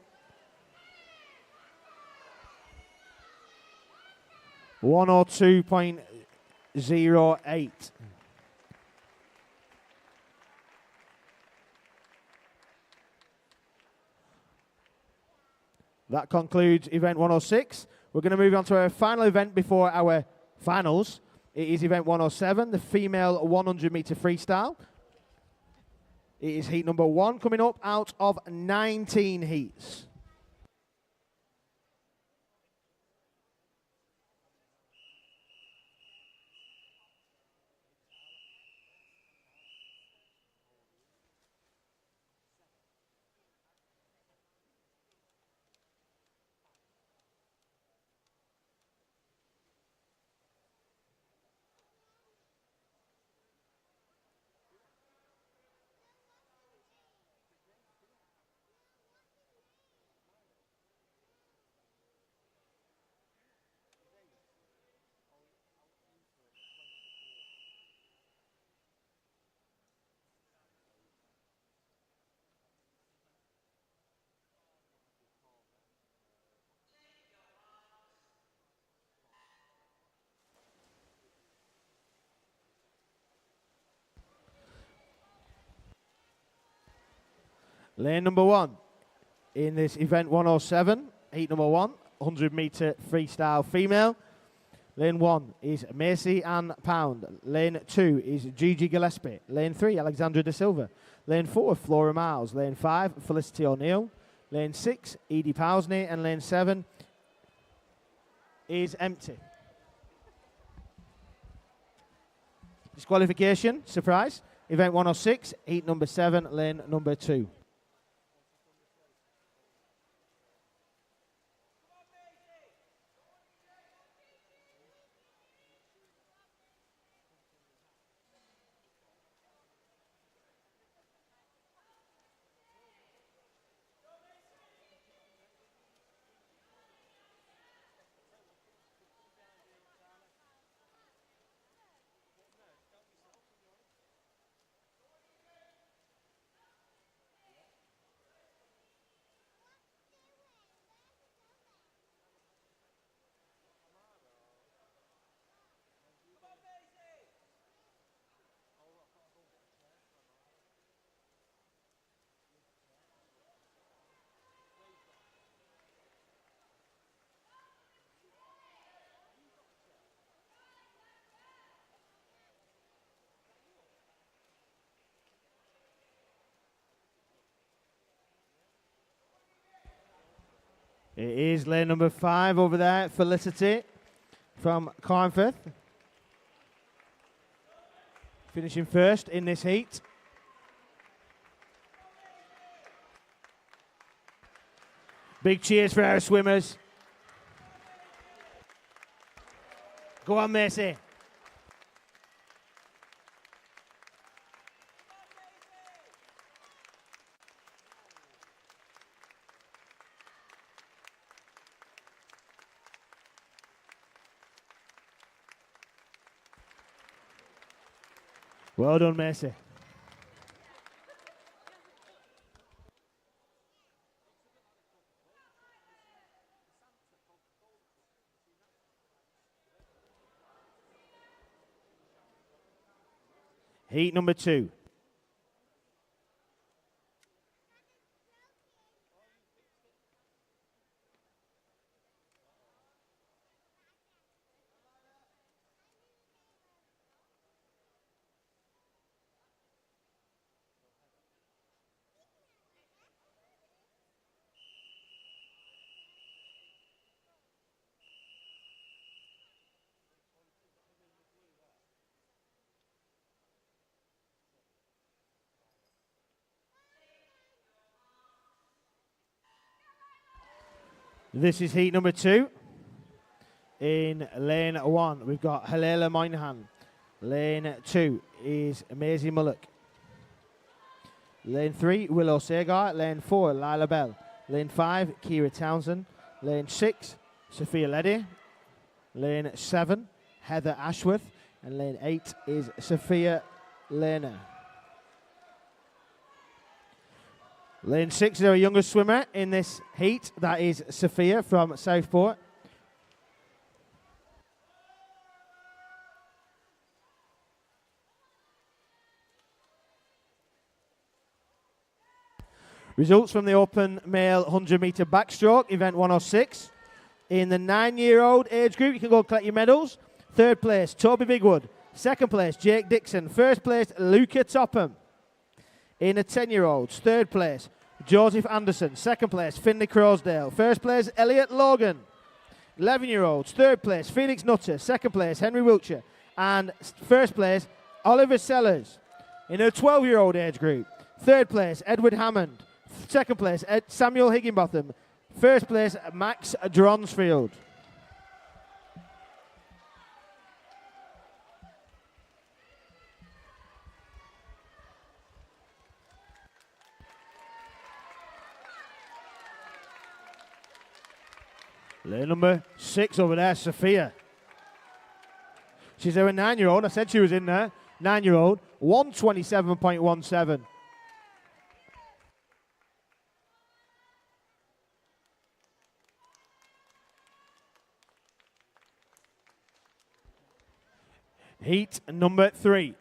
102.08. That concludes event 106. We're going to move on to our final event before our finals. It is event 107, the female 100 meter freestyle. It is heat number 1 coming up out of 19 heats. Lane number 1 in this event 107, heat number 1, 100 meter freestyle female. Lane 1 is Macy Ann Pound. Lane 2 is Gigi Gillespie. Lane 3, Alexandra De Silva. Lane 4, Flora Miles. Lane 5, Felicity O'Neill. Lane 6, Edie Pousney. And lane 7 is empty. Disqualification, surprise. Event 106, heat number 7, lane number 2. It is lane number 5 over there, Felicity from Carnforth. Finishing first in this heat. Big cheers for our swimmers. Go on, Macy. Well done, Macy. Heat number 2. This is heat number 2. In lane 1, we've got Halila Moynihan. Lane 2 is Maisie Mullock. Lane 3, Willow Sagar. Lane 4, Lila Bell. Lane 5, Kira Townsend. Lane 6, Sophia Leddy. Lane 7, Heather Ashworth. And lane 8 is Sophia Lerner. Lane 6 is our youngest swimmer in this heat. That is Sophia from Southport. Results from the open male 100 metre backstroke, event 106. In the 9-year-old age group, you can go collect your medals. Third place, Toby Bigwood. Second place, Jake Dixon. First place, Luca Topham. In the 10-year-olds, third place, Joseph Anderson. Second place, Finley Crosdale. First place, Elliot Logan. 11-year-olds, third place, Felix Nutter. Second place, Henry Wiltshire. And first place, Oliver Sellers. In the 12-year-old age group, third place, Edward Hammond. Second place, Samuel Higginbotham. First place, Max Dronsfield. Lane number 6 over there, Sophia. She's our 9-year-old. I said she was in there. 9-year-old, 127.17. Heat number 3.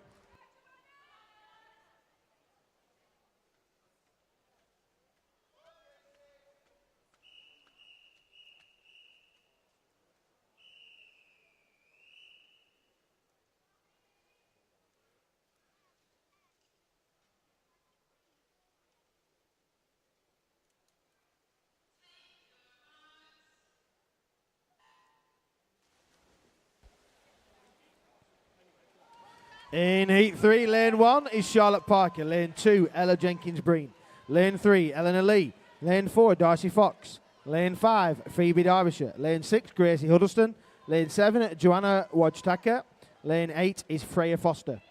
In heat 3, lane 1 is Charlotte Parker. Lane 2, Ella Jenkins-Breen. Lane 3, Eleanor Lee. Lane 4, Darcy Fox. Lane 5, Phoebe Derbyshire. Lane 6, Gracie Huddleston. Lane 7, Joanna Wojtaka. Lane 8 is Freya Foster.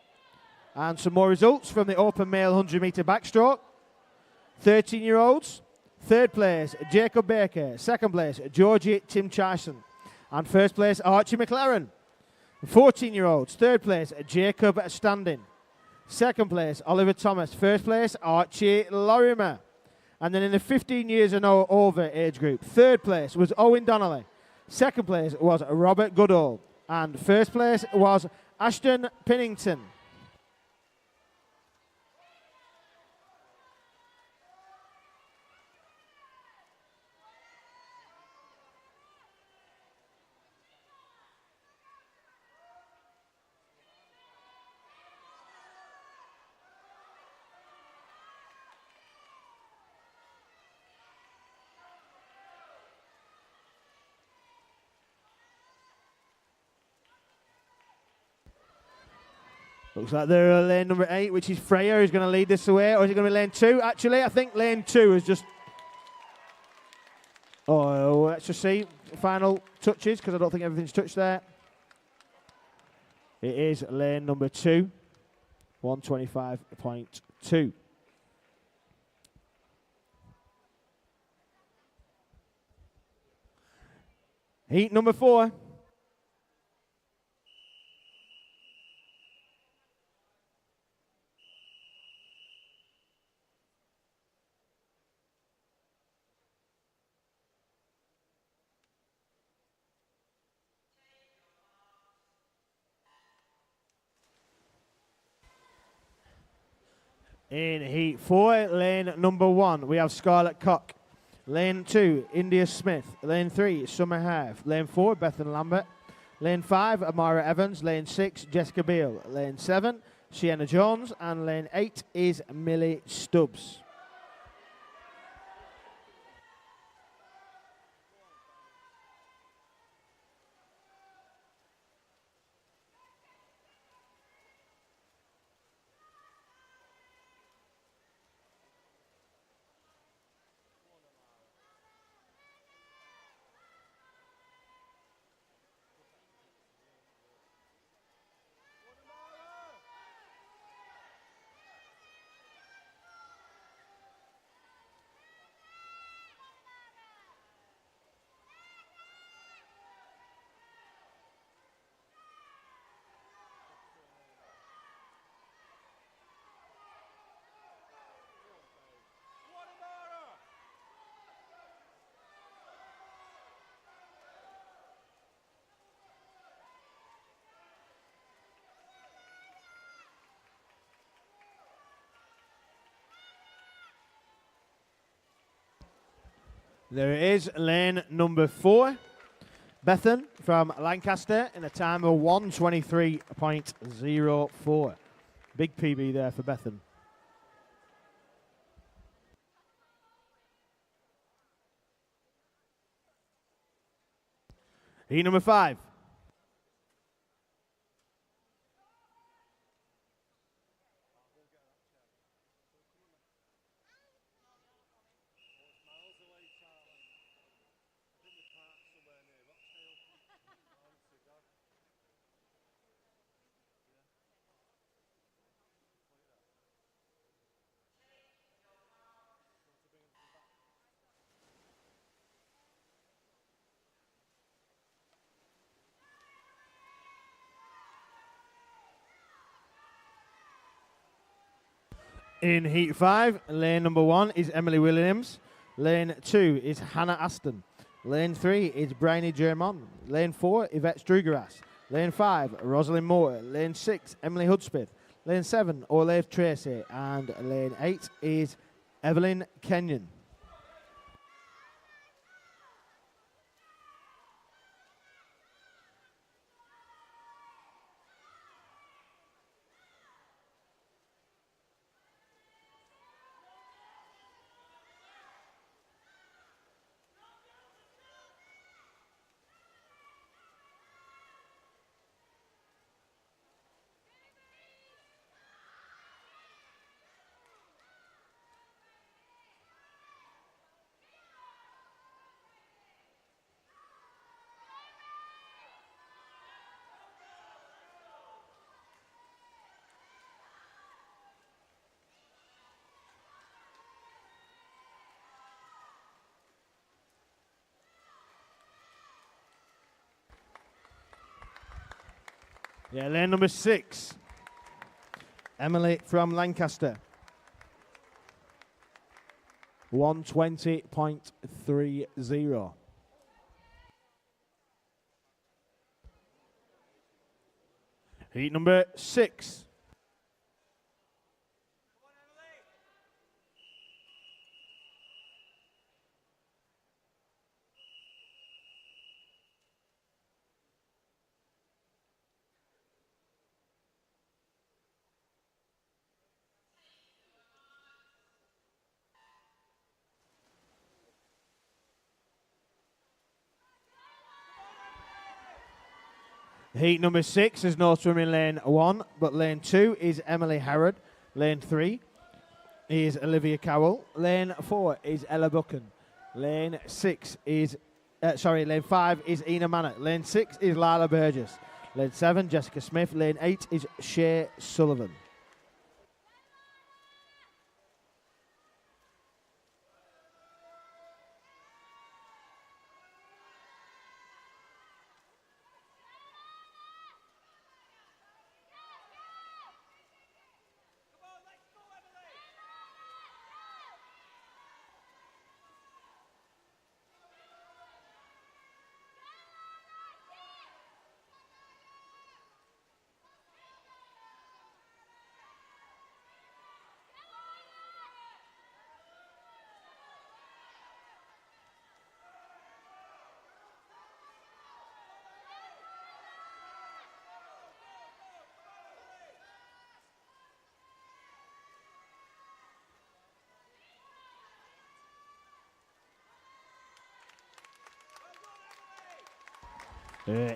And some more results from the open male 100 metre backstroke. 13-year-olds. Third place, Jacob Baker. Second place, Georgie Tim Charson. And first place, Archie McLaren. 14-year-olds, third place, Jacob Standing. Second place, Oliver Thomas. First place, Archie Lorimer. And then in the 15 years and over age group, third place was Owen Donnelly. Second place was Robert Goodall. And first place was Ashton Pennington. Looks like they're lane number 8, which is Freya, who's going to lead this away. Or is it going to be lane 2? Actually, I think lane 2 is just... Oh, let's just see. Final touches, because I don't think everything's touched there. It is lane number 2, 125.2. Heat number 4. In heat 4, lane number 1, we have Scarlett Cock. Lane 2, India Smith. Lane 3, Summer Harf. Lane 4, Bethan Lambert. Lane 5, Amara Evans. Lane 6, Jessica Beale. Lane 7, Sienna Jones. And lane 8 is Millie Stubbs. There it is, lane number 4. Bethan from Lancaster in a time of 1:23.04. Big PB there for Bethan. Heat number 5. In Heat 5, lane number 1 is Emily Williams. Lane 2 is Hannah Aston. Lane 3 is Bryony Germon. Lane 4, Yvette Strugaras. Lane 5, Rosalind Moore. Lane 6, Emily Hudspeth. Lane 7, Olave Tracy. And lane 8 is Evelyn Kenyon. Yeah, lane number 6, Emily from Lancaster. 1:20.30. Heat number 6. Heat number 6 is no swim in lane 1, but lane 2 is Emily Harrod. Lane 3 is Olivia Cowell. Lane 4 is Ella Buchan. Lane 5 is Ina Manor. Lane 6 is Lila Burgess. Lane 7, Jessica Smith. Lane 8 is Shea Sullivan.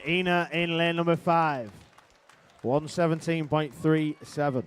Ina in lane number 5. 1:17.37.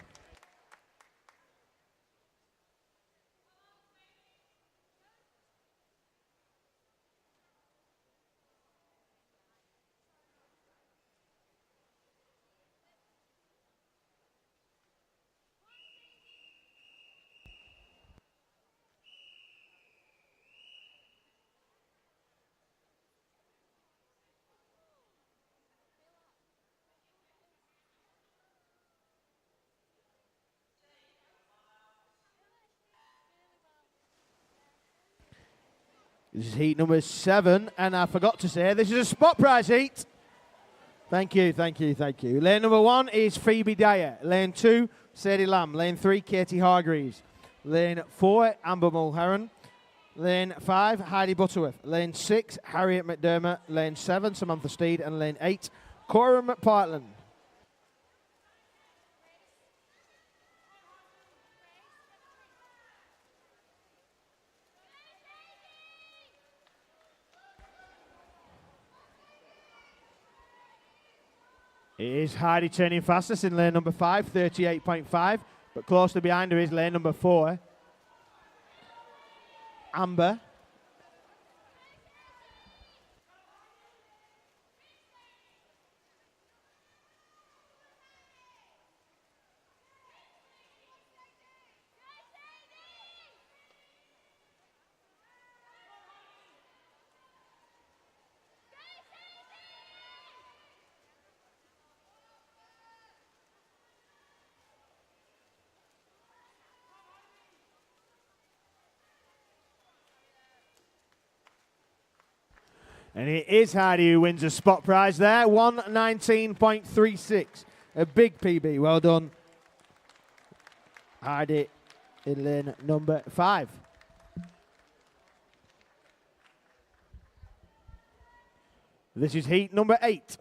This is heat number 7, and I forgot to say, this is a spot prize heat. Thank you, thank you, thank you. Lane number 1 is Phoebe Dyer. Lane 2, Sadie Lamb. Lane 3, Katie Hargreaves. Lane 4, Amber Mulheron. Lane 5, Heidi Butterworth. Lane 6, Harriet McDermott. Lane 7, Samantha Steed. And lane 8, Cora McPartland. It is Heidi turning fastest in lane number 5, 38.5. But closely behind her is lane number 4, Amber. And it is Heidi who wins a spot prize there, 119.36. A big PB. Well done, Heidi in lane number 5. This is heat number 8.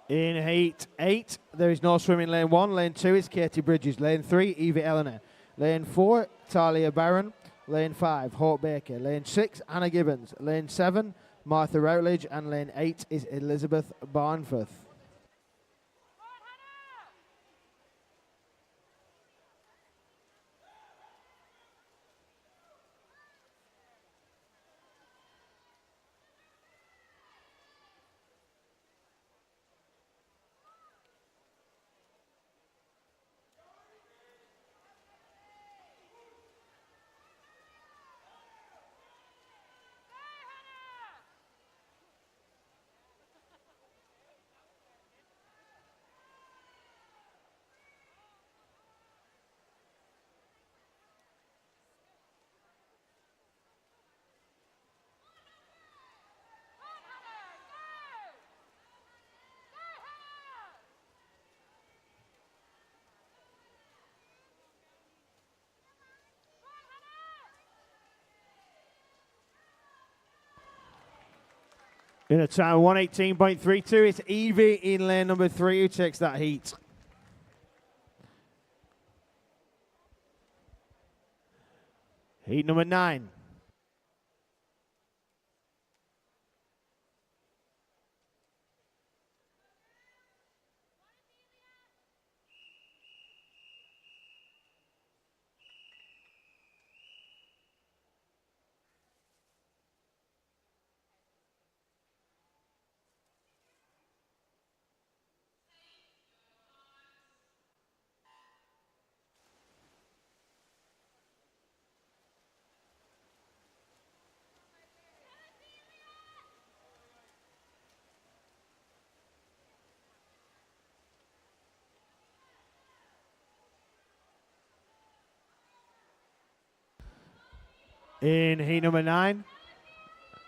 In heat 8, there is no swim in lane 1. Lane 2 is Katie Bridges. Lane 3, Evie Eleanor. Lane 4, Talia Barron. Lane 5, Hope Baker. Lane 6, Anna Gibbons. Lane 7, Martha Routledge. And lane 8 is Elizabeth Barnforth. In a time of 118.32, it's Evie in lane number 3 who takes that heat. Heat number 9. In heat number 9,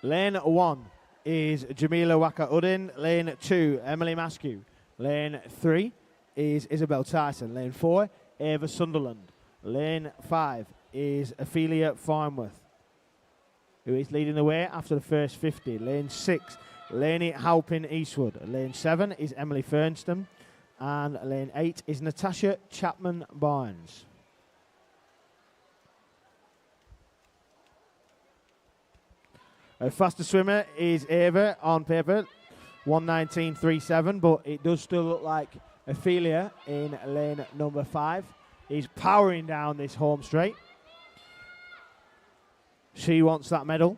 lane 1 is Jamila Waka-Uddin. Lane 2, Emily Maskew. Lane 3 is Isabel Tyson. Lane 4, Ava Sunderland. Lane 5 is Ophelia Farnworth, who is leading the way after the first 50. Lane 6, Lainey Halpin Eastwood. Lane 7 is Emily Fernston. And lane 8 is Natasha Chapman Barnes. A faster swimmer is Ava on paper, 119.37, but it does still look like Ophelia in lane number 5 is powering down this home straight. She wants that medal.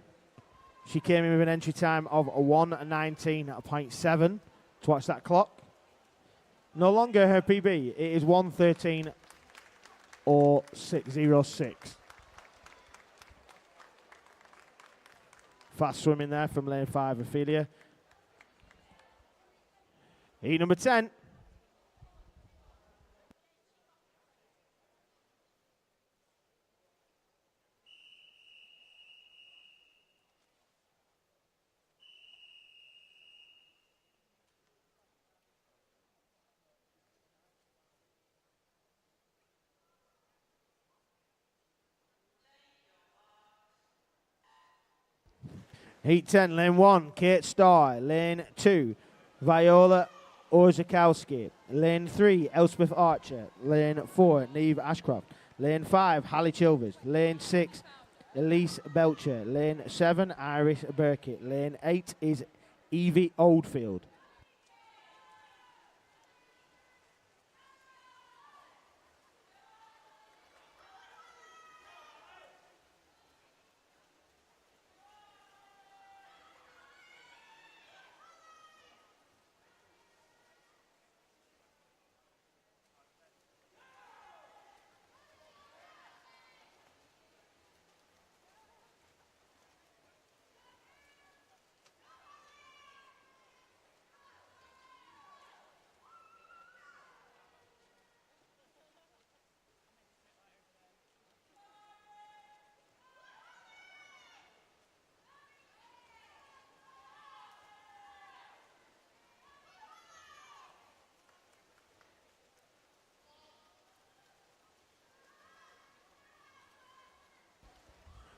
She came in with an entry time of 119.7 to watch that clock. No longer her PB, it is 113.06. Fast swimming there from lane 5, Ophelia. Heat number 10. Heat 10, lane 1, Kate Starr. Lane 2, Viola Orzakowski. Lane 3, Elspeth Archer. Lane 4, Neve Ashcroft. Lane 5, Hallie Chilvers. Lane 6, Elise Belcher. Lane 7, Iris Burkitt. Lane 8 is Evie Oldfield.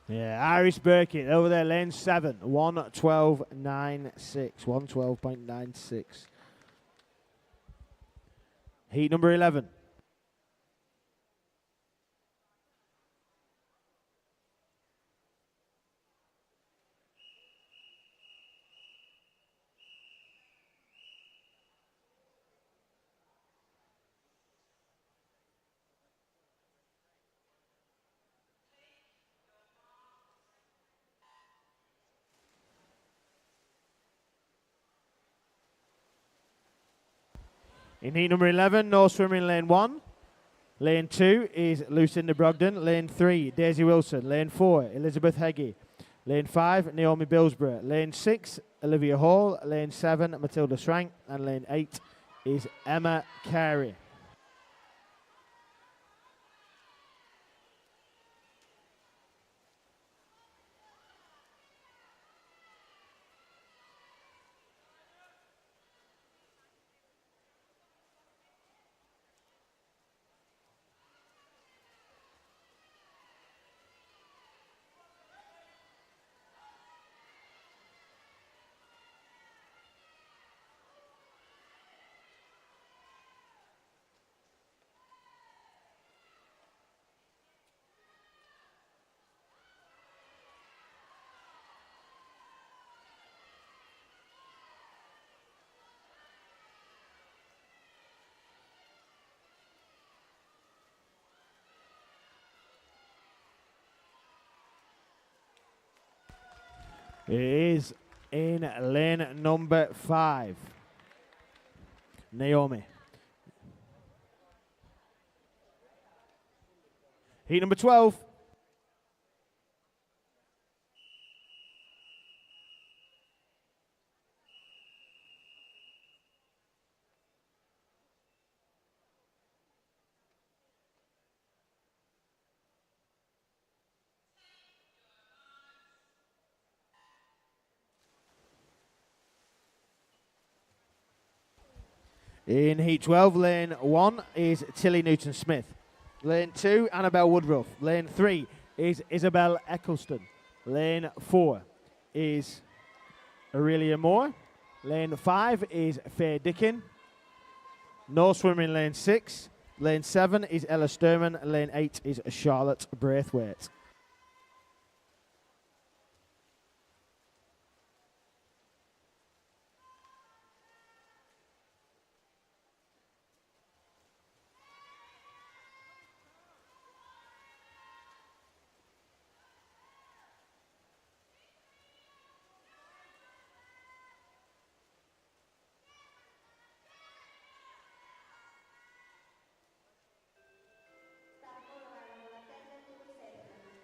Yeah, Iris Burkitt over there, lane 7, 112.96. 112.96. Heat number 11. In heat number 11, no swimming lane 1. Lane 2 is Lucinda Brogdon. Lane 3, Daisy Wilson. Lane 4, Elizabeth Heggie. Lane 5, Naomi Billsborough. Lane 6, Olivia Hall. Lane 7, Matilda Schrank. And lane 8 is Emma Carey. It is in lane number 5. Naomi. Heat number 12. In heat 12, lane 1 is Tilly Newton-Smith. Lane 2, Annabelle Woodruff. Lane 3 is Isabel Eccleston. Lane 4 is Aurelia Moore. Lane 5 is Faye Dickin. No swimming lane 6. Lane 7 is Ella Sturman. Lane 8 is Charlotte Braithwaite. Start for arrival at 10:27.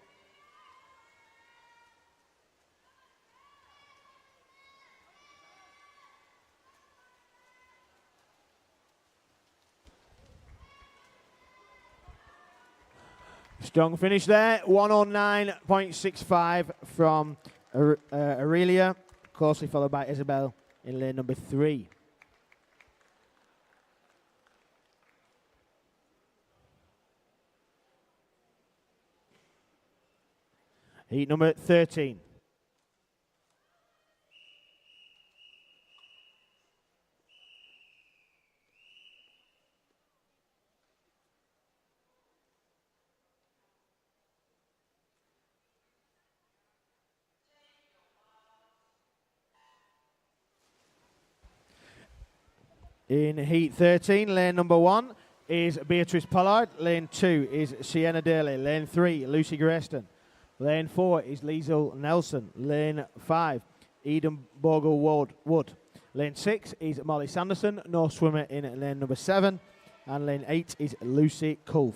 Strong finish there. 109.65 from Aurelia, closely followed by Isabel in lane number 3. Heat number 13. In Heat 13, lane number 1 is Beatrice Pollard. Lane 2 is Sienna Daly. Lane 3, Lucy Grayston. Lane 4 is Liesl Nelson. Lane 5, Eden Bogle Wood. Lane 6 is Molly Sanderson. No swimmer in lane number 7. And lane 8 is Lucy Culf.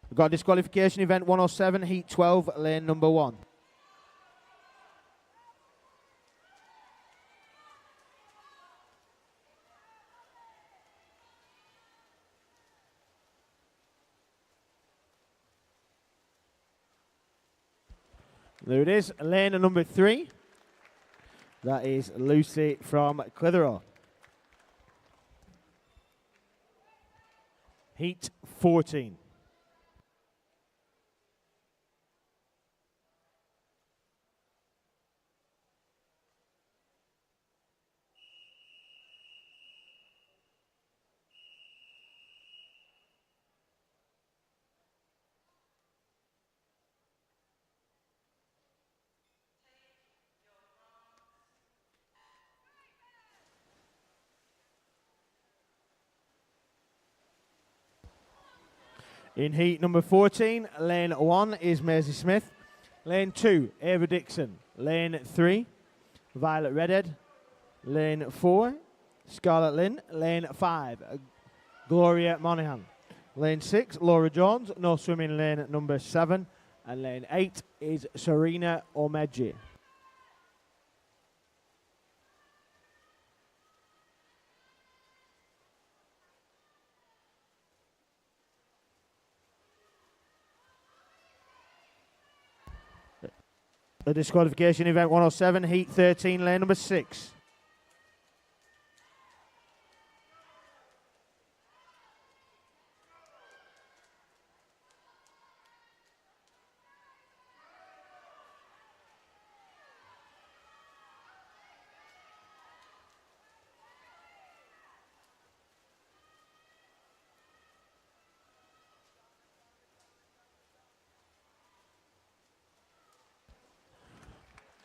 We've got disqualification event 107, heat 12, lane number 1. There it is, lane number 3. That is Lucy from Clitheroe. Heat 14. In heat number 14, lane 1 is Maisie Smith. Lane 2, Ava Dixon. Lane 3, Violet Redhead. Lane 4, Scarlett Lynn. Lane 5, Gloria Monaghan. Lane 6, Laura Jones. No swimming lane number 7. And lane 8 is Serena Omeji. The disqualification event 107, heat 13, lane number 6.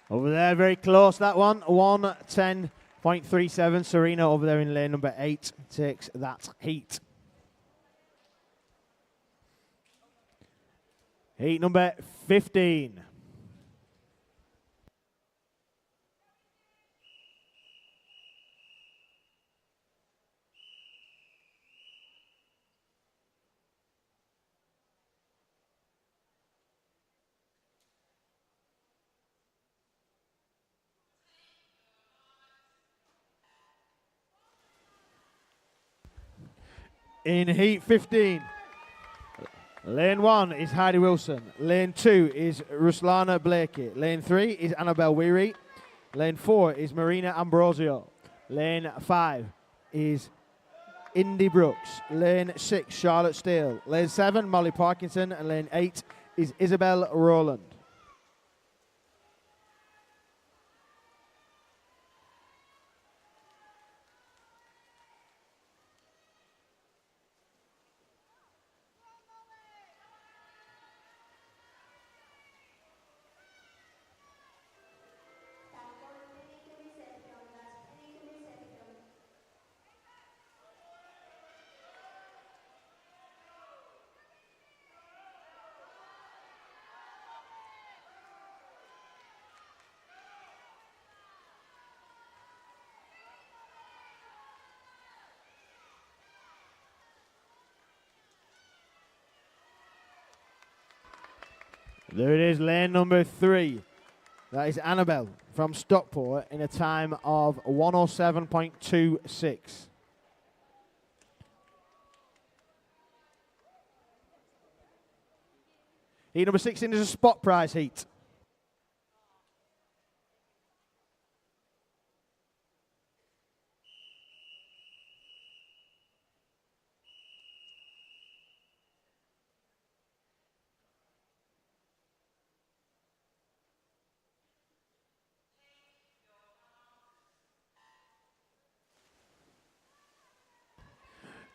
Over there, very close, that one. 110.37. Serena over there in lane number 8 takes that heat. Heat number 15. In heat 15, lane 1 is Heidi Wilson. Lane 2 is Ruslana Blakey. Lane 3 is Annabelle Weary. Lane 4 is Marina Ambrosio. Lane 5 is Indy Brooks. Lane 6, Charlotte Steele. Lane 7, Molly Parkinson. And lane 8 is Isabel Rowland. There it is, lane number 3. That is Annabelle from Stockport in a time of 107.26. Heat number 16 is a spot prize heat.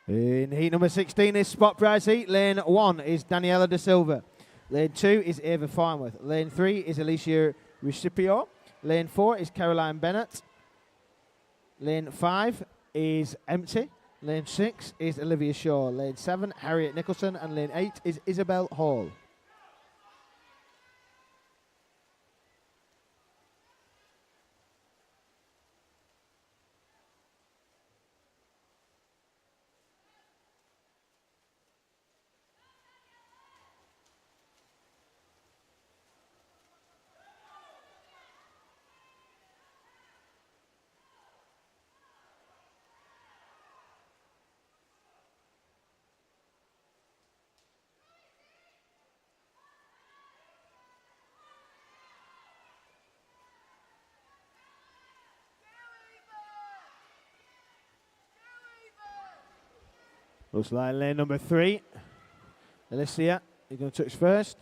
In heat number 16 is spot prize heat. Lane 1 is Daniela De Silva. Lane 2 is Ava Farnworth. Lane 3 is Alicia Recipio. Lane 4 is Caroline Bennett. Lane 5 is Empty. Lane 6 is Olivia Shaw. Lane 7, Harriet Nicholson. And lane 8 is Isabel Hall. Looks like lane number 3. Alicia, you're going to touch first.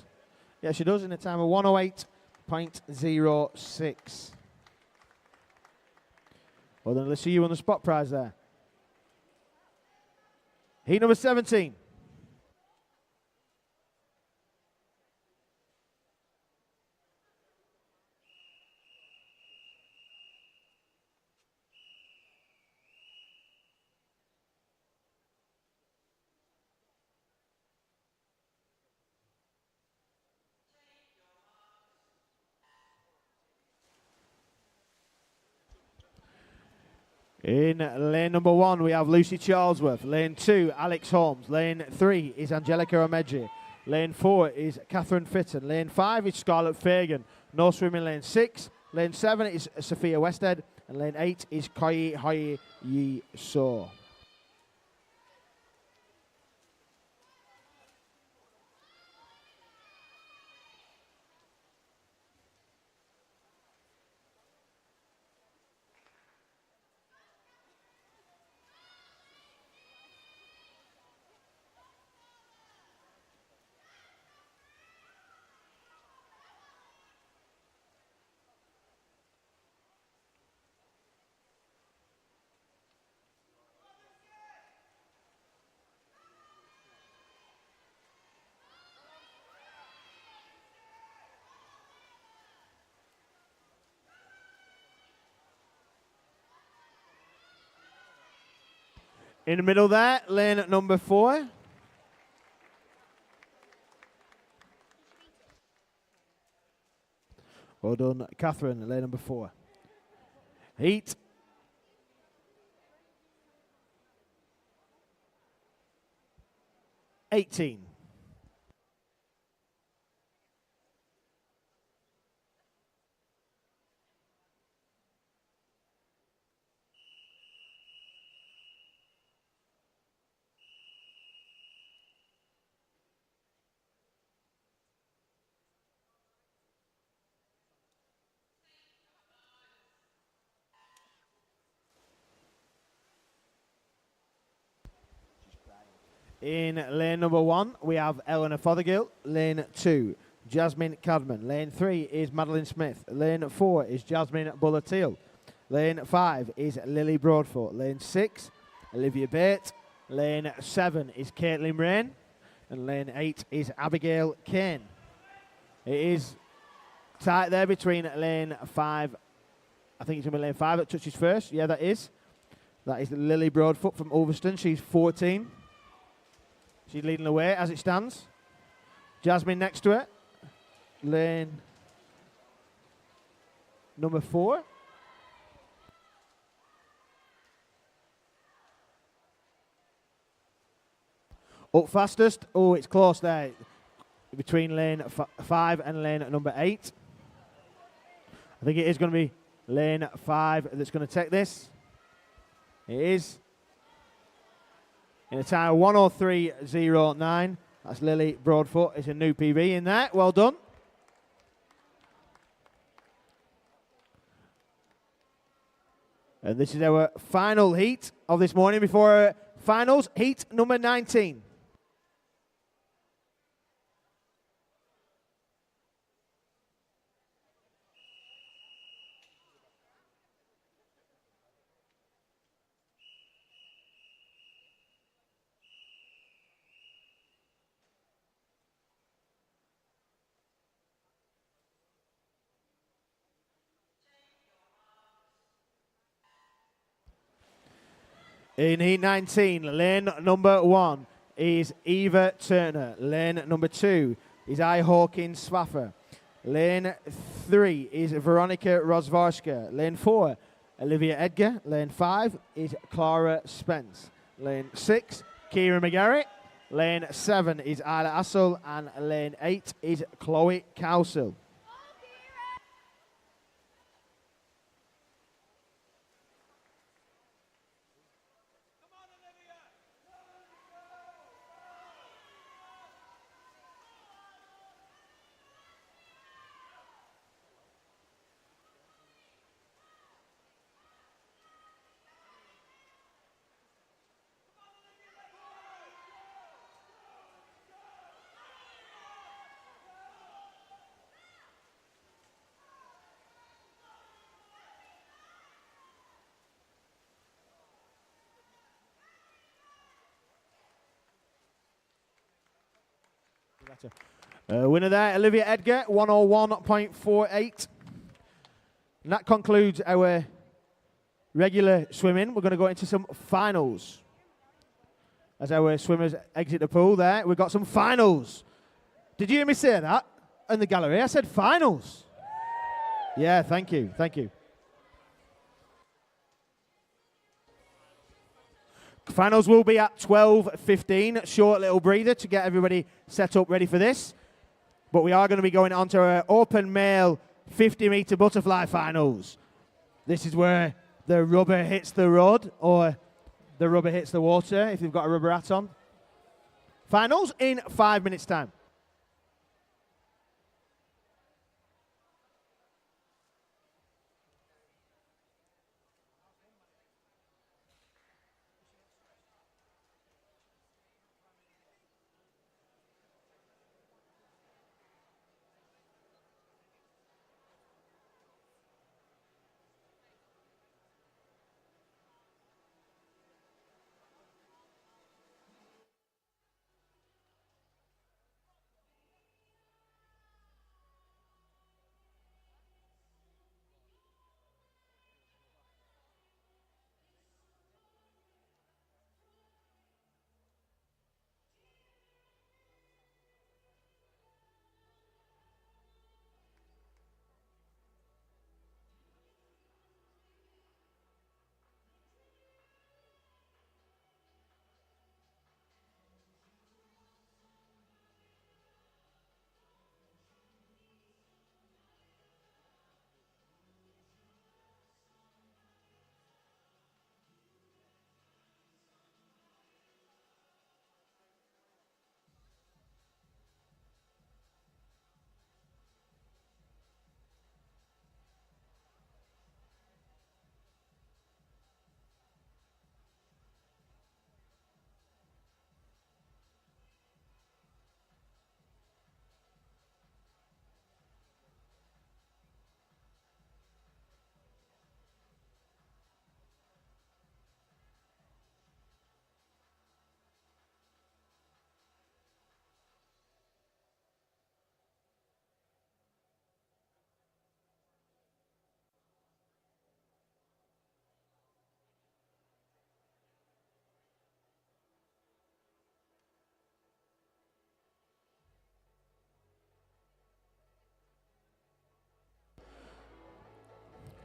Yeah, she does in a time of 108.06. Well then, Alicia, you won the spot prize there. Heat number 17. In lane number 1, we have Lucy Charlesworth. Lane 2, Alex Holmes. Lane 3 is Angelica Omeji. Lane 4 is Catherine Fitton. Lane 5 is Scarlett Fagan. No swimming lane 6. Lane 7 is Sophia Westhead. And lane 8 is Koi Hoi Yi So. In the middle there, lane number 4. Well done, Catherine, lane number 4. Heat. '18. In lane number 1, we have Eleanor Fothergill. Lane 2, Jasmine Cadman. Lane 3 is Madeline Smith. Lane 4 is Jasmine Bulleteal. Lane 5 is Lily Broadfoot. Lane 6, Olivia Bate. Lane 7 is Caitlin Rain. And lane 8 is Abigail Kane. It is tight there between lane 5. I think it's going to be lane 5 that touches first. Yeah, that is. That is Lily Broadfoot from Ulverston. She's 14. She's leading the way as it stands. Jasmine next to her. Lane number 4. Up fastest. Oh, it's close there. between lane 5 and lane number 8. I think it is going to be lane 5 that's going to take this. It is. In a time of 1:03.09. That's Lily Broadfoot. It's a new PB in there. Well done. And this is our final heat of this morning before our finals, heat number 19. In heat 19, lane number 1 is Eva Turner. Lane number 2 is I Hawkins Swaffer. Lane 3 is Veronica Rozvarska. Lane 4, Olivia Edgar. Lane 5 is Clara Spence. Lane 6, Kira McGarrett. Lane 7 is Isla Assel. And lane 8 is Chloe Cowsill. Winner there, Olivia Edgar, 1:01.48. And that concludes our regular swimming. We're going to go into some finals. As our swimmers exit the pool there, we've got some finals. Did you hear me say that in the gallery? I said finals. Yeah, thank you, thank you. Finals will be at 12:15. Short little breather to get everybody set up ready for this. But we are going to be going on to our open male 50-meter butterfly finals. This is where the rubber hits the road or the rubber hits the water if you've got a rubber hat on. Finals in 5 minutes' time.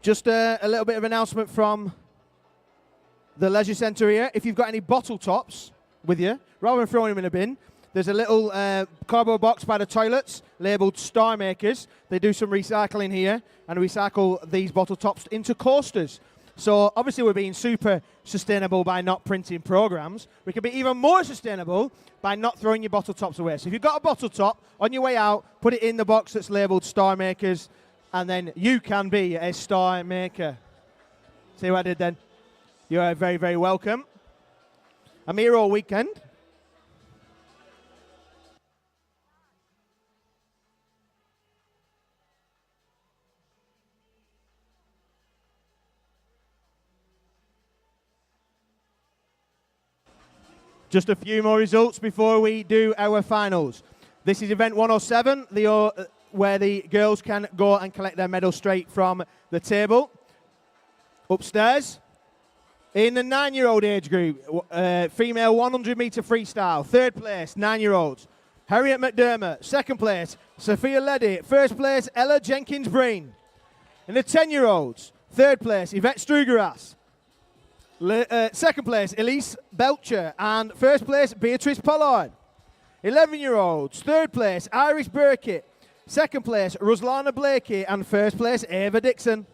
Just a little bit of announcement from the leisure centre here. If you've got any bottle tops with you, rather than throwing them in a bin, there's a little cardboard box by the toilets labelled Star Makers. They do some recycling here and recycle these bottle tops into coasters. So obviously we're being super sustainable by not printing programs. We can be even more sustainable by not throwing your bottle tops away. So if you've got a bottle top, on your way out, put it in the box that's labelled Star Makers, and then you can be a Star Maker. See what I did then? You're very, very welcome. I'm here all weekend. Just a few more results before we do our finals. This is event 107, where the girls can go and collect their medal straight from the table. Upstairs, in the 9-year-old age group, female 100-meter freestyle, third place, 9-year-olds. Harriet McDermott, second place, Sophia Leddy, first place, Ella Jenkins-Breen. In the 10-year-olds, third place, Yvette Strugaras. Second place, Elise Belcher, and first place, Beatrice Pollard. 11-year-olds, third place, Iris Burkitt. Second place, Ruslana Blakey, and first place, Ava Dixon.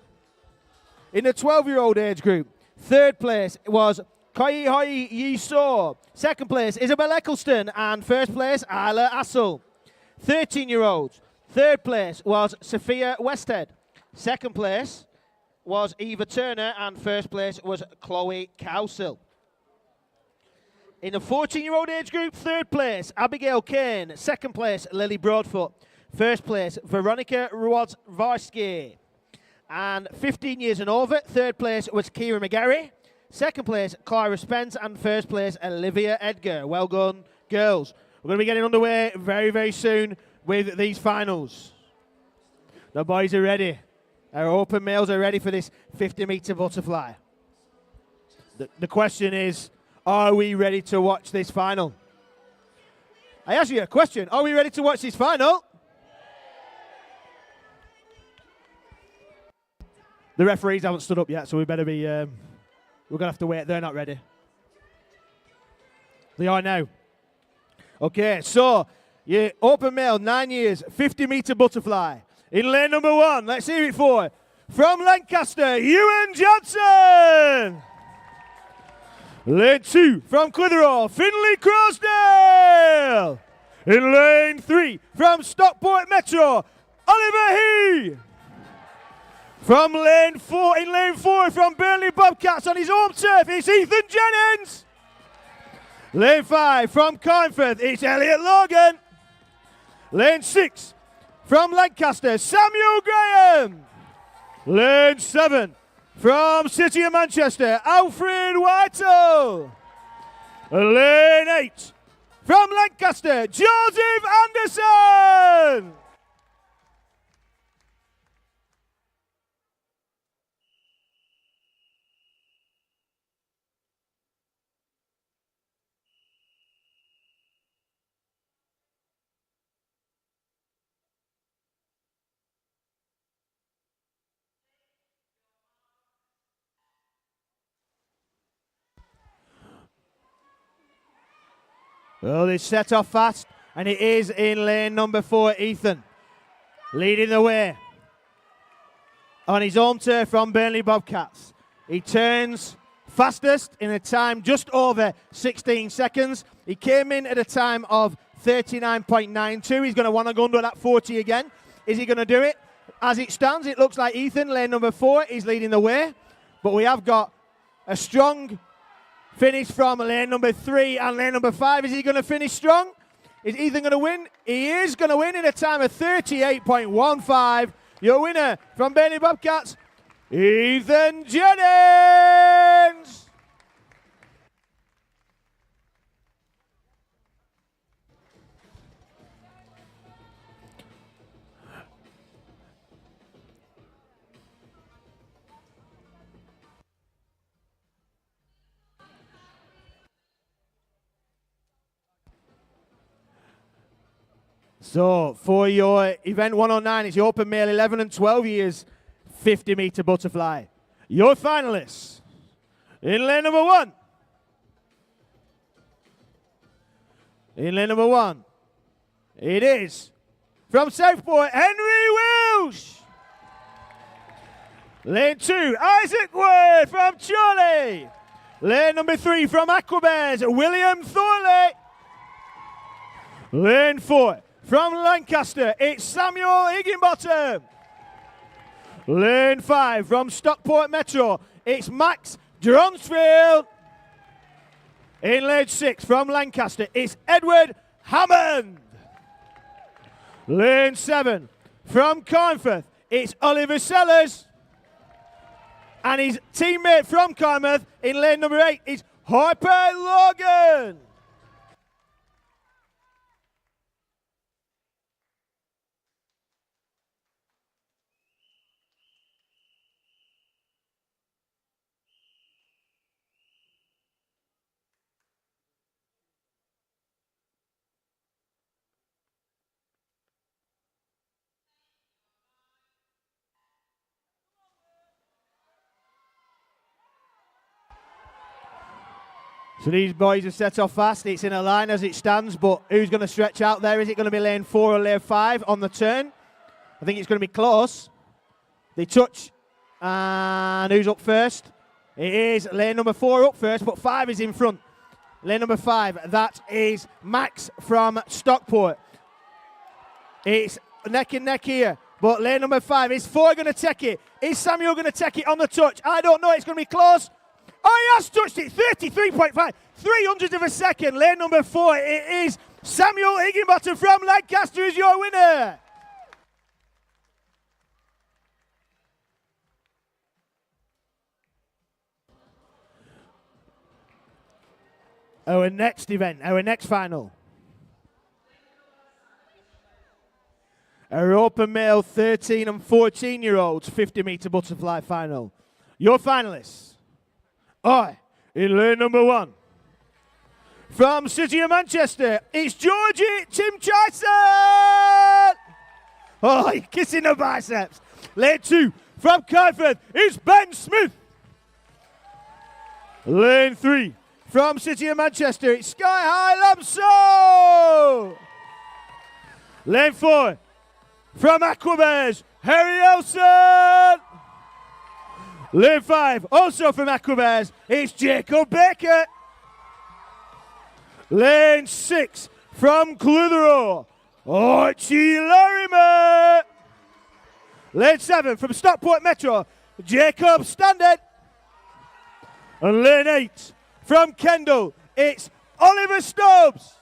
In the 12-year-old age group, third place was Koi Hoi Yi So. Second place, Isabel Eccleston, and first place, Isla Assel. 13-year-olds, third place was Sophia Westhead. Second place was Eva Turner, and first place was Chloe Cowsill. In the 14-year-old age group, third place, Abigail Kane. Second place, Lily Broadfoot. First place, Veronica Ruodzvarsky. And 15 years and over, third place was Kira McGarry. Second place, Clara Spence. And first place, Olivia Edgar. Well done, girls. We're going to be getting underway very, very soon with these finals. The boys are ready. Our open males are ready for this 50-meter butterfly. The question is, are we ready to watch this final? I ask you a question. Are we ready to watch this final? The referees haven't stood up yet, so we better be... we're going to have to wait. They're not ready. They are now. Okay, so, yeah, open male, 9 years, 50-meter butterfly. In lane number 1, let's hear it for, from Lancaster, Ewan Johnson. Lane 2, from Clitheroe, Finley Croasdale. In lane 3, from Stockport Metro, Oliver He. From lane 4, in lane 4, from Burnley Bobcats on his home turf, it's Ethan Jennings. Lane 5, from Carnforth, it's Elliot Logan. Lane 6, from Lancaster, Samuel Graham. Lane 7, from City of Manchester, Alfred Whittle. Lane 8, from Lancaster, Joseph Anderson. Well, they set off fast, and it is in lane number 4, Ethan, leading the way. On his home turf from Burnley Bobcats. He turns fastest in a time just over 16 seconds. He came in at a time of 39.92. He's going to want to go under that 40 again. Is he going to do it? As it stands, it looks like Ethan, lane number 4, is leading the way. But we have got a strong finish from lane number 3 and lane number 5. Is he going to finish strong? Is Ethan going to win? He is going to win in a time of 38.15. Your winner from Burnley Bobcats, Ethan Jennings. So, for your event 109, it's your open male 11 and 12 years 50-meter butterfly. Your finalists in lane number 1. In lane number 1, it is from Southport, Henry Welsh. Lane 2, Isaac Word from Chorley. Lane number 3 from Aquabears, William Thorley. Lane 4 from Lancaster, it's Samuel Higginbottom. Lane 5 from Stockport Metro, it's Max Dronsfield. In lane 6 from Lancaster, it's Edward Hammond. Lane 7 from Carnforth, it's Oliver Sellers. And his teammate from Carnforth in lane number 8 is Harper Logan. So these boys are set off fast. It's in a line as it stands, but who's going to stretch out there? Is it going to be lane 4 or lane 5 on the turn? I think it's going to be close. They touch, and who's up first? It is lane number 4 up first, but 5 is in front. Lane number 5, that is Max from Stockport. It's neck and neck here, but lane number 5, is 4 going to take it? Is Samuel going to take it on the touch? I don't know, it's going to be close. Oh, he has touched it, 33.5, 300th of a second. Lane number 4, it is Samuel Higginbottom from Lancaster is your winner. Our next event, our next final. Our open male 13 and 14-year-olds 50-meter butterfly final. Your finalists. In lane number 1, from City of Manchester, it's Georgie Timchison. Oh, he's kissing the biceps. Lane 2, from Carnforth, it's Ben Smith. Lane 3, from City of Manchester, it's Sky High Lamso. Lane 4, from Aquabears, Harry Elson. Lane 5, also from Aquabears, it's Jacob Baker. Lane 6, from Clitheroe, Archie Larimer. Lane 7, from Stockport Metro, Jacob Standard. And lane 8, from Kendall, it's Oliver Stubbs.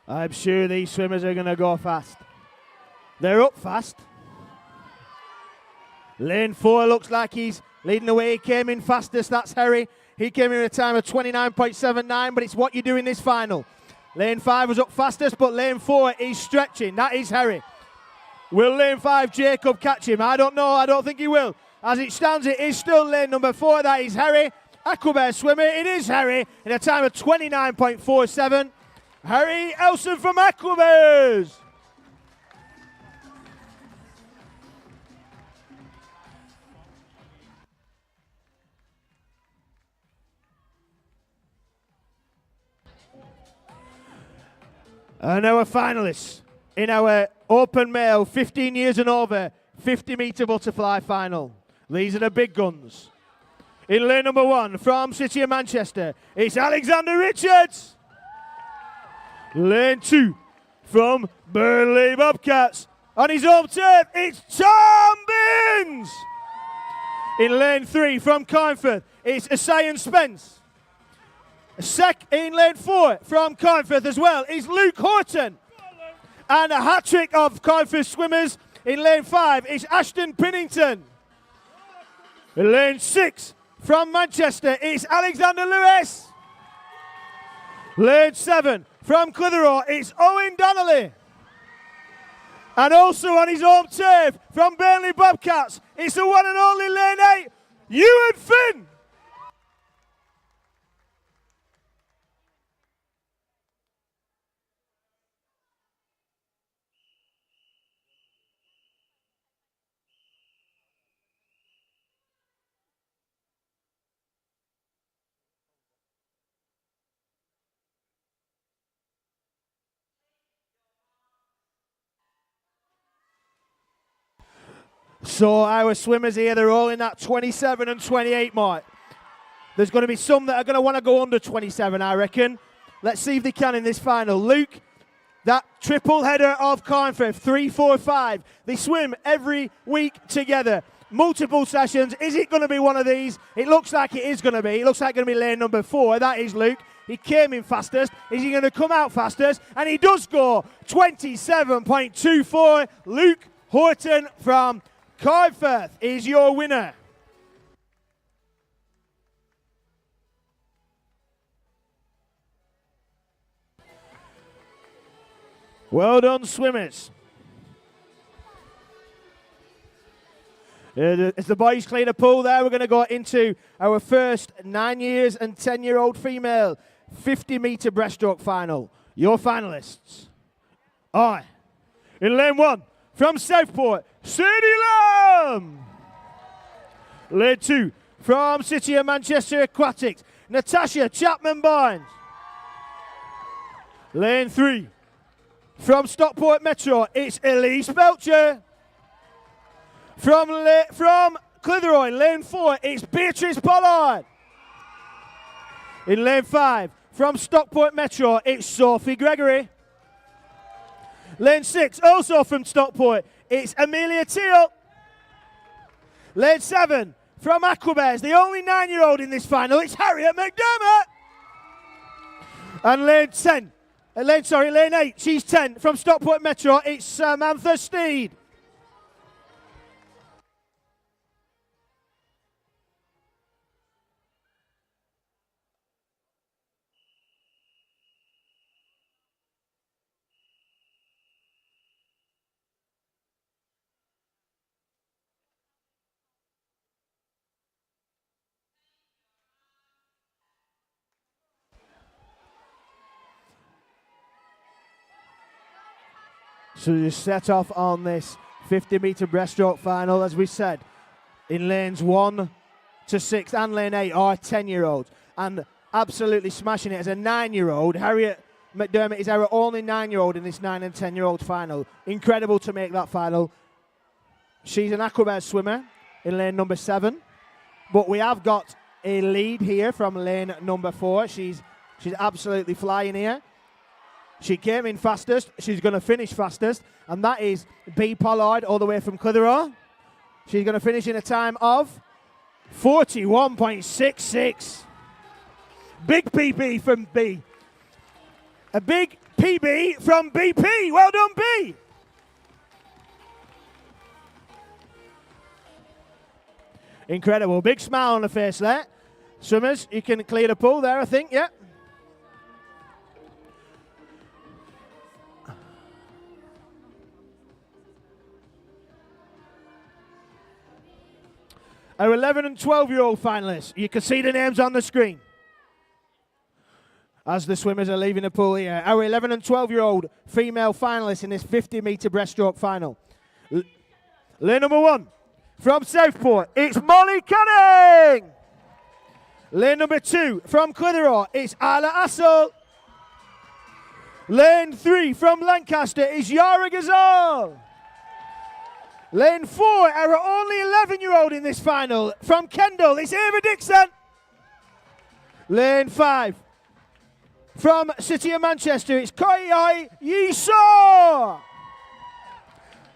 I'm sure these swimmers are going to go fast. They're up fast. Lane 4 looks like he's leading the way. He came in fastest, that's Harry. He came in at a time of 29.79, but it's what you do in this final. Lane 5 was up fastest, but lane 4 is stretching. That is Harry. Will lane 5 Jacob catch him? I don't know. I don't think he will. As it stands, it is still lane number 4. That is Harry. Aquabear swimmer. It is Harry in a time of 29.47. Harry Elson from Aquabears. And our finalists in our open male 15 years and over 50-meter butterfly final. These are the big guns. In lane number 1 from City of Manchester, it's Alexander Richards. Lane 2 from Burnley BOBCATS. On his home turf, it's Tom Binns. In lane 3 from Carnforth, it's Asian Spence. In lane 4 from Carnforth as well is Luke Horton. And a hat-trick of Carnforth swimmers in lane 5 is Ashton Pinnington. In lane 6 from Manchester is Alexander Lewis. Lane 7 from Clitheroe, it's Owen Donnelly. And also on his home turf from Burnley Bobcats, it's the one and only lane 8, Ewan Finn. So our swimmers here, they're all in that 27 and 28 mark. There's going to be some that are going to want to go under 27, I reckon. Let's see if they can in this final. Luke, that triple header of Carnforth, 3, 4, 5. They swim every week together. Multiple sessions. Is it going to be one of these? It looks like it is going to be. It looks like it's going to be lane number 4. That is Luke. He came in fastest. Is he going to come out fastest? And he does score 27.24. Luke Horton from Carnforth is your winner. Well done, swimmers. As the boys clean a pool there, we're going to go into our first 9 years and 10-year-old female 50-meter breaststroke final. Your finalists are in lane 1 from Southport, Sadie Lamb. Lane 2 from City of Manchester Aquatics, Natasha Chapman-Barnes. Lane 3 from Stockport Metro, it's Elise Belcher. From Clitheroe, lane 4, it's Beatrice Pollard. In lane 5, from Stockport Metro, it's Sophie Gregory. Lane 6, also from Stockport, it's Amelia Teal. Lane 7, from Aquabears, the only 9-year-old in this final, it's Harriet McDermott. And lane 8, she's 10, from Stockport Metro, it's Samantha Steed. So you set off on this 50-meter breaststroke final, as we said, in lanes 1 to 6 and lane 8 are 10-year-olds, and absolutely smashing it as a 9-year-old. Harriet McDermott is our only 9-year-old in this 9 and 10-year-old final. Incredible to make that final. She's an Aquabear swimmer in lane number 7, but we have got a lead here from lane number 4. She's absolutely flying here. She came in fastest. She's going to finish fastest. And that is B. Pollard all the way from Clitheroe. She's going to finish in a time of 41.66. Big PB from B. A big PB from BP. Well done, B. Incredible. Big smile on the face there. Swimmers, you can clear the pool there, I think. Yeah. Our 11 and 12-year-old finalists. You can see the names on the screen as the swimmers are leaving the pool here. Our 11 and 12-year-old female finalists in this 50-meter breaststroke final. Lane number 1 from Southport, it's Molly Canning. Lane number 2 from Clitheroe, it's Isla Assel. Lane 3 from Lancaster is Yara Gazal. Lane 4, our only 11-year-old in this final, from Kendall, it's Ava Dixon. Lane 5, from City of Manchester, it's Koi Yisaw.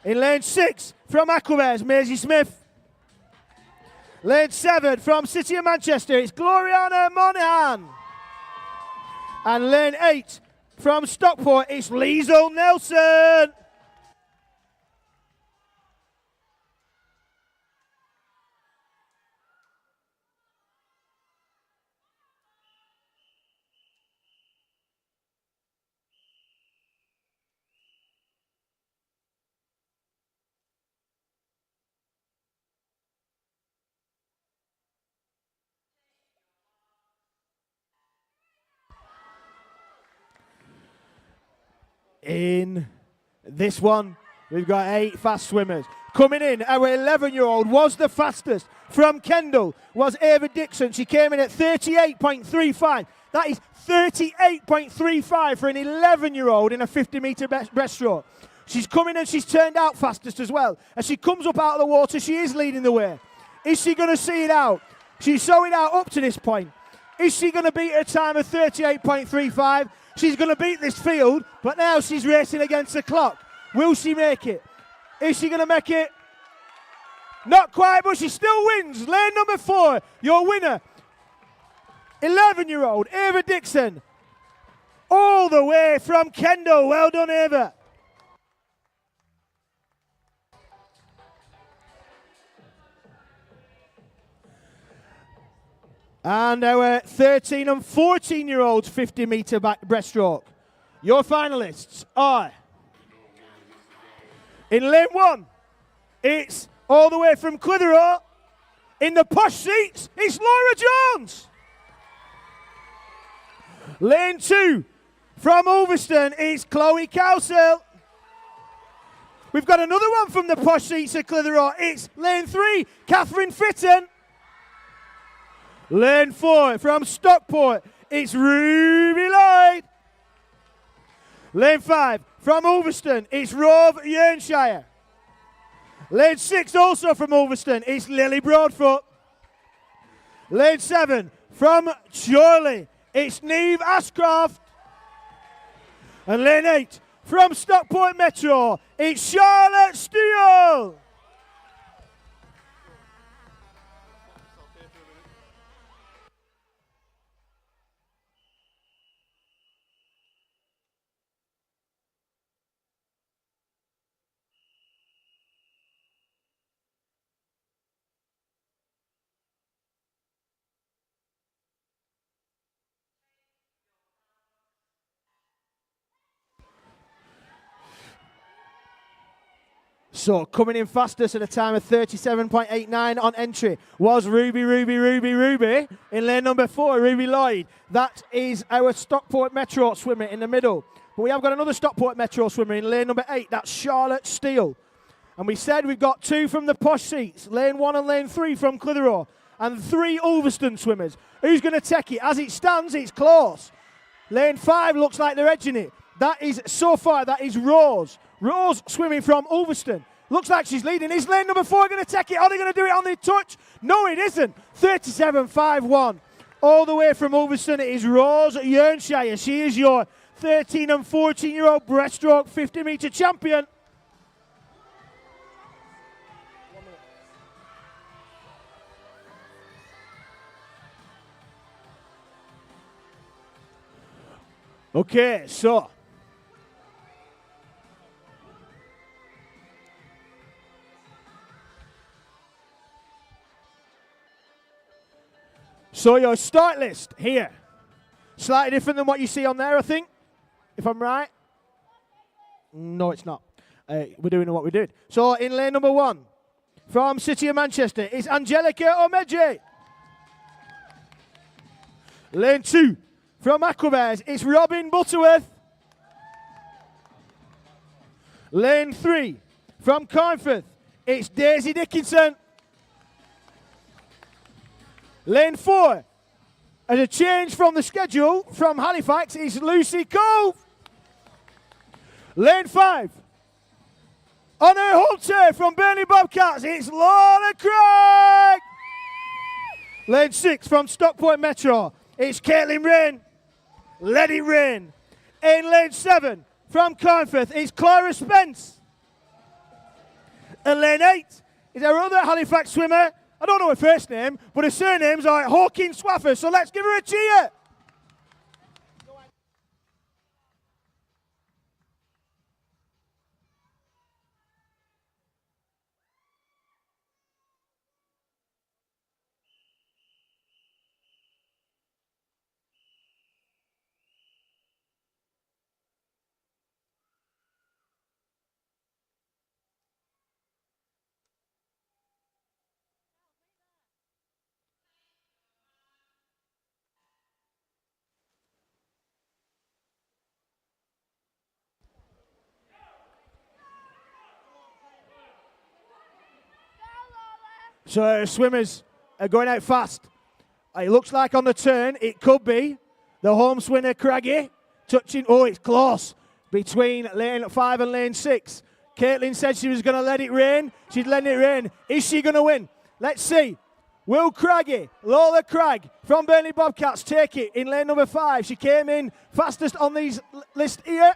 In lane 6, from Aquabears, Maisie Smith. Lane 7, from City of Manchester, it's Gloriana Monahan. And lane 8, from Stockport, it's Liesl Nelson. in this one, we've got 8 fast swimmers. Coming in, our 11-year-old was the fastest. From Kendal was Ava Dixon. She came in at 38.35. That is 38.35 for an 11-year-old in a 50-metre breaststroke. She's coming and she's turned out fastest as well. As she comes up out of the water, she is leading the way. Is she going to see it out? She's saw it out up to this point. Is she going to beat her time of 38.35? She's going to beat this field, but now she's racing against the clock. Will she make it? Is she going to make it? Not quite, but she still wins. Lane number 4, your winner, 11-year-old Ava Dixon, all the way from Kendal. Well done, Ava. And our 13 and 14-year-olds 50-metre breaststroke. Your finalists are, in lane 1, it's all the way from Clitheroe. In the posh seats, it's Laura Jones. Lane 2, from Ulverston, it's Chloe Cowsill. We've got another one from the posh seats at Clitheroe. It's lane 3, Catherine Fitton. Lane 4, from Stockport, it's Ruby Lloyd. Lane 5, from Ulverston, it's Rove Yernshire. Lane 6, also from Ulverston, it's Lily Broadfoot. Lane 7, from Chorley, it's Neve Ashcroft. And lane 8, from Stockport Metro, it's Charlotte Steele. So coming in fastest at a time of 37.89 on entry was Ruby in lane number 4, Ruby Lloyd. That is our Stockport Metro swimmer in the middle. But we have got another Stockport Metro swimmer in lane number 8. That's Charlotte Steele. And we said we've got 2 from the posh seats, lane 1 and lane 3 from Clitheroe, and 3 Ulverston swimmers. Who's going to take it? As it stands, it's close. Lane 5 looks like they're edging it. That is, so far, that is Rose. Rose swimming from Ulverston. Looks like she's leading. Is lane number 4 going to take it? Are they going to do it on the touch? No, it isn't. 37.51. All the way from Ulverston, it is Rose Yernshire. She is your 13 and 14-year-old breaststroke 50-metre champion. Okay, so your start list here, slightly different than what you see on there, I think, if I'm right. No, it's not. We're doing what we did. So in lane number 1, from City of Manchester, it's Angelica Omeje. Lane 2, from Aquabears, it's Robin Butterworth. Lane 3, from Carnforth, it's Daisy Dickinson. Lane 4, as a change from the schedule from Halifax, is Lucy Cove. Lane 5, on her halter from Burnley BOBCATS, it's Laura Craig. Lane 6, from Stockport Metro, it's Caitlin Rain. Let it rain. In lane 7, from Carnforth, it's Clara Spence. And lane 8 is our other Halifax swimmer. I don't know her first name, but her surname's like Hawkins Swaffer, so let's give her a cheer. So swimmers are going out fast. It looks like on the turn, it could be the home swimmer, Craggy, touching, oh, it's close, between lane 5 and lane 6. Caitlin said she was going to let it rain. She's letting it rain. Is she going to win? Let's see. Will Craggy, Lola Cragg from Burnley Bobcats, take it in lane number 5? She came in fastest on these list here.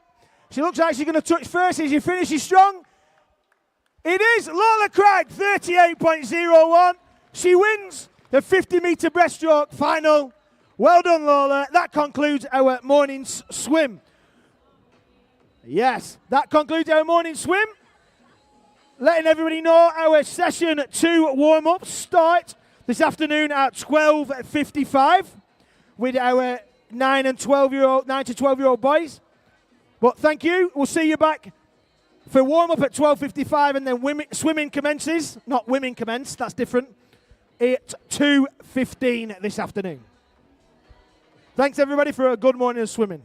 She looks like she's going to touch first. Is she finishes strong? It is Lola Cragg, 38.01. She wins the 50-metre breaststroke final. Well done, Lola. That concludes our morning swim. Yes, that concludes our morning swim. Letting everybody know our session 2 warm-ups start this afternoon at 12:55 with our 9 to 12-year-old boys. But thank you. We'll see you back for warm-up at 12:55, and then swimming commences. Not women commence, that's different. At 2:15 this afternoon. Thanks, everybody, for a good morning of swimming.